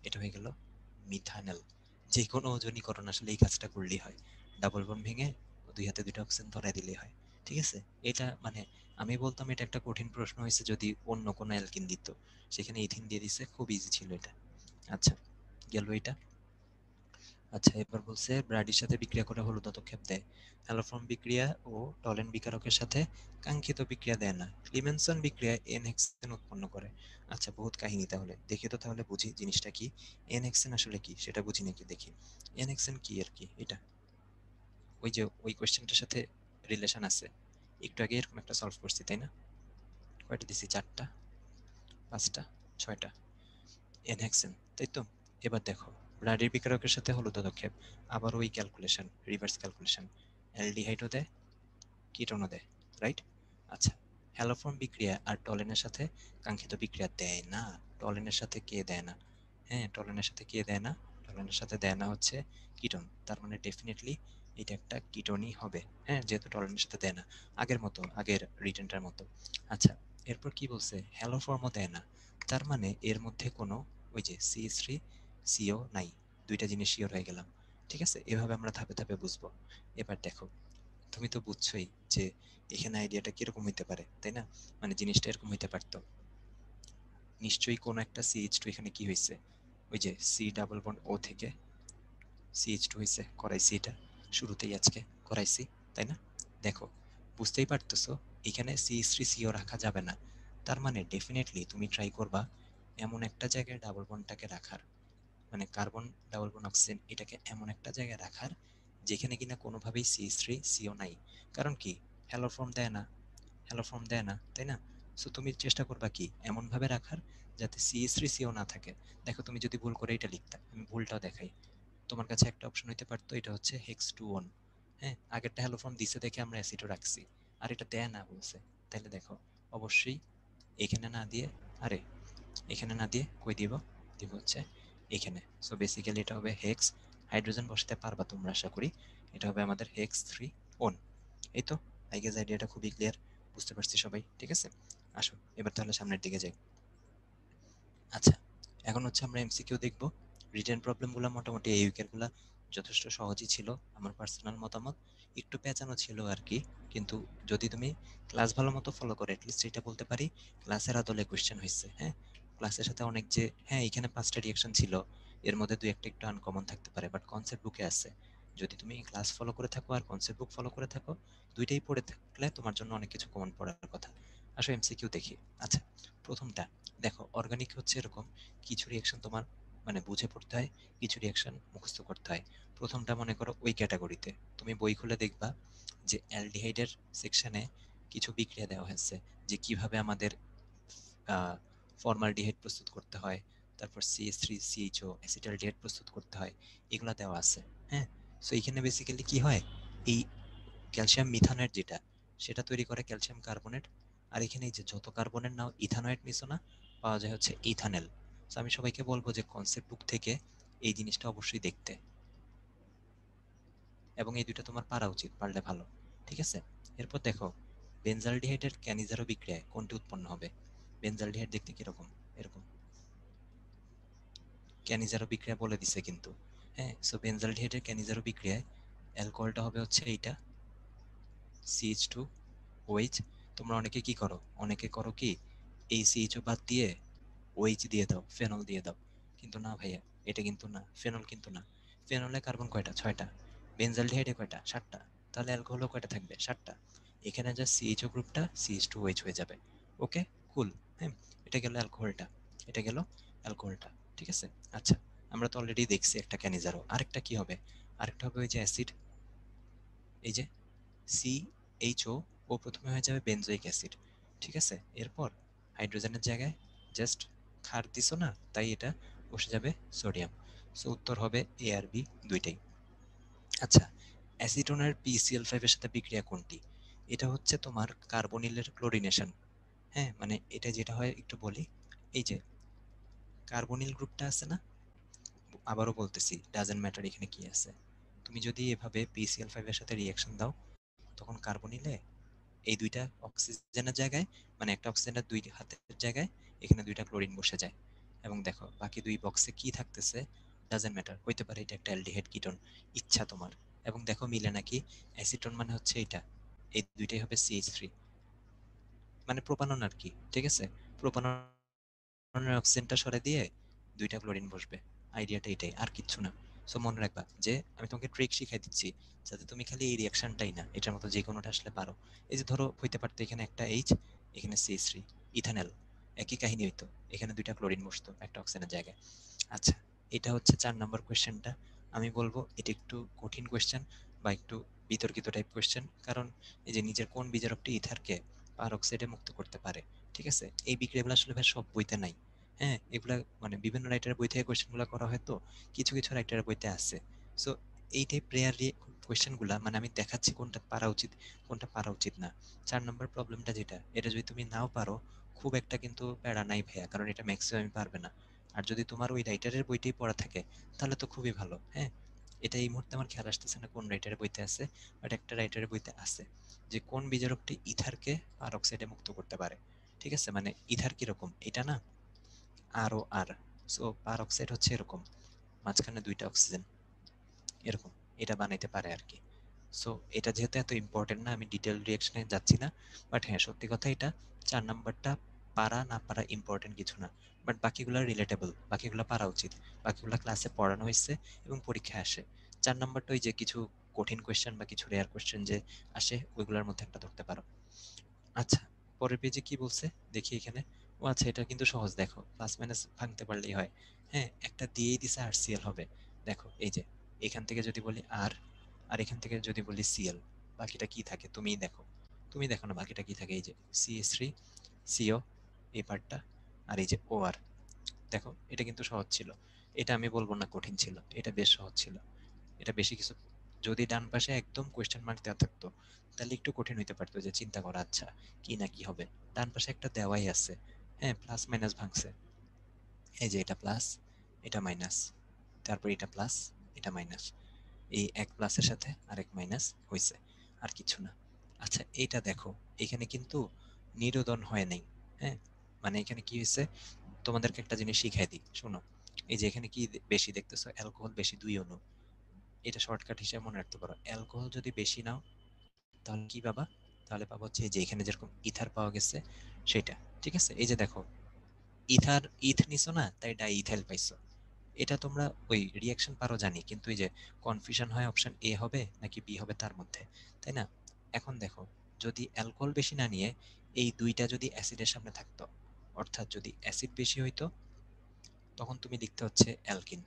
এটা হয়ে গেল মিথানেল। যে কোনো ওজনীকরণ আসলে এই কাজটা করলেই হয়, ডাবল বন্ড ভেঙে দুই হাতে দুইটা অক্সিজেন ধরাই দিলেই হয়, ঠিক আছে। এটা মানে আমি বলতাম এটা একটা কঠিন প্রশ্ন হয়েছে যদি অন্য কোনো অ্যালকিন দিত, সেখানে ইথিন দিয়ে দিছে, খুব ইজি ছিল এটা। আচ্ছা গেল এটা। আচ্ছা এবার বলছে ব্রাডির সাথে বিক্রিয়া করে হলুদ পদক্ষেপ দেয়, হ্যালোফর্ম বিক্রিয়া ও টলেন বিকারকের সাথে কাঙ্ক্ষিত বিক্রিয়া দেয় না, ক্লিমেনসন বিক্রিয়ায় এন হেক্সেন উৎপন্ন করে। আচ্ছা বহুত কাহিনী, তাহলে দেখি তো তাহলে বুঝি জিনিসটা কি, এন হেক্সেন আসলে কি সেটা বুঝি নাকি দেখি। এন হেক্সেন কি আর কি, এটা ওই যে ওই কোয়েশ্চেনটার সাথে রিলেশন আছে, একটু আগে এরকম একটা সলভ করছি তাই না, কয়টা দিছি, চারটা পাঁচটা ছয়টা, এন হেক্সেন তাই তো। এবার দেখো ব্রাডির বিকারকের সাথে হলুদ পদক্ষেপ, আবার ওই ক্যালকুলেশন, রিভার্স ক্যালকুলেশন, অ্যালডিহাইডও দেয় কিটোনও দেয়, রাইট। আচ্ছা হ্যালোফর্ম বিক্রিয়া আর টলেনের সাথে কাঙ্ক্ষিত বিক্রিয়া দেয় না, টলেনের সাথে কে দেয় না, হ্যাঁ টলেনের সাথে কে দেয় না, টলেনের সাথে দেয় না হচ্ছে কিটোন, তার মানে ডেফিনেটলি এটা একটা কিটোনই হবে, হ্যাঁ যেহেতু টলেনের সাথে দেয় না, আগের মতো আগের রিটেনটার মতো। আচ্ছা এরপর কি বলছে, হ্যালোফর্মও দেয় না, তার মানে এর মধ্যে কোনো ওই যে CH3 CO নাই, দুইটা জিনিস শিওর হয়ে গেলাম, ঠিক আছে। এভাবে আমরা ধাপে ধাপে বুঝবো। এবার দেখো তুমি তো বুঝছোই যে এখানে আইডিয়াটা কিরকম হইতে পারে, তাই না? মানে জিনিসটা এরকম হইতে পারতো, নিশ্চয়ই কোনো একটা CH2 এখানে কি হয়েছে, ওই যে সি ডাবল বন্ড ও থেকে CH2 হয়েছে, করাইছি এটা শুরুতেই আজকে করাইছি, তাই না? দেখো বুঝতেই পারতেছো এখানে CH3CO রাখা যাবে না, তার মানে ডেফিনেটলি তুমি ট্রাই করবা এমন একটা জায়গায় ডাবল বন্ডটাকে রাখার, মানে কার্বন ডাবল বন্ড অক্সিজেন এটাকে এমন একটা জায়গায় রাখার যেখানে কিনা কোনোভাবেই CH3CO নাই। কারণ কি, হ্যালো ফর্ম দেয় না, হ্যালো ফর্ম দেয় না, তাই না? সো তুমি চেষ্টা করবা কি এমন ভাবে রাখার যাতে CH3CO না থাকে। দেখো তুমি যদি ভুল করে এটা লিখতা, আমি ভুলটাও দেখাই, তোমার কাছে একটা অপশন হইতে পারতো, এটা হচ্ছে হেক্স 2 1। হ্যাঁ, আগেরটা হ্যালো ফর্ম দিছে দেখে আমরা অ্যাসিডও রাখছি, আর এটা দেয় না বলছে, তাহলে দেখো অবশ্যই এখানে না দিয়ে, আরে এখানে না দিয়ে কই দিব, দিব হচ্ছে এখানে। সো বেসিক্যালি এটা হবে হেক্স, হাইড্রোজেন বসাতে পারবা তোমরা আশা করি, এটা হবে আমাদের হেক্স 3 1। এই তো, আই গেস আইডিয়াটা খুবই ক্লিয়ার, বুঝতে পারছি সবাই, ঠিক আছে? আসো এবার তাহলে সামনের দিকে যাই। আচ্ছা, এখন হচ্ছে আমরা MCQ দেখব। রিটেন প্রবলেমগুলো মোটামুটি এই উইকেরগুলো যথেষ্ট সহজই ছিল, আমার পার্সোনাল মতামত, একটু পেঁচানো ছিল আর কি, কিন্তু যদি তুমি ক্লাস ভালো মতো ফলো করো অ্যাটলিস্ট এটা বলতে পারি ক্লাসের আদলে কোয়েশ্চেন হয়েছে। হ্যাঁ, ক্লাসের সাথে অনেক যে, হ্যাঁ এখানে 5টা রিঅ্যাকশন ছিল, এর মধ্যে 2-1টা একটু আনকমন থাকতে পারে, বাট কনসেপ্ট বুকে আছে। যদি তুমি ক্লাস ফলো করে থাকো আর কনসেপ্ট বুক ফলো করে থাকো, দুইটাই পড়ে থাকলে তোমার জন্য অনেক কিছু কমন পড়ার কথা। আসো MCQ দেখি। আচ্ছা, প্রথমটা দেখো, অর্গানিক হচ্ছে এরকম, কিছু রিঅ্যাকশন তোমার মানে বুঝে পড়তে হয়, কিছু রিঅ্যাকশন মুখস্থ করতে হয়। প্রথমটা মনে করো ওই ক্যাটাগরিতে, তুমি বই খুলে দেখবা যে অ্যালডিহাইডের সেকশনে কিছু বিক্রিয়া দেওয়া হয়েছে, যে কিভাবে আমাদের ফর্মালডিহাইড প্রস্তুত করতে হয়, তারপর CH3CHO অ্যাসিটালডিহাইড প্রস্তুত করতে হয়, এগুলো দেওয়া আছে। হ্যাঁ, সো এখানে বেসিক্যালি কি হয়, এই ক্যালসিয়াম মিথানয়েড যেটা, সেটা তৈরি করে ক্যালসিয়াম কার্বনেট, আর এখানে এই যে যত কার্বনের নাও ইথানয়েড মিশো না, পাওয়া যায় হচ্ছে ইথানেল। তো আমি সবাইকে বলবো যে কনসেপ্ট বুক থেকে এই জিনিসটা অবশ্যই দেখতে, এবং এই দুইটা তোমার পারা উচিত, পারলে ভালো, ঠিক আছে? এরপর দেখো বেনজালডিহাইডের ক্যানিজারো বিক্রিয়ায় কোনটি উৎপন্ন হবে। বেনজালডিহাইড দেখতে কিরকম, এরকম, ক্যানিজারো বিক্রিয়া বলে দিছে কিন্তু। হ্যাঁ, সো বেনজালডিহাইডের ক্যানিজারো বিক্রিয়ায় অ্যালকোহলটা হবে হচ্ছে এইটা CH2OH। তোমরা অনেকে কি করো, অনেকে করো কি এই CHO বাদ দিয়ে OH দিয়ে দাও, ফেনল দিয়ে দাও, কিন্তু না ভাইয়া, এটা কিন্তু না, ফেনল কিন্তু না। ফেনলে কার্বন কয়টা, 6টা, বেনজালডিহাইডে কয়টা, 7টা, তাহলে অ্যালকোহলও কয়টা থাকবে, 7টা। এখানে যা CHO গ্রুপটা CH2OH হয়ে যাবে। ওকে, কুল। হ্যাঁ, এটা গেল অ্যালকোহলটা, এটা গেল অ্যালকোহলটা, ঠিক আছে? আচ্ছা, আমরা তো অলরেডি দেখছি একটা ক্যানিজারো, আরেকটা কি হবে, আরেকটা হবে ওই যে অ্যাসিড, এই যে CHO, ও প্রথমে হয়ে যাবে বেনজোইক অ্যাসিড, ঠিক আছে? এরপর হাইড্রোজেনের জায়গায় জাস্ট ক্ষার দিছো না, তাই এটা বসে যাবে সোডিয়াম। সো উত্তর হবে A আর B দুইটাই। আচ্ছা, অ্যাসিটোনের PCl5 এর সাথে বিক্রিয়া কোনটি? এটা হচ্ছে তোমার কার্বনিলের ক্লোরিনেশন। হ্যাঁ, মানে এটা যেটা হয় একটু বলি, এই যে কার্বনিল গ্রুপটা আছে না, আবারও বলতেছি ডাজেন্ট ম্যাটার এখানে কি আছে, তুমি যদি এভাবে PCl5 এর সাথে রিঅ্যাকশন দাও, তখন কার্বনিলে এই দুইটা অক্সিজেনের জায়গায়, মানে একটা অক্সিজেনের দুই হাতের জায়গায় এখানে দুইটা ক্লোরিন বসে যায়, এবং দেখো বাকি দুই বক্সে কি থাকতেছে, ডাজেন্ট ম্যাটার, হইতে পারে এটা একটা অ্যালডিহাইড কিটোন, ইচ্ছা তোমার। এবং দেখো মিলে নাকি, অ্যাসিটোন মানে হচ্ছে এটা, এই দুইটাই হবে CH3, মানে প্রোপানন আর কি, ঠিক আছে? প্রোপাননের অক্সিজেনটা সরে দিয়ে দুইটা ক্লোরিন বসবে, আইডিয়াটা এটাই, আর কিচ্ছু না। সো মনে রাখবা যে আমি তোমাকে ট্রিক শিখাই দিচ্ছি, যাতে তুমি খালি এই রিয়াকশনটাই না, এটার মতো যে কোনোটা আসলে পারো। এই যে ধরো হইতে পারতো এখানে একটা H, এখানে CH3, ইথানেল, একই কাহিনী হইতো, এখানে দুইটা ক্লোরিন বসতো একটা অক্সিজেনের জায়গায়। আচ্ছা, এটা হচ্ছে 4 নম্বর কোয়েশ্চেনটা। আমি বলবো এটা একটু কঠিন কোয়েশ্চেন বা একটু বিতর্কিত টাইপ কোয়েশ্চেন, কারণ এই যে নিজের কোন বিজারকটি ইথারকে পার অক্সাইডে মুক্ত করতে পারে, ঠিক আছে? এই বিক্রিয়াগুলো আসলে ভাই সব বইতে নাই। হ্যাঁ, এগুলা মানে বিভিন্ন রাইটারের বই থেকে কোয়েশ্চেনগুলো করা হয়, তো কিছু কিছু রাইটারের বইতে আছে। সো এই টাইপ রেয়ার কোয়েশ্চেনগুলা মানে আমি দেখাচ্ছি কোনটা পারা উচিত, কোনটা পারা উচিত না। 4 নম্বর প্রবলেমটা যেটা, এটা যদি তুমি নাও পারো, খুব একটা কিন্তু প্যারা নাই ভাইয়া, কারণ এটা ম্যাক্সিমাম পারবে না। আর যদি তোমার ওই রাইটারের বইটাই পড়া থাকে, তাহলে তো খুবই ভালো। হ্যাঁ, এটা এই মুহূর্তে আমার খেয়াল আসতেছে না কোন রাইটারের বইতে আছে, বাট একটা রাইটারের বইতে আছে যে কোন বিজারকটি ইথারকে পার অক্সাইডে মুক্ত করতে পারে, ঠিক আছে? মানে ইথার কিরকম, এটা না আর, সো পার অক্সাইড হচ্ছে এরকম, মাঝখানে দুইটা অক্সিজেন, এরকম এটা বানাইতে পারে আর কি। সো এটা যেহেতু এত ইম্পর্টেন্ট না, আমি ডিটেল রিয়াকশনে যাচ্ছি না। বাট হ্যাঁ, সত্যি কথা, এটা 4 নাম্বারটা পারা না পারা ইম্পর্টেন্ট কিছু না, বাট বাকিগুলো রিলেটেবল, বাকিগুলো পারা উচিত, বাকিগুলো ক্লাসে পড়ানো হয়েছে এবং পরীক্ষায় আসে। 4 নাম্বারটা ওই যে কিছু কঠিন কোয়েশ্চেন বা কিছু রেয়ার কোয়েশ্চেন যে আসে, ওইগুলোর মধ্যে একটা ধরতে পারো। আচ্ছা, পরের পেজে কি বলছে দেখি এখানে। ও আচ্ছা, এটা কিন্তু সহজ, দেখো প্লাস মাইনাস ভাঙতে পারলেই হয়। হ্যাঁ, একটা দিয়েই দিছে RCl হবে। দেখো এই যে এখান থেকে যদি বলি আর, আর এখান থেকে যদি বলি Cl, বাকিটা কি থাকে তুমিই দেখো, তুমি দেখো না বাকিটা কি থাকে। এই যে CH3 CO, এই পার্টটা, আর এই যে OR। দেখো এটা কিন্তু সহজ ছিল, এটা আমি বলবো না কঠিন ছিল, এটা বেশ সহজ ছিল। এটা বেশি কিছু, যদি ডান পাশে একদম কোয়েশ্চেন মার্ক দেওয়া থাকতো তাহলে একটু কঠিন হইতে পারতো যে চিন্তা করা, আচ্ছা কি না কি হবে। ডান পাশে একটা দেওয়াই আছে, হ্যাঁ প্লাস মাইনাস ভাঙছে, এই যে এটা প্লাস, এটা মাইনাস, তারপর এটা প্লাস, এটা মাইনাস, এই এক প্লাসের সাথে আরেক মাইনাস হয়েছে, আর কিছু না। আচ্ছা এইটা দেখো, এখানে কিন্তু নিরোধন হয় নাই। হ্যাঁ, মানে এখানে কি হয়েছে, তোমাদেরকে একটা জিনিস শিখাই দিই, শোনো। এই যে এখানে কি বেশি দেখতেছো, অ্যালকোহল বেশি 2 অণু। এটা শর্টকাট হিসেবে মনে রাখতে পারো, অ্যালকোহল যদি বেশি নাও তাহলে কি পাবা, তাহলে পাবো হচ্ছে যে এখানে যেরকম ইথার পাওয়া গেছে সেটা। ঠিক আছে, এই যে দেখো ইথ নিছো না, তাই ডাই ইথাইল পাইছো। এটা তোমরা ওই রিয়াকশন পারো জানি, কিন্তু এই যে কনফিউশন হয় অপশন এ হবে নাকি বি হবে তার মধ্যে, তাই না? এখন দেখো, যদি অ্যালকোহল বেশি না নিয়ে এই দুইটা যদি অ্যাসিডের সামনে থাকতো, অর্থাৎ যদি অ্যাসিড বেশি হইতো, তখন তুমি লিখতে হচ্ছে অ্যালকিন।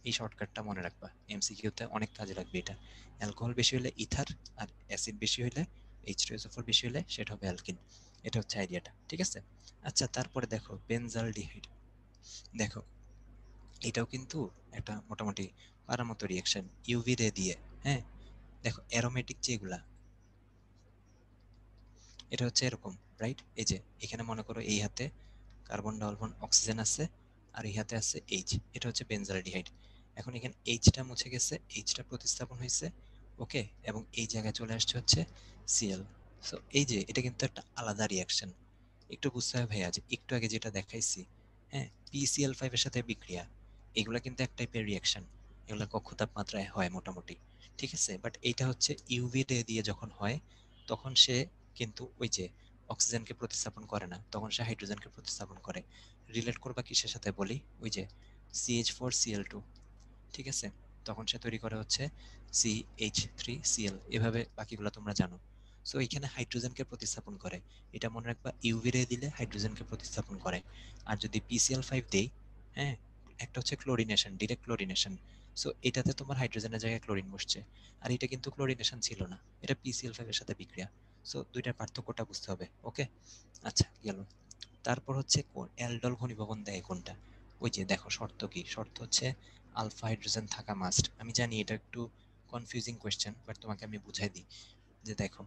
এই শর্টকাটটা মনে রাখবা, এমসিকিউতে অনেক কাজে লাগবে এটা। অ্যালকোহল বেশি হলে ইথার, আর অ্যাসিড বেশি হলে H2SO4 বেশি হলে সেটা হবে অ্যালকিন। এটা হচ্ছে আইডিয়াটা, ঠিক আছে? আচ্ছা, তারপরে দেখো বেনজালডিহাইড। দেখো এটাও কিন্তু একটা মোটামুটি পারার মতো রিয়াকশন, ইউভি রে দিয়ে। হ্যাঁ, দেখো অ্যারোমেটিক যেগুলা, এটা হচ্ছে এরকম, রাইট? এই যে এখানে মনে করো এই হাতে কার্বন ডাবল অক্সিজেন আছে, আর এই হাতে আছে এইচ, এটা হচ্ছে বেনজালডিহাইড। এখন এখানে এইচটা মুছে গেছে, এইচটা প্রতিস্থাপন হয়েছে, ওকে, এবং এই জায়গায় চলে আসছে হচ্ছে সিএল। সো এই যে এটা কিন্তু একটা আলাদা রিয়াকশন, একটু বুঝতে হবে ভাইয়া, যে একটু আগে যেটা দেখাইছি, হ্যাঁ PCl5 এর সাথে বিক্রিয়া, এগুলা কিন্তু এক টাইপের রিয়াকশন, এগুলা কক্ষ তাপমাত্রায় হয় মোটামুটি, ঠিক আছে? বাট এইটা হচ্ছে ইউভি রে দিয়ে যখন হয়, তখন সে কিন্তু ওই যে অক্সিজেনকে প্রতিস্থাপন করে না, তখন সে হাইড্রোজেনকে প্রতিস্থাপন করে। রিলেট করবা কিসের সাথে বলি, ওই যে CH4Cl2, ঠিক আছে? তখন সে তৈরি করে হচ্ছে CH3Cl, এভাবে বাকিগুলো তোমরা জানো। সো এখানে হাইড্রোজেনকে প্রতিস্থাপন করে, এটা মনে রাখবা, ইউভি রে দিলে হাইড্রোজেনকে প্রতিস্থাপন করে। আর যদি PCl5 দেই, হ্যাঁ, একটা হচ্ছে ক্লোরিনেশন, ডিরেক্ট ক্লোরিনেশন। সো এটাতে তোমার হাইড্রোজেনের জায়গায় ক্লোরিন বসছে, আর এটা কিন্তু ক্লোরিনেশন ছিল না, এটা PCl5 এর সাথে বিক্রিয়া। সো দুইটার পার্থক্যটা বুঝতে হবে, ওকে? আচ্ছা গেল। তারপর হচ্ছে অ্যালডল ঘনীভবন দেয় কোনটা, ওই যে দেখো শর্ত কি, শর্ত হচ্ছে আলফা হাইড্রোজেন থাকা মাস্ট। আমি জানি এটা একটু কনফিউজিং কোয়েশ্চেন, বাট তোমাকে আমি বুঝাই দিই। যে দেখো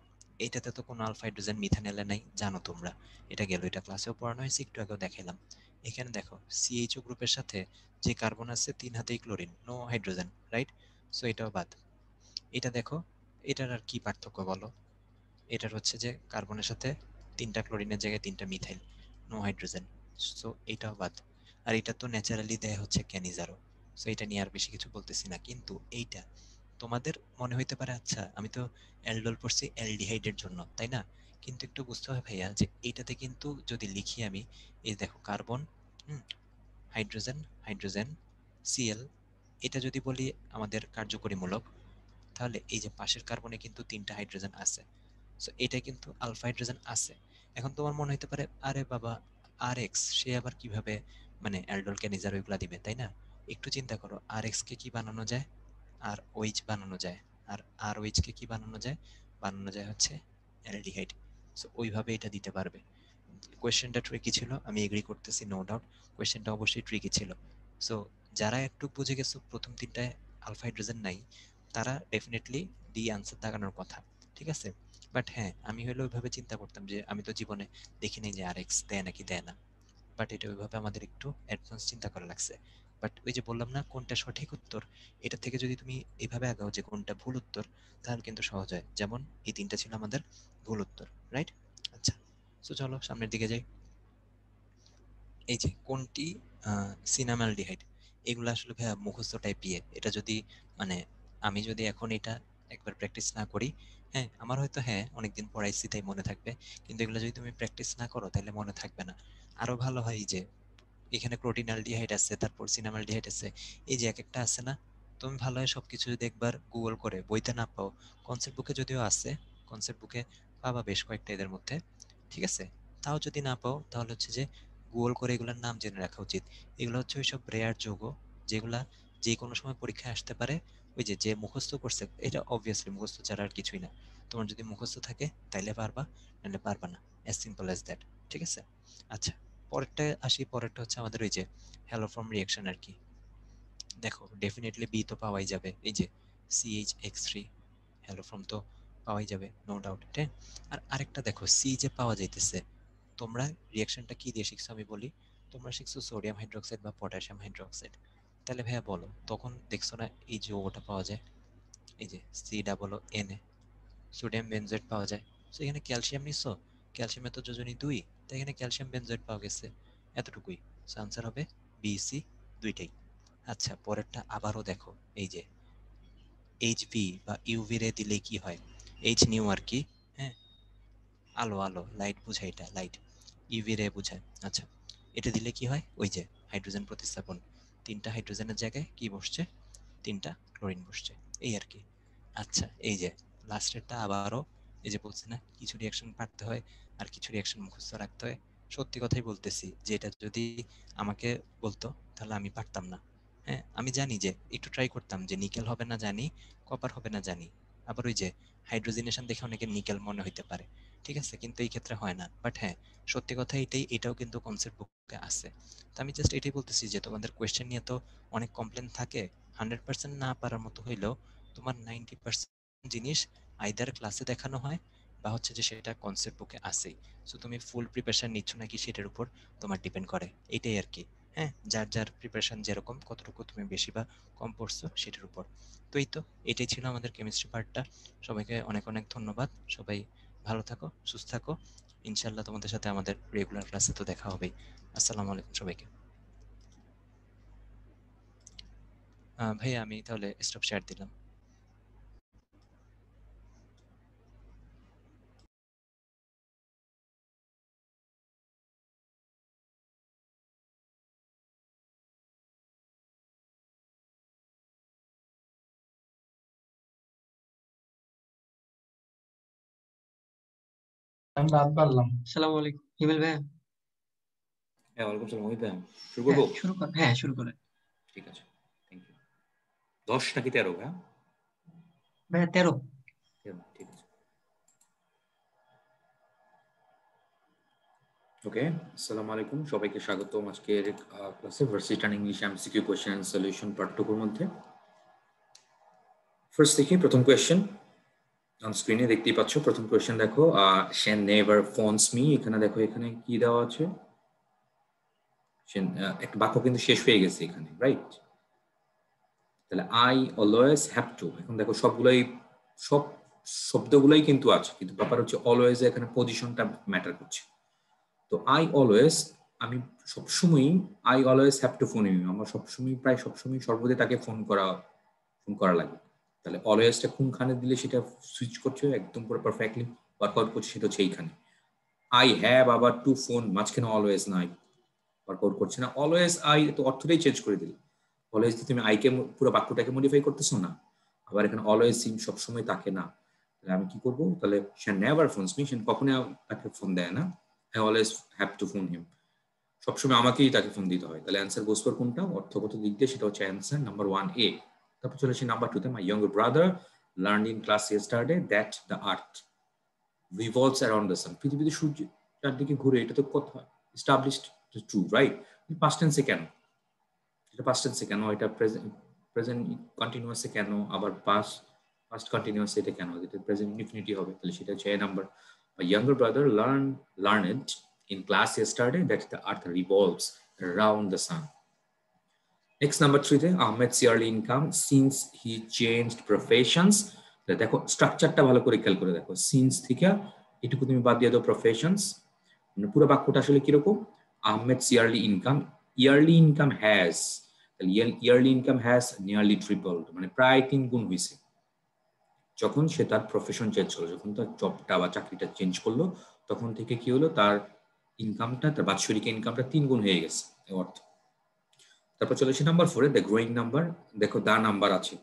এটাতে তো কোনো আলফা হাইড্রোজেন মিথানেলে নাই, জানো তোমরা, এটা গেল, এটা ক্লাসেও পড়ানো হয়েছে, একটু আগেও দেখাইলাম। এখানে দেখো CHO গ্রুপের সাথে যে কার্বন আছে 3 হাতেই chlorine, no hydrogen, right? So এটাও বাদ। এটা দেখো, এটার আর কি পার্থক্য বলো, এটার হচ্ছে যে কার্বনের সাথে 3টা ক্লোরিনের জায়গায় 3টা মিথাইল, নো হাইড্রোজেন। সো এটাও বাদ। আর এটা তো ন্যাচারালি দেয় হচ্ছে ক্যানিজারো। সো এটা নিয়ে আর বেশি কিছু বলতেছি না, কিন্তু এইটা তোমাদের মনে হইতে পারে, আচ্ছা আমি তো অ্যালডোল পড়ছি অ্যালডিহাইডের জন্য, তাই না? কিন্তু একটু বুঝতে হবে ভাইয়া, যে এইটাতে কিন্তু যদি লিখি আমি, এই দেখো কার্বন, হাইড্রোজেন, হাইড্রোজেন, Cl, এটা যদি বলি আমাদের কার্যকরীমূলক, তাহলে এই যে পাশের কার্বনে কিন্তু 3টা হাইড্রোজেন আছে। সো এটা কিন্তু আলফা হাইড্রোজেন আছে। এখন তোমার মনে হতে পারে, আরে বাবা আর এক্স সে আবার কিভাবে মানে অ্যালডোল ক্যানিজার ওইগুলা দিবে, তাই না? একটু চিন্তা করো, আর এক্স কে কি বানানো যায়, আর ওইচ বানানো যায়, আর ওইচ কে কি বানানো যায়, বানানো যায় হচ্ছে অ্যালডিহাইড। সো ওইভাবে এটা দিতে পারবে। কোয়েশ্চেনটা ট্রিকি ছিল, আমি এগ্রি করতেছি, নো ডাউট কোয়েশ্চেনটা অবশ্যই ট্রিকি ছিল। সো যারা একটু বুঝে গেছো প্রথম তিনটায় আলফা হাইড্রোজেন নাই, তারা ডেফিনেটলি ডি আনসার দাগানোর কথা, ঠিক আছে? বাট হ্যাঁ, আমি হলে ওইভাবে চিন্তা করতাম যে আমি তো জীবনে দেখিনি যে আর এক্স দেয় নাকি দেয় না, বাট এটা ওইভাবে আমাদের একটু অ্যাডভান্স চিন্তা করা লাগছে। বাট ওই যে বললাম না কোনটা সঠিক উত্তর, এটা থেকে যদি তুমি এভাবে আগাও যে কোনটা ভুল উত্তর, তাহলে কিন্তু সহজ হয়। যেমন এই তিনটা ছিল আমাদের ভুল উত্তর, রাইট? আচ্ছা, সো চলো সামনের দিকে যাই। এই যে কোনটি সিনামালডিহাইড, এগুলো আসলে ভাইয়া মুখস্থ টাইপ ইয়ে, এটা যদি মানে আমি যদি এখন এটা একবার প্র্যাকটিস না করি, হ্যাঁ আমার হয়তো হ্যাঁ অনেকদিন পড়াইছি তাই মনে থাকবে, কিন্তু এগুলো যদি তুমি প্র্যাকটিস না করো তাহলে মনে থাকবে না। আরো ভালো হয় যে এখানে ক্লোটিনালডিহাইড আছে, তারপর সিনামালডিহাইড আছে, এই যে এক একটা আছে না, তুমি ভালো হয় সবকিছু যদি একবার গুগল করে, বইতে না পাও কনসেপ্ট বুকে যদিও আছে, কনসেপ্ট বুকে পাবা বেশ কয়েকটা এদের মধ্যে, ঠিক আছে? তাও যদি না পাও তাহলে হচ্ছে যে গুগল করে এগুলোর নাম জেনে রাখা উচিত। এগুলো হচ্ছে ওইসব রেয়ার যৌগ যেগুলা যে কোনো সময় পরীক্ষায় আসতে পারে। ওই যে যে মুখস্থ করছে, এটা অবভিয়াসলি মুখস্থ ছাড়া আর কিছুই না। তোমার যদি মুখস্থ থাকে তাইলে পারবা, নাহলে পারবা না, অ্যাজ সিম্পল অ্যাজ দ্যাট, ঠিক আছে? আচ্ছা, পরেরটা আসি। পরেরটা হচ্ছে আমাদের ওই যে হ্যালো ফর্ম রিঅ্যাকশন আর কি। দেখো ডেফিনেটলি বি তো পাওয়াই যাবে, এই যে CH3 হ্যালো ফর্ম তো পাওয়াই যাবে, নো ডাউট। হ্যাঁ, আর আরেকটা দেখো সি যে পাওয়া যাইতেছে, তোমরা রিঅ্যাকশনটা কি দিয়ে শিখছো আমি বলি। তোমরা শিখছো সোডিয়াম হাইড্রোক্সাইড বা পটাশিয়াম হাইড্রোক্সাইড। তাহলে ভাইয়া বলো তখন দেখছো না এই যে ওটা পাওয়া যায়, এই যে COO, সোডিয়াম বেনজয়েড পাওয়া যায়। তো এখানে ক্যালসিয়াম নিছো, ক্যালসিয়ামের তো যোজনী 2, তাই এখানে ক্যালসিয়াম বেনজয়েড পাওয়া গেছে, এতটুকুই। সো আনসার হবে BC, দুইটাই। আচ্ছা, পরেরটা আবারও দেখো, এই যে HV বা ইউভি রে দিলে কি হয়, H নিউ আর কি, হ্যাঁ আলো আলো লাইট বুঝায়, এটা লাইট, ইউভি রে বুঝায়। আচ্ছা, এটা দিলে কি হয়, ওই যে হাইড্রোজেন প্রতিস্থাপন, 3টা হাইড্রোজেনের জায়গায় কি বসছে, 3টা ক্লোরিন বসছে, এই আর কি। আচ্ছা, এই যে লাস্টেরটা আবারও, এই যে বলছে না কিছু রিয়াকশন পারতে হয় আর কিছু রিয়াকশন মুখস্থ রাখতে হয়। সত্যি কথাই বলতেছি যে এটা যদি আমাকে বলতো তাহলে আমি পারতাম না। হ্যাঁ আমি জানি যে একটু ট্রাই করতাম যে নিকেল হবে না জানি, কপার হবে না জানি, আবার ওই যে হাইড্রোজেনেশন দেখে অনেকে নিকেল মনে হইতে পারে, ঠিক আছে, কিন্তু এই ক্ষেত্রে হয় না। বাট হ্যাঁ সত্যি কথা এটাই, এটাও কিন্তু কনসেপ্ট বুকে আছে। তো আমি জাস্ট এটাই বলতেছি যে তোমাদের কোয়েশ্চেন নিয়ে তো অনেক কমপ্লেন থাকে, 100% না পারার মতো হইলেও তোমার 90% জিনিস আইদার ক্লাসে দেখানো হয় বা হচ্ছে যে সেটা কনসেপ্ট বুকে আসেই। সো তুমি ফুল প্রিপারেশন নিচ্ছ নাকি সেটার উপর তোমার ডিপেন্ড করে, এটাই আর কি। হ্যাঁ, যার যার প্রিপারেশন যেরকম, কতটুকু তুমি বেশি বা কম পড়ছো সেটার উপর। তো এই তো, এটাই ছিল আমাদের কেমিস্ট্রি পার্টটা। সবাইকে অনেক অনেক ধন্যবাদ। সবাই ভালো থাকো, সুস্থ থাকো। ইনশাল্লাহ তোমাদের সাথে আমাদের রেগুলার ক্লাসে তো দেখা হবেই। আসসালামু আলাইকুম সবাইকে। ভাইয়া আমি তাহলে স্টপ শেয়ার দিলাম। আমি রাত বাড়লাম। আসসালামু আলাইকুম হিমেল ভাইয়া। হ্যাঁ, ওয়ালাইকুম সালাম। মোহিত ভাই, শুরু হ্যাঁ করবো? শুরু কর, হ্যাঁ শুরু করে। ঠিক আছে, থ্যাংক ইউ। 10 নাকি 13? হ্যাঁ ভাইয়া 13। 13, ঠিক আছে। ওকে, আসসালামু আলাইকুম, সবাইকে স্বাগতম আজকের ক্লাসে varsity turn English MCQ question and solution part 2 এর মধ্যে। ফার্স্ট দেখি প্রথম কোয়েশ্চেন, অন স্ক্রিনে দেখতেই পাচ্ছ। প্রথম কোয়েশ্চেন দেখো, সে নেভার ফোনস মি। এখানে দেখো, এখানে কি দেওয়া আছে, একটা বাক্য কিন্তু শেষ হয়ে গেছে এখানে, রাইট? তাহলে আই অলওয়েজ হ্যাভ টু। এখন দেখো সবগুলোই, সব শব্দগুলোই কিন্তু আছে, কিন্তু ব্যাপার হচ্ছে অলওয়েজ এখানে পজিশনটা ম্যাটার করছে। তো আই অলওয়েজ, আমি সবসময়ই, I always have to phone you, আমার সবসময়, প্রায় সবসময় সর্বদা তাকে ফোন করা লাগে। তাহলে অলওয়েজটা কোনখানে দিলে সেটা সুইচ করছে একদম পুরো পারফেক্টলি ওয়ার্কআউট করছে, সেটা হচ্ছে এইখানে। আই হ্যাভ আবার টু ফোন, মাঝখানে অলওয়েজ নাই, ওয়ার্কআউট করছে না। অলওয়েজ আই তো অর্থটাই চেঞ্জ করে দিল। অলওয়েজ তুমি আইকে, পুরো বাক্যটাকে মডিফাই করতেছো না। আবার এখানে অলওয়েজ সিম, সবসময় তাকে না। তাহলে আমি কি করবো? তাহলে সে নেভার ফোনস মি, সে কখনো তাকে ফোন দেয় না। I always have to phone him, সবসময় আমাকেই তাকে ফোন দিতে হয়। তাহলে অ্যান্সার গোস ফর কোনটা অর্থগত দিক দিয়ে, সেটা হচ্ছে অ্যান্সার নাম্বার 1A। তারপর চলে আসি নাম্বার 2তে। My younger brother learned in class yesterday that the earth revolves around the sun. পৃথিবীতে সূর্য চারদিকে ঘুরে, এটা তো কথা এস্টাবলিশড, ট্রু, রাইট? পাস্ট টেন্সে কেন? এটা পাস্ট টেন্সে কেন? এটা প্রেজেন্ট কন্টিনিউয়াসে কেন? আবার পাস্ট কন্টিনিউয়াসে এটা কেন? এটা প্রেজেন্ট ইনফিনিটি হবে, তাহলে সেটা হচ্ছে এ number. My younger brother learned in class yesterday that the earth revolves around the sun. Next, number 3 Ahmed's yearly income since he changed professions. দেখো স্ট্রাকচারটা ভালো করে খেয়াল করে দেখো, সিন্স থেকে এটুকু তুমি বাদ দিয়ে দাও প্রফেশনস, মানে পুরো বাক্যটা আসলে কিরকম? Ahmed's yearly income has, yearly income has nearly tripled, মানে প্রায় 3 গুণ হয়েছে। যখন সে তার প্রফেশন চেঞ্জ করলো, যখন তার জবটা বা চাকরিটা চেঞ্জ করলো, তখন থেকে কি হলো, তার ইনকামটা, তার বাৎসরিক ইনকামটা 3 গুণ হয়ে গেছে অর্থ। তারপর চলে আসি নাম্বার 4 দ্য গ্রোয়িং নাম্বার। দেখো দা নাম্বার আছে,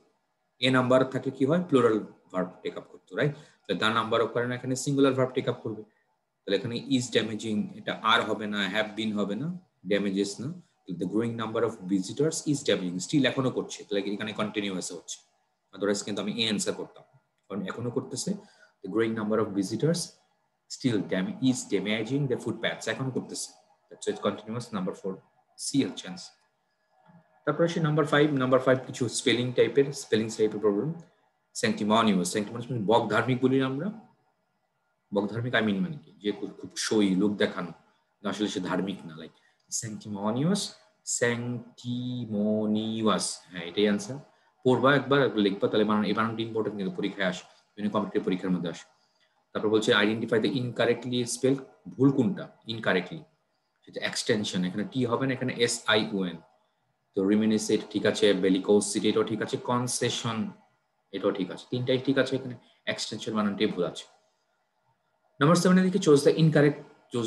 এ নাম্বার থাকলে কি হয়, প্লুরাল ভার্ব টেক আপ করতো, রাইট? দা নাম্বার অফ কারণে এখানে সিঙ্গুলার ভার্ব টেক আপ করবে। তাহলে এখানে ইজ ড্যামেজিং, এটা আর হবে না, হ্যাভ বিন হবে না, ড্যামেজেস না। The growing number of visitors is damaging, still এখনো করছে, তাহলে এখানে কন্টিনিউয়াস হচ্ছে। আদারওয়াইজ কিন্তু আমি এ অ্যান্সার করতাম, কারণ এখনো করতেছে। The growing number of visitors still is damaging the footpaths, এখনো করতেছে। That's it, continuous. Number 4 C এর চান্স। তারপর আসি নাম্বার 5। নাম্বার 5 কিছু স্পেলিং টাইপের প্রবলেম। স্যাংটিমনিয়াস, স্যাংটিমনিয়াস মানে বক ধার্মিক বলি না আমরা। বক ধার্মিক আই মিন মানে কি, যে খুব সই লোক দেখানো, আসলে সে ধার্মিক না। লাইক স্যাংটিমনিয়াস, স্যাংটিমনিয়াস, হ্যাঁ এটাই অ্যান্সার। পড়বা একবার লিখবা, তাহলে বানান, এই বানানটা ইম্পর্টেন্ট, কিন্তু পরীক্ষায় আসে, বিভিন্ন কম্পিটিটিভ পরীক্ষার মধ্যে আসে। তারপর বলছে আইডেন্টিফাই দ্য ইনকারেক্টলি স্পেল, ভুল কোনটা ইনকারেক্টলি, সেটা এক্সটেনশন, এখানে টি হবে না, এখানে SION। তো রিমিনিসেট ঠিক আছে, বেলিকোসিটি এটাও ঠিক আছে, কনসেশন এটাও ঠিক আছে, তিনটাই ঠিক আছে। এখানে এক্সটেনশন বানানটাই ভুল আছে। নাম্বার 7 এর দিকে চুজ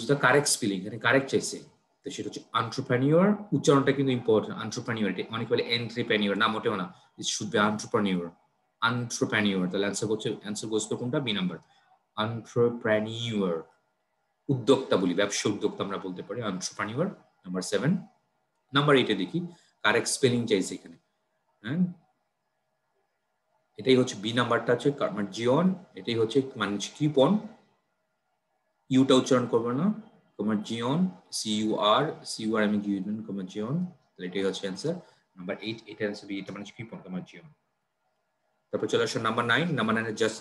দ্য কারেক্ট স্পেলিং, এখানে কারেক্ট চাইছে, তো সেটা হচ্ছে এন্টারপ্রেনিউর। উচ্চারণটা কিন্তু ইম্পর্টেন্ট, এন্টারপ্রেনিউর, অনেক বলে এন্ট্রিপ্রেনিউর, না মোটেও না, ইট শুড বি এন্টারপ্রেনিউর। তাহলে অ্যান্সার গোস টু কোনটা, বি নাম্বার, এন্টারপ্রেনিউর, উদ্যোক্তা বলি, ব্যবসা উদ্যোক্তা আমরা বলতে পারি, এন্টারপ্রেনিউর। নাম্বার 7। নাম্বার 8 এ দেখি কারেক্ট স্পেলিং চাইছে এখানে, হ্যাঁ এটাই হচ্ছে বি নাম্বারটা হচ্ছে জিওন, এটাই হচ্ছে মানে কিপন, ইউটা উচ্চারণ করবো না, তোমার জিওন, সিউআর আমি জিওন, তোমার জিওন, তাহলে এটাই হচ্ছে অ্যান্সার নাম্বার 8। এটা অ্যান্সার বি, এটা মানে কিপন, তোমার জিওন। তারপর চলে আসো নাম্বার 9। নাম্বার 9 জাস্ট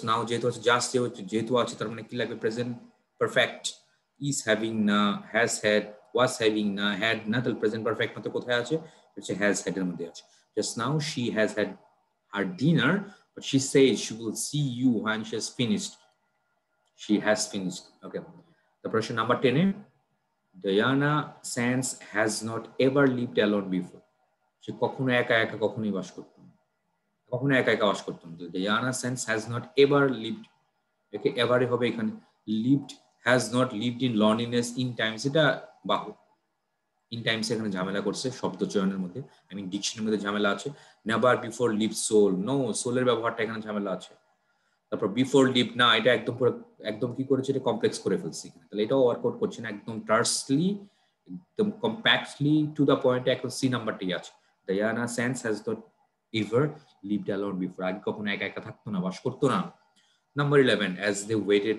নাও যেহেতু আছে, জাস্ট যেহেতু আছে, তার মানে কি লাগবে, প্রেজেন্ট পারফেক্ট। ইজ হ্যাভিং না, হ্যাজ হ্যাড, ওয়াজ হ্যাভিং না, হ্যাড না, তাহলে প্রেজেন্ট পারফেক্ট মতো কোথায় আছে, হচ্ছে হ্যাজ হ্যাড এর মধ্যে আছে। Just now she has had her dinner, but she says she will see you when she has finished. She has finished. Okay. The question number 10. Diana Sands has not ever lived alone before. She কখনো একা একা কখনোই বাস করতো না, কখনো একা একা বাস করতো না। Diana Sands has not ever lived, okay, ever হবে এখানে, lived, has not lived in loneliness in times, এটা বাহু, ইন টাইমস এখানে ঝামেলা করছে শব্দ চয়নের মধ্যে, আই মিন ডিকশনারির মধ্যে ঝামেলা আছে। Never before leave soul, no, সোলের ব্যবহারটা এখানে ঝামেলা আছে। তারপর বিফোর লিভ না, এটা একদম কি করেছে, এটা কমপ্লেক্স করে ফেলছি, তাহলে এটাও ওয়ার্কআউট করছে না, একদম টার্সলি, একদম কম্প্যাক্টলি টু দ্য পয়েন্টে এখন সি নাম্বারটাই আছে। Diana sands has not ever lived alone before, আগে কখনো একা একা থাকতো না, বাস করতো না। Number 11 as they waited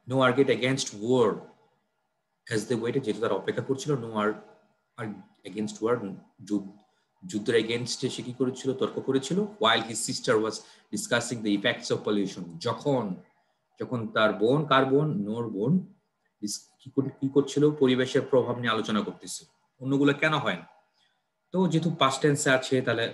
no argued against war, as they waited, যেহেতু তারা অপেক্ষা করছিল, নো আর এগেইনস্ট ওয়ার, যুদ্ধের এগেইনস্টে সে কি করেছিল, তর্ক করেছিল। while his sister was discussing the effects of pollution, যখন তার বোন, কার বোন, নোর বোন, কি করছিল, পরিবেশের প্রভাব নিয়ে আলোচনা করতেছিল। অন্যগুলো কেন হয় না, তো যেহেতু পাস্ট টেন্সে আছে, তাহলে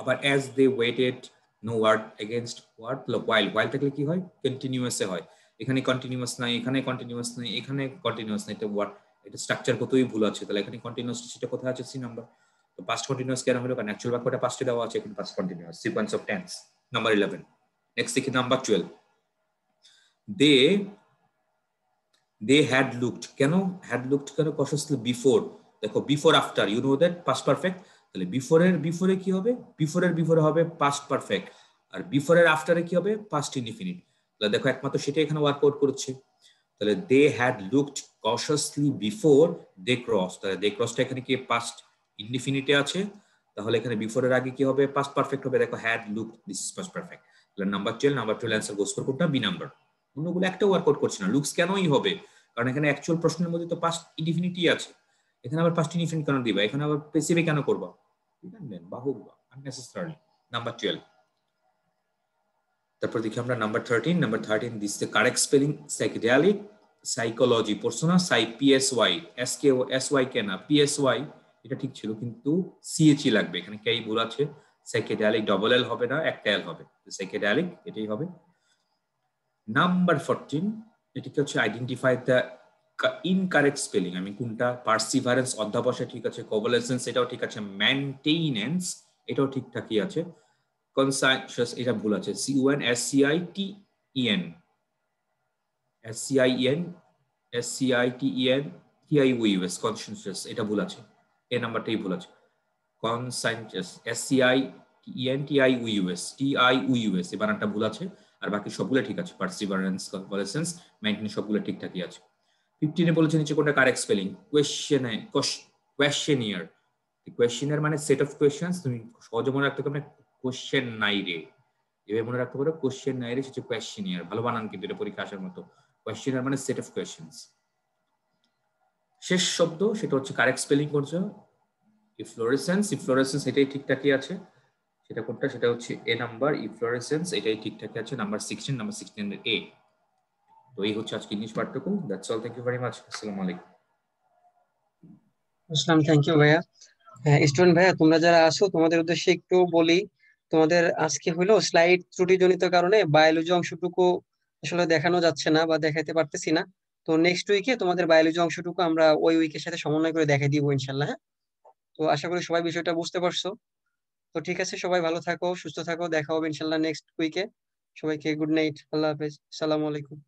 আবার as they waited no word against what, while থাকলে কি হয়, কন্টিনিউয়াসে হয়। এখানে কন্টিনিউয়াস নাই, এখানে কন্টিনিউয়াস নাই, এখানে কন্টিনিউয়াস নাই, এটা ওয়ার্ড, এটা স্ট্রাকচার কতই ভুল আছে, তাহলে এখানে কন্টিনিউয়াস সেটা কোথায় আছে, সি নাম্বার। তো পাস্ট কন্টিনিউয়াস কেন হলো, কারণ অ্যাকচুয়াল বাক্যটা পাস্টে দেওয়া আছে, এখানে past continuous, sequence of tense. Number 11। Next দেখি নাম্বার 12। they had looked, কেন had looked কেন, cautiously before, দেখো before after, you know that past perfect, তাহলে বিফোরে কি হবে, বিফোরে হবে পাস্ট পারফেক্ট, আর বিফোরের আফটারে কি হবে, পাস্ট ইনডিফিনিট। তাহলে দেখো একমাত্র সেটা এখানে ওয়ার্কআউট করছে। তাহলে they had looked cautiously before they cross, তাহলে দে ক্রসটা এখানে কি পাস্ট ইনডিফিনিটে আছে, তাহলে এখানে বিফোরের আগে কি হবে, পাস্ট পারফেক্ট হবে। দেখো had looked, this is past perfect. তাহলে নাম্বার 12 অ্যান্সার গোস ফর কোনটা, বি নাম্বার। অন্যগুলো একটা ওয়ার্কআউট করছে না। লুকস কেনই হবে, কারণ এখানে অ্যাকচুয়াল প্রশ্নের মধ্যে তো পাস্ট ইনডিফিনিটি আছে, এখানে আবার পাস্ট ইনডিফিনিট কেন দিবা, এখানে আবার পেসিভে কেন করবা, বাহুবা আননেসেসারি। নাম্বার 12। তারপর দেখি আমরা number 13 this the correct spelling, psychedelic, psychology পড়ছো না, PSY, SY কে না, PSY এটা ঠিক ছিল, কিন্তু CHE লাগবে, এখানে কেই ভুল আছে। সাইকেডেলিক ডবল এল হবে না, একটা এল হবে, সাইকেডেলিক এটাই হবে। নাম্বার 14 এটাকে হচ্ছে আইডেন্টিফাই দ্য ইনকারেক্ট স্পেলিং, আমি কোনটা, পার্সিভারেন্স অধ্যাবসায় ঠিক আছে, কনভালেসেন্স এটাও ঠিক আছে, মেইনটেনেন্স এটাও ঠিকঠাকই আছে। কনসাইনশাস এটা ভুল আছে, CONSCITEN SCITEN কনসাইনশাস এটা ভুল আছে, এ নাম্বারটাই ভুল আছে। কনসাইনশাস SCITEN TIOUS এই বানানটা ভুল আছে, আর বাকি সবগুলো ঠিক আছে। পারসিভারেন্স, কনভালেসেন্স, মেইনটেনেন্স সবগুলো ঠিকঠাকই আছে। 15 বলেছে নিচে কোনটা কারেক্ট স্পেলিং? কোয়েশ্চেনিয়ার। কোয়েশ্চেনিয়ার মানে সেট অফ কোয়েশ্চেন্স। তুমি সহজে মনে রাখতে পারবে কোয়েশ্চেন নাই রে, এভাবে মনে রাখতে পারো কোয়েশ্চেন নাই রে, সেটা কোয়েশ্চেনিয়ার। ভালো বানান কিন্তু এটা পরীক্ষা আসার মতো। কোয়েশ্চেনিয়ার মানে সেট অফ কোয়েশ্চেন্স। শেষ শব্দ সেটা হচ্ছে কারেক্ট স্পেলিং করছো ইফ্লোরেসেন্স। ইফ্লোরেসেন্স এটাই ঠিকঠাকই আছে। সেটা কোনটা? সেটা হচ্ছে এ নাম্বার, ইফ্লোরেসেন্স এটাই ঠিকঠাকই আছে, নাম্বার 16, নাম্বার 16 এর এ। তো এই হচ্ছে আজকে ইংলিশ পাঠ্যক্রম। That's all, thank you very much, আসসালামু আলাইকুম। আসসালাম, থ্যাংক ইউ ভাইয়া। হ্যাঁ স্টুডেন্ট ভাইয়া, তোমরা যারা আসো তোমাদের উদ্দেশ্যে একটু বলি, তোমাদের আজকে হলো স্লাইড ত্রুটিজনিত কারণে বায়োলজি অংশটুকু আসলে দেখানো যাচ্ছে না বা দেখাতে পারতেছি না। তো নেক্সট উইকে তোমাদের বায়োলজি অংশটুকু আমরা ওই উইকের সাথে সমন্বয় করে দেখাই দিব ইনশাল্লাহ। হ্যাঁ, তো আশা করি সবাই বিষয়টা বুঝতে পারছো। তো ঠিক আছে, সবাই ভালো থাকো, সুস্থ থাকো, দেখা হবে ইনশাল্লাহ নেক্সট উইকে। সবাইকে গুড নাইট, আল্লাহ হাফেজ, আসসালামু আলাইকুম।